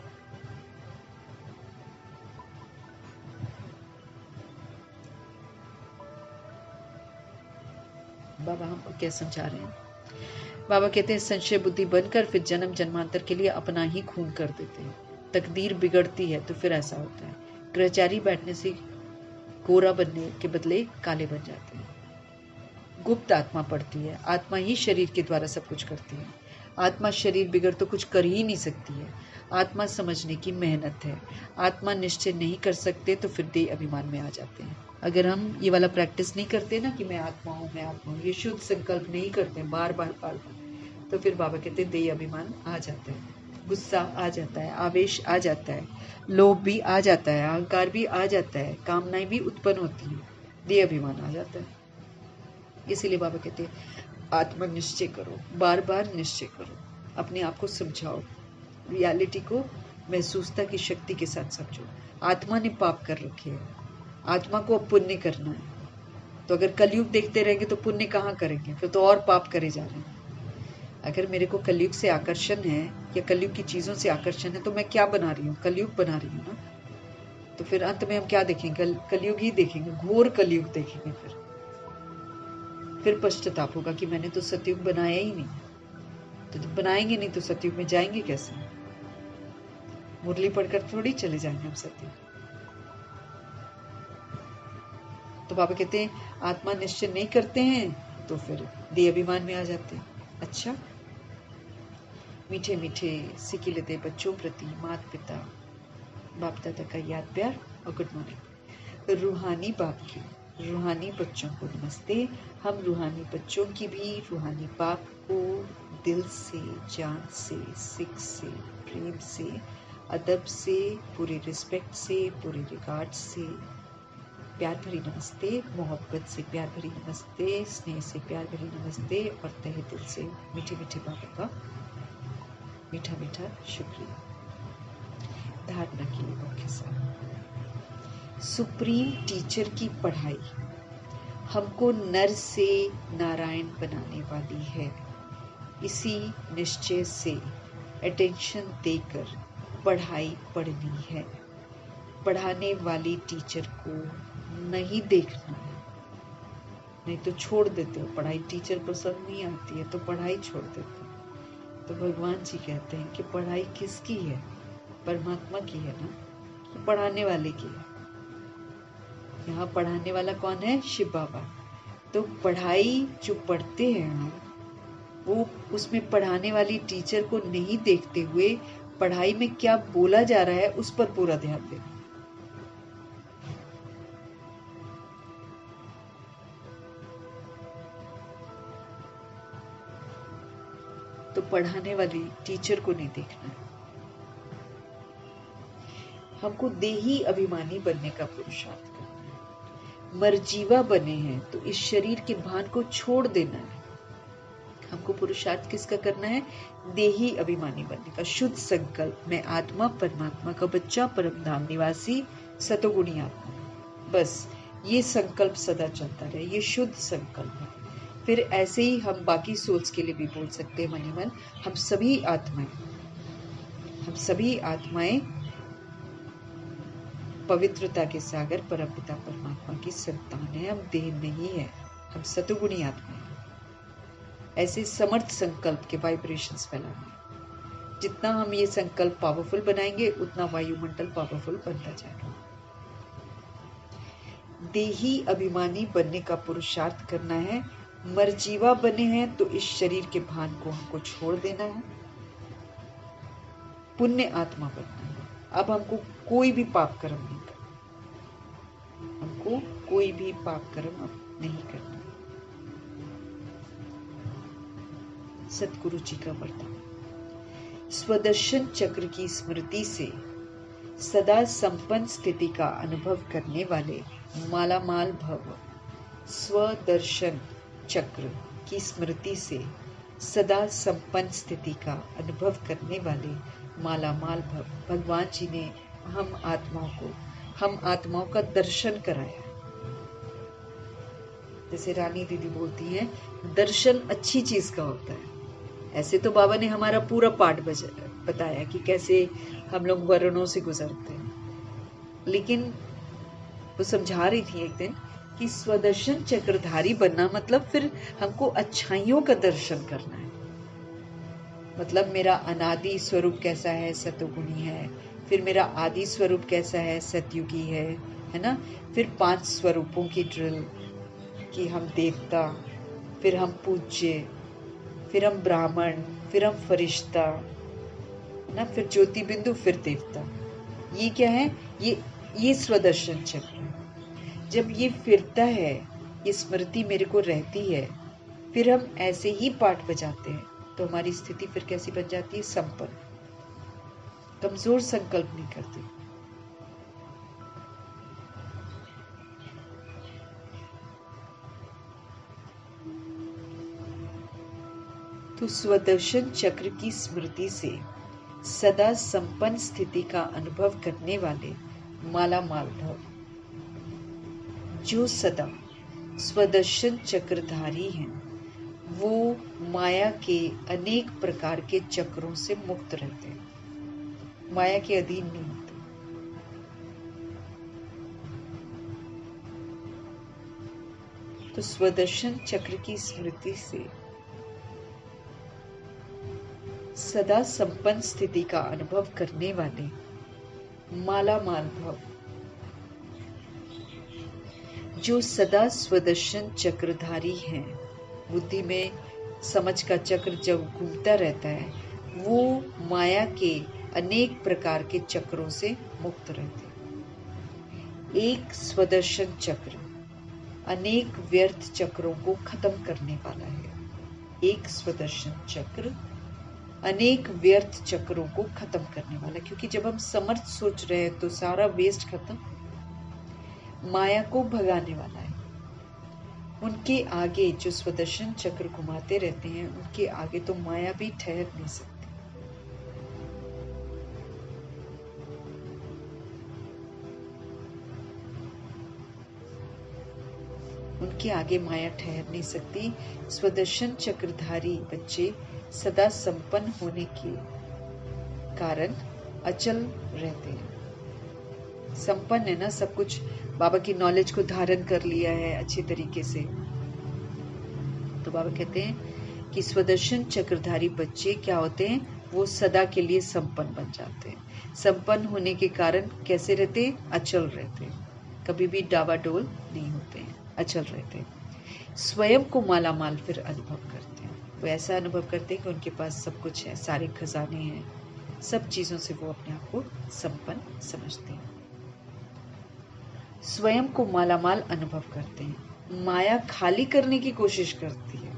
बाबा हमको क्या समझा रहे हैं? बाबा कहते हैं संशय बुद्धि बनकर फिर जन्म जन्मांतर के लिए अपना ही खून कर देते हैं। तकदीर बिगड़ती है तो फिर ऐसा होता है। ग्रहचारी बैठने से गोरा बनने के बदले काले बन जाते हैं। गुप्त आत्मा पड़ती है, आत्मा ही शरीर के द्वारा सब कुछ करती है। आत्मा शरीर बिगड़ तो कुछ कर ही नहीं सकती है। आत्मा समझने की मेहनत है। आत्मा निश्चय नहीं कर सकते तो फिर देह अभिमान में आ जाते हैं। अगर हम ये वाला प्रैक्टिस नहीं करते ना कि मैं आत्मा हूँ मैं आत्मा हूँ, ये शुद्ध संकल्प नहीं करते बार बार बार बार, तो फिर बाबा कहते हैं देह अभिमान आ जाता है, गुस्सा आ जाता है, आवेश आ जाता है, लोभ भी आ जाता है, अहंकार भी आ जाता है, कामनाएं भी उत्पन्न होती हैं, देह अभिमान आ जाता है। इसीलिए बाबा कहते हैं आत्मा निश्चय करो, बार बार निश्चय करो, अपने आप को समझाओ, रियलिटी को महसूसता की शक्ति के साथ समझो। आत्मा ने पाप कर रखे हैं, आत्मा को अब पुण्य करना है। तो अगर कलयुग देखते रहेंगे तो पुण्य कहाँ करेंगे, फिर तो और पाप करे जा रहे हैं। अगर मेरे को कलयुग से आकर्षण है या कलयुग की चीजों से आकर्षण है तो मैं क्या बना रही हूँ, कलयुग बना रही हूँ ना। तो फिर अंत में हम क्या देखेंगे, कलयुग ही देखेंगे, घोर कलयुग देखेंगे। फिर पश्चाताप होगा कि मैंने तो सतयुग बनाया ही नहीं। तो जब बनाएंगे नहीं तो सतयुग में जाएंगे कैसे? मुरली पढ़कर थोड़ी चले जाएंगे हम सतयुग। तो बाबा कहते हैं आत्मा निश्चय नहीं करते हैं तो फिर देह अभिमान में आ जाते हैं। अच्छा, मीठे मीठे सिकिलते बच्चों प्रति माता पिता बाप दादा का याद प्यार और गुड मॉर्निंग। रूहानी बाप की रूहानी बच्चों को नमस्ते। हम रूहानी बच्चों की भी रूहानी बाप को दिल से, जान से, सिख से, प्रेम से, अदब से, पूरे रिस्पेक्ट से, पूरे रिगार्ड से प्यार भरी नमस्ते, मोहब्बत से प्यार भरी नमस्ते, स्नेह से प्यार भरी नमस्ते और तहे दिल से मीठे मीठे बाबा का मीठा मीठा शुक्रिया। धारणा के लिए मुख्य सार। सुप्रीम टीचर की पढ़ाई हमको नर से नारायण बनाने वाली है। इसी निश्चय से अटेंशन देकर पढ़ाई पढ़नी है। पढ़ाने वाली टीचर को नहीं देखना है, नहीं तो छोड़ देते हो। पढ़ाई टीचर पसंद नहीं आती है तो पढ़ाई छोड़ देते हो। तो भगवान जी कहते हैं कि पढ़ाई किसकी है? परमात्मा की है ना, कि पढ़ाने वाले की है। यहाँ पढ़ाने वाला कौन है? शिव बाबा। तो पढ़ाई जो पढ़ते हैं हम, वो उसमें पढ़ाने वाली टीचर को नहीं देखते हुए पढ़ाई में क्या बोला जा रहा है उस पर पूरा ध्यान दें। तो पढ़ाने वाली टीचर को नहीं देखना है। हमको देही अभिमानी बनने का पुरुषार्थ करना है। मरजीवा बने हैं तो इस शरीर के भान को छोड़ देना है। हमको पुरुषार्थ किसका करना है? देही अभिमानी बनने का। शुद्ध संकल्प, मैं आत्मा परमात्मा का बच्चा, परमधाम निवासी, सतोगुणी आत्मा। बस ये संकल्प सदा चलता रहे, ये शुद्ध संकल्प है। फिर ऐसे ही हम बाकी सोल्स के लिए भी बोल सकते हैं मनी मन, हम सभी आत्माएं पवित्रता के सागर परमपिता परमात्मा की संतान है। हम देह नहीं है, हम सतुगुणी आत्मा है। ऐसे समर्थ संकल्प के वाइब्रेशंस फैलाएंगे। जितना हम ये संकल्प पावरफुल बनाएंगे उतना वायुमंडल पावरफुल बनता जाएगा। देही अभिमानी बनने का पुरुषार्थ करना है। मरजीवा बने हैं तो इस शरीर के भान को हमको छोड़ देना है। पुण्य आत्मा बनना है। अब हमको कोई भी पाप कर्म नहीं करना, हमको कोई भी पाप कर्म अब नहीं करना। सतगुरु जी का वरदान। स्वदर्शन चक्र की स्मृति से सदा संपन्न स्थिति का अनुभव करने वाले मालामाल भव। स्वदर्शन चक्र की स्मृति से सदा संपन्न स्थिति का अनुभव करने वाले मालामाल भव। भगवान जी ने हम आत्माओं का दर्शन कराया। जैसे रानी दीदी बोलती हैं, दर्शन अच्छी चीज का होता है। ऐसे तो बाबा ने हमारा पूरा पाठ बताया कि कैसे हम लोग वर्णों से गुजरते हैं, लेकिन वो समझा रही थी एक दिन कि स्वदर्शन चक्रधारी बनना मतलब फिर हमको अच्छाइयों का दर्शन करना है। मतलब मेरा अनादि स्वरूप कैसा है, सतोगुणी है। फिर मेरा आदि स्वरूप कैसा है, सतयुगी है ना। फिर 5 स्वरूपों की ड्रिल कि हम देवता, फिर हम पूज्य, फिर हम ब्राह्मण, फिर हम फरिश्ता ना, फिर ज्योति बिंदु, फिर देवता। ये क्या है? ये स्वदर्शन चक्र है। जब ये फिरता है, ये स्मृति मेरे को रहती है, फिर हम ऐसे ही पाठ बजाते हैं, तो हमारी स्थिति फिर कैसी बन जाती है? संपन्न। कमजोर संकल्प नहीं करते। तो स्वदर्शन चक्र की स्मृति से सदा संपन्न स्थिति का अनुभव करने वाले मालामाल भव। जो सदा स्वदर्शन चक्रधारी हैं, वो माया के अनेक प्रकार के चक्रों से मुक्त रहते हैं, माया के अधीन नहीं होते। तो स्वदर्शन चक्र की स्मृति से सदा संपन्न स्थिति का अनुभव करने वाले मालामाल भव। जो सदा स्वदर्शन चक्रधारी हैं, बुद्धि में समझ का चक्र जब घूमता रहता है, वो माया के अनेक प्रकार के चक्रों से मुक्त रहते हैं। एक स्वदर्शन चक्र अनेक व्यर्थ चक्रों को खत्म करने वाला है। एक स्वदर्शन चक्र अनेक व्यर्थ चक्रों को खत्म करने वाला, क्योंकि जब हम समर्थ सोच रहे हैं तो सारा वेस्ट खत्म, माया को भगाने वाला है। उनके आगे जो स्वदर्शन चक्र घुमाते रहते हैं, उनके आगे तो माया भी ठहर नहीं सकती। उनके आगे माया ठहर नहीं सकती। स्वदर्शन चक्रधारी बच्चे सदा संपन्न होने के कारण अचल रहते हैं। संपन्न है ना, सब कुछ बाबा की नॉलेज को धारण कर लिया है अच्छे तरीके से। तो बाबा कहते हैं कि स्वदर्शन चक्रधारी बच्चे क्या होते हैं? वो सदा के लिए संपन्न बन जाते हैं। संपन्न होने के कारण कैसे रहते हैं? अचल रहते हैं, कभी भी डावाडोल नहीं होते हैं, अचल रहते हैं। स्वयं को मालामाल फिर अनुभव करते हैं। वो ऐसा अनुभव करते हैं कि उनके पास सब कुछ है, सारे खजाने हैं, सब चीजों से वो अपने आप को संपन्न समझते हैं। स्वयं को मालामाल अनुभव करते हैं। माया खाली करने की कोशिश करती है,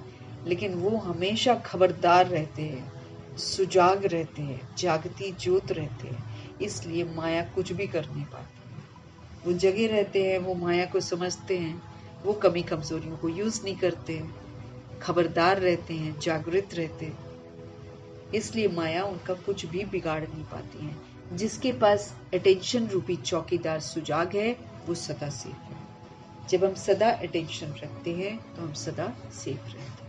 लेकिन वो हमेशा खबरदार रहते हैं, सुजाग रहते हैं, जागती ज्योत रहते हैं। इसलिए माया कुछ भी कर नहीं पाती। वो जगे रहते हैं, वो माया को समझते हैं, वो कमी कमजोरियों को यूज नहीं करते हैं, खबरदार रहते हैं, जागृत रहते हैं। इसलिए माया उनका कुछ भी बिगाड़ नहीं पाती है। जिसके पास अटेंशन रूपी चौकीदार सुजाग है, वो सदा सेफ है। जब हम सदा अटेंशन रखते हैं तो हम सदा सेफ रहते हैं।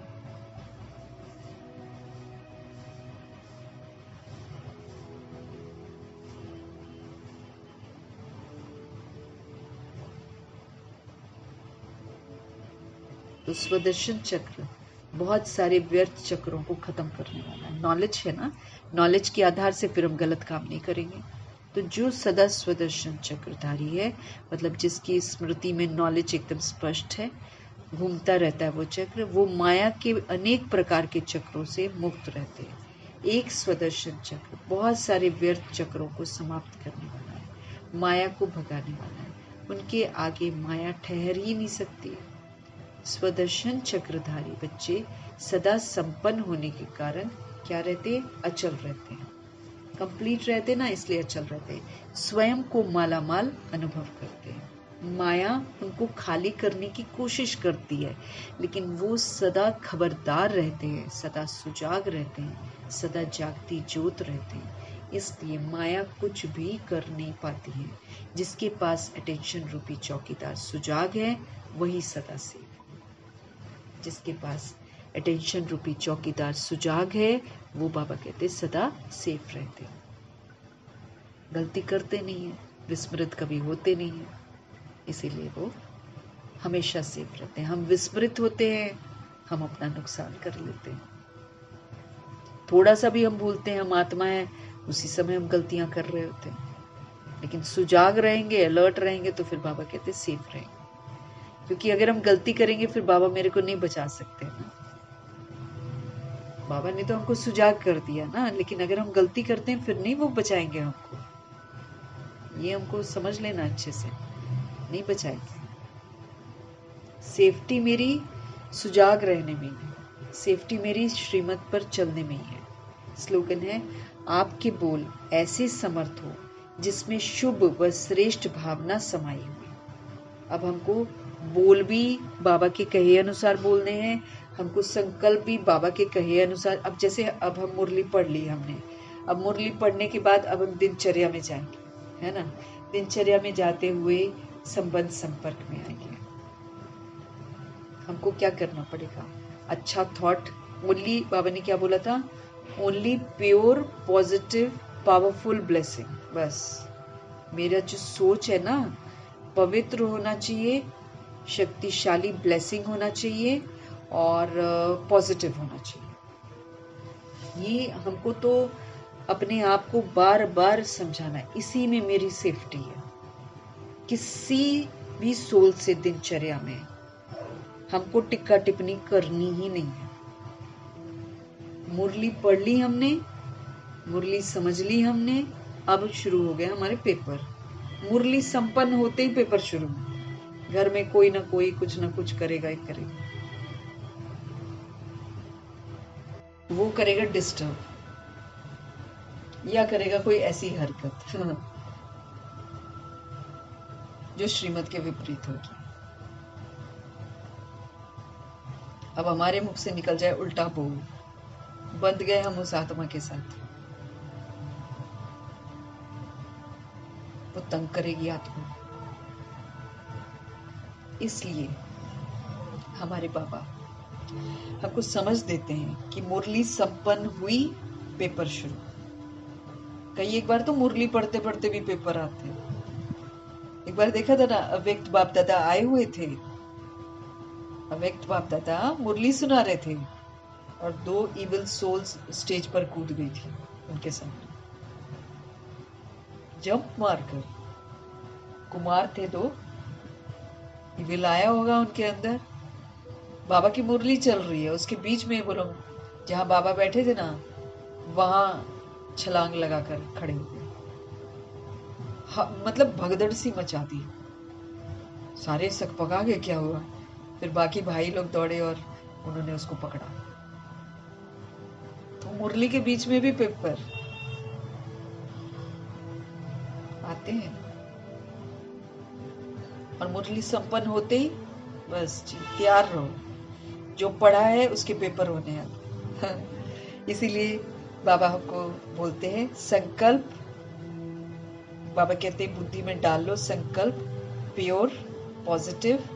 तो स्वदर्शन चक्र बहुत सारे व्यर्थ चक्रों को खत्म करने वाला है। नॉलेज है ना, नॉलेज के आधार से फिर हम गलत काम नहीं करेंगे। तो जो सदा स्वदर्शन चक्रधारी है, मतलब जिसकी स्मृति में नॉलेज एकदम स्पष्ट है, घूमता रहता है वो चक्र, वो माया के अनेक प्रकार के चक्रों से मुक्त रहते हैं। एक स्वदर्शन चक्र बहुत सारे व्यर्थ चक्रों को समाप्त करने वाला है, माया को भगाने वाला है। उनके आगे माया ठहर ही नहीं सकती है। स्वदर्शन चक्रधारी बच्चे सदा संपन्न होने के कारण क्या रहते हैं? अचल रहते हैं। कंप्लीट रहते ना, इसलिए अचल रहते हैं। स्वयं को मालामाल अनुभव करते हैं। माया उनको खाली करने की कोशिश करती है, लेकिन वो सदा खबरदार रहते हैं, सदा सुजाग रहते हैं, सदा जागती ज्योत रहते हैं। इसलिए माया कुछ भी कर नहीं पाती है। जिसके पास अटेंशन रूपी चौकीदार सुजाग है वही सदा सेफ है। जिसके पास अटेंशन रूपी चौकीदार सुजाग है वो बाबा कहते सदा सेफ रहते हैं। गलती करते नहीं है, विस्मृत कभी होते नहीं है, इसीलिए वो हमेशा सेफ रहते हैं। हम विस्मृत होते हैं, हम अपना नुकसान कर लेते हैं। थोड़ा सा भी हम भूलते हैं, हम आत्मा है, उसी समय हम गलतियां कर रहे होते हैं। लेकिन सुजाग रहेंगे, अलर्ट रहेंगे, तो फिर बाबा कहते सेफ रहेंगे। क्योंकि अगर हम गलती करेंगे फिर बाबा मेरे को नहीं बचा सकते ना। बाबा ने तो हमको सुजाग कर दिया ना, लेकिन अगर हम गलती करते हैं फिर नहीं वो बचाएंगे हमको। ये हमको समझ लेना अच्छे से, नहीं बचाएंगे। सेफ्टी मेरी सुजाग रहने में है, सेफ्टी मेरी श्रीमत पर चलने में ही है। स्लोगन है, आपके बोल ऐसे समर्थ हो जिसमें शुभ व श्रेष्ठ भावना समाई हुई। अब हमको बोल भी बाबा के कहे अनुसार बोलने हैं, हमको संकल्प भी बाबा के कहे अनुसार। अब जैसे अब हम मुरली पढ़ ली हमने, अब मुरली पढ़ने के बाद अब हम दिनचर्या में जाएंगे, है ना। दिनचर्या में जाते हुए संबंध संपर्क में आएंगे। हमको क्या करना पड़ेगा? अच्छा थॉट, ओनली, बाबा ने क्या बोला था? Only pure positive powerful blessing. बस मेरा जो सोच है ना, पवित्र होना चाहिए, शक्तिशाली ब्लेसिंग होना चाहिए और पॉजिटिव होना चाहिए। ये हमको तो अपने आप को बार बार समझाना है। इसी में मेरी सेफ्टी है। किसी भी सोल से दिनचर्या में हमको टिक्का टिप्पणी करनी ही नहीं है। मुरली पढ़ ली हमने, मुरली समझ ली हमने, अब शुरू हो गया हमारे पेपर। मुरली संपन्न होते ही पेपर शुरू। घर में कोई ना कोई कुछ ना कुछ करेगा ही करेगा। वो करेगा डिस्टर्ब या करेगा कोई ऐसी हरकत जो श्रीमत के विपरीत होगी। अब हमारे मुख से निकल जाए उल्टा बोल, बंध गए हम उस आत्मा के साथ। वो तंग करेगी आत्मा। इसलिए हमारे बाबा हमको समझ देते हैं कि मुरली संपन्न हुई, पेपर शुरू। कई एक बार तो मुरली पढ़ते पढ़ते भी पेपर आते हैं। एक बार देखा था ना, अव्यक्त बाप दादा आए हुए थे। अव्यक्त बाप दादा मुरली सुना रहे थे और 2 इविल सोल्स स्टेज पर कूद गई थी उनके सामने, जंप मारकर। कुमार थे 2, इविल आया होगा उनके अंदर। बाबा की मुरली चल रही है, उसके बीच में वो लोग जहां बाबा बैठे थे ना, वहां छलांग लगाकर खड़े हो गए। मतलब भगदड़ सी मचा दी। सारे सकपका गए, क्या हुआ? फिर बाकी भाई लोग दौड़े और उन्होंने उसको पकड़ा। तो मुरली के बीच में भी पेपर आते हैं और मुरली संपन्न होते ही बस जी तैयार रहो, जो पढ़ा है उसके पेपर होने हैं। इसीलिए बाबा हमको बोलते हैं संकल्प। बाबा कहते हैं बुद्धि में डाल लो संकल्प, प्योर पॉजिटिव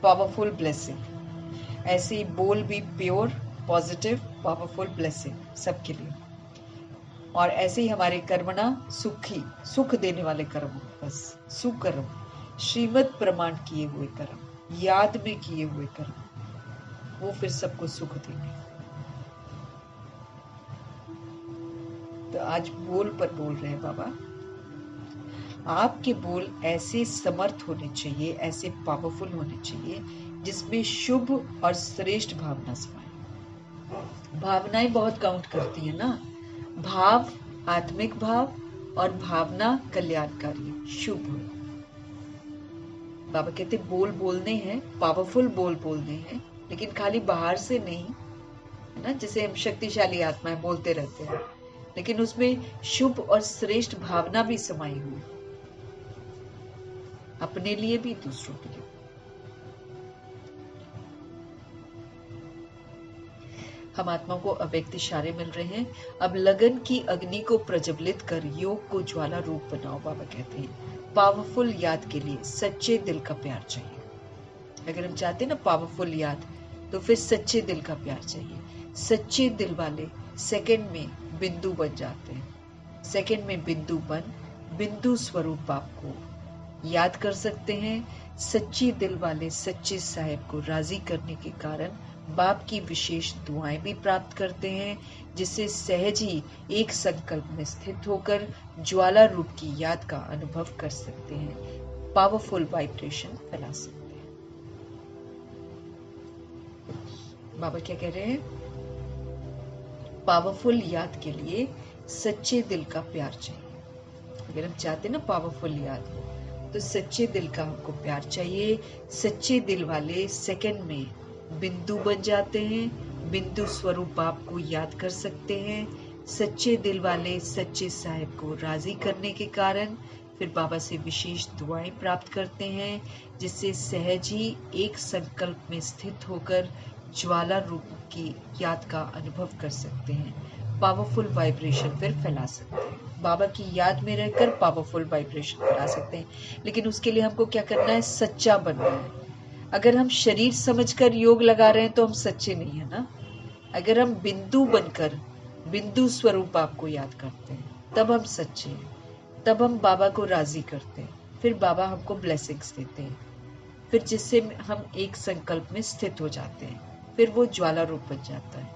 पावरफुल ब्लेसिंग। ऐसे ही बोल भी प्योर पॉजिटिव पावरफुल ब्लेसिंग सबके लिए। और ऐसे ही हमारे कर्मणा सुखी, सुख देने वाले कर्म, बस सुकर्म, श्रीमत प्रमाण किए हुए कर्म, याद में किए हुए कर्म, वो फिर सबको सुख देंगे। तो आज बोल पर बोल रहे हैं बाबा, आपके बोल ऐसे समर्थ होने चाहिए, ऐसे पावरफुल होने चाहिए जिसमें शुभ और श्रेष्ठ भावना समाये। भावनाएं बहुत काउंट करती है ना। भाव आत्मिक भाव और भावना कल्याणकारी शुभ। बाबा कहते बोल बोलने हैं, पावरफुल बोल बोलने हैं, लेकिन खाली बाहर से नहीं, है ना, जैसे हम शक्तिशाली आत्माएं बोलते रहते हैं, लेकिन उसमें शुभ और श्रेष्ठ भावना भी समाई हुई, अपने लिए भी दूसरों के लिए। हम आत्मा को अव्यक्त इशारे मिल रहे हैं। अब लगन की अग्नि को प्रज्वलित कर योग को ज्वाला रूप बनाओ। बाबा कहते हैं पावरफुल याद के लिए सच्चे दिल का प्यार चाहिए। अगर हम चाहते हैं ना पावरफुल याद, तो फिर सच्चे दिल का प्यार चाहिए। सच्चे दिल वाले सेकंड में बिंदु बन जाते हैं। सेकंड में बिंदु बन बिंदु स्वरूप बाप को याद कर सकते हैं। सच्ची दिल वाले सच्चे साहिब को राजी करने के कारण बाप की विशेष दुआएं भी प्राप्त करते हैं, जिससे सहज ही एक संकल्प में स्थित होकर ज्वाला रूप की याद का अनुभव कर सकते हैं, पावरफुल वाइब्रेशन फैला सकते हैं। बाबा क्या कह रहे हैं? पावरफुल याद के लिए सच्चे दिल का प्यार चाहिए। अगर हम चाहते हैं ना पावरफुल याद, तो सच्चे दिल का हमको प्यार चाहिए। सच्चे दिल वाले सेकंड में बिंदु बन जाते हैं, बिंदु स्वरूप बाप को याद कर सकते हैं। सच्चे दिल वाले सच्चे साहिब को राजी करने के कारण फिर बाबा से विशेष दुआएं प्राप्त करते हैं, जिससे सहज ही एक संकल्प में स्थित होकर ज्वाला रूप की याद का अनुभव कर सकते हैं, पावरफुल वाइब्रेशन फिर फैला सकते हैं। बाबा की याद में रहकर पावरफुल वाइब्रेशन फैला सकते हैं, लेकिन उसके लिए हमको क्या करना है? सच्चा बनना है। अगर हम शरीर समझकर योग लगा रहे हैं तो हम सच्चे नहीं है ना। अगर हम बिंदु बनकर बिंदु स्वरूप आपको याद करते हैं, तब हम सच्चे हैं, तब हम बाबा को राजी करते हैं, फिर बाबा हमको ब्लेसिंग्स देते हैं, फिर जिससे हम एक संकल्प में स्थित हो जाते हैं, फिर वो ज्वाला रूप बन जाता है,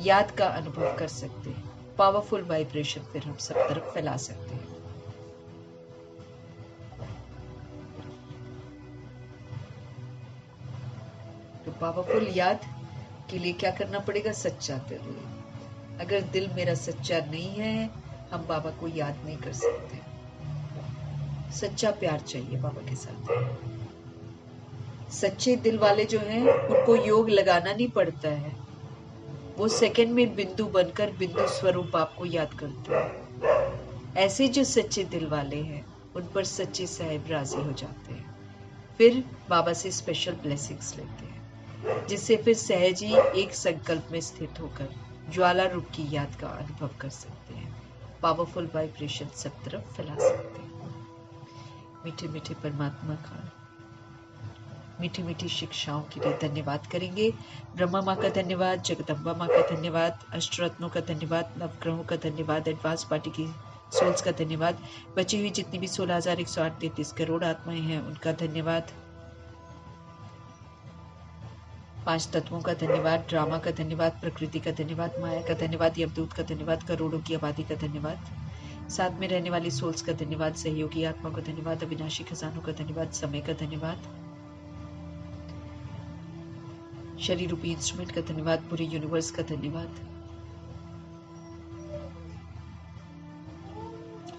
याद का अनुभव कर सकते हैं, पावरफुल वाइब्रेशन फिर हम सब तरफ फैला सकते हैं। तो पावरफुल याद के लिए क्या करना पड़ेगा? सच्चा दिल। अगर दिल मेरा सच्चा नहीं है, हम बाबा को याद नहीं कर सकते। सच्चा प्यार चाहिए बाबा के साथ। सच्चे दिल वाले जो हैं, उनको योग लगाना नहीं पड़ता है, वो सेकंड में बिंदु बनकर बिंदु स्वरूप आपको याद करते हैं। ऐसे जो सच्चे दिल वाले हैं, उन पर सच्चे साहिब राजी हो जाते हैं, फिर बाबा से स्पेशल ब्लेसिंग्स लेते हैं, जिससे फिर सहज ही एक संकल्प में स्थित होकर ज्वाला रूप की याद का अनुभव कर सकते हैं, पावरफुल वाइब्रेशन सब तरफ फैला सकते हैं। मीठे मीठे परमात्मा का मीठी मीठी शिक्षाओं के लिए धन्यवाद करेंगे। ब्रह्मा माँ का धन्यवाद, जगदम्बा माँ का धन्यवाद, अष्टरत्नों का धन्यवाद, नवग्रहों का धन्यवाद, एडवांस पार्टी की सोल्स का धन्यवाद, बची हुई जितनी भी 16,138 करोड़ आत्माएं हैं उनका धन्यवाद, 5 तत्वों का धन्यवाद, ड्रामा का धन्यवाद, प्रकृति का धन्यवाद, माया का धन्यवाद, यमदूत का धन्यवाद, करोड़ों की आबादी का धन्यवाद, साथ में रहने वाली सोल्स का धन्यवाद, सहयोगी आत्मा का धन्यवाद, अविनाशी खजानों का धन्यवाद, समय का धन्यवाद, शरीर रूपी इंस्ट्रूमेंट का धन्यवाद, पूरे यूनिवर्स का धन्यवाद।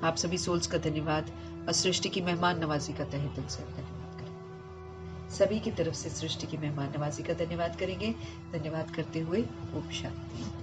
आप सभी सोल्स का धन्यवाद और सृष्टि की मेहमान नवाजी का तहे दिल से धन्यवाद करें। सभी की तरफ से सृष्टि की मेहमान नवाजी का धन्यवाद करेंगे। धन्यवाद करते हुए ओम शांति।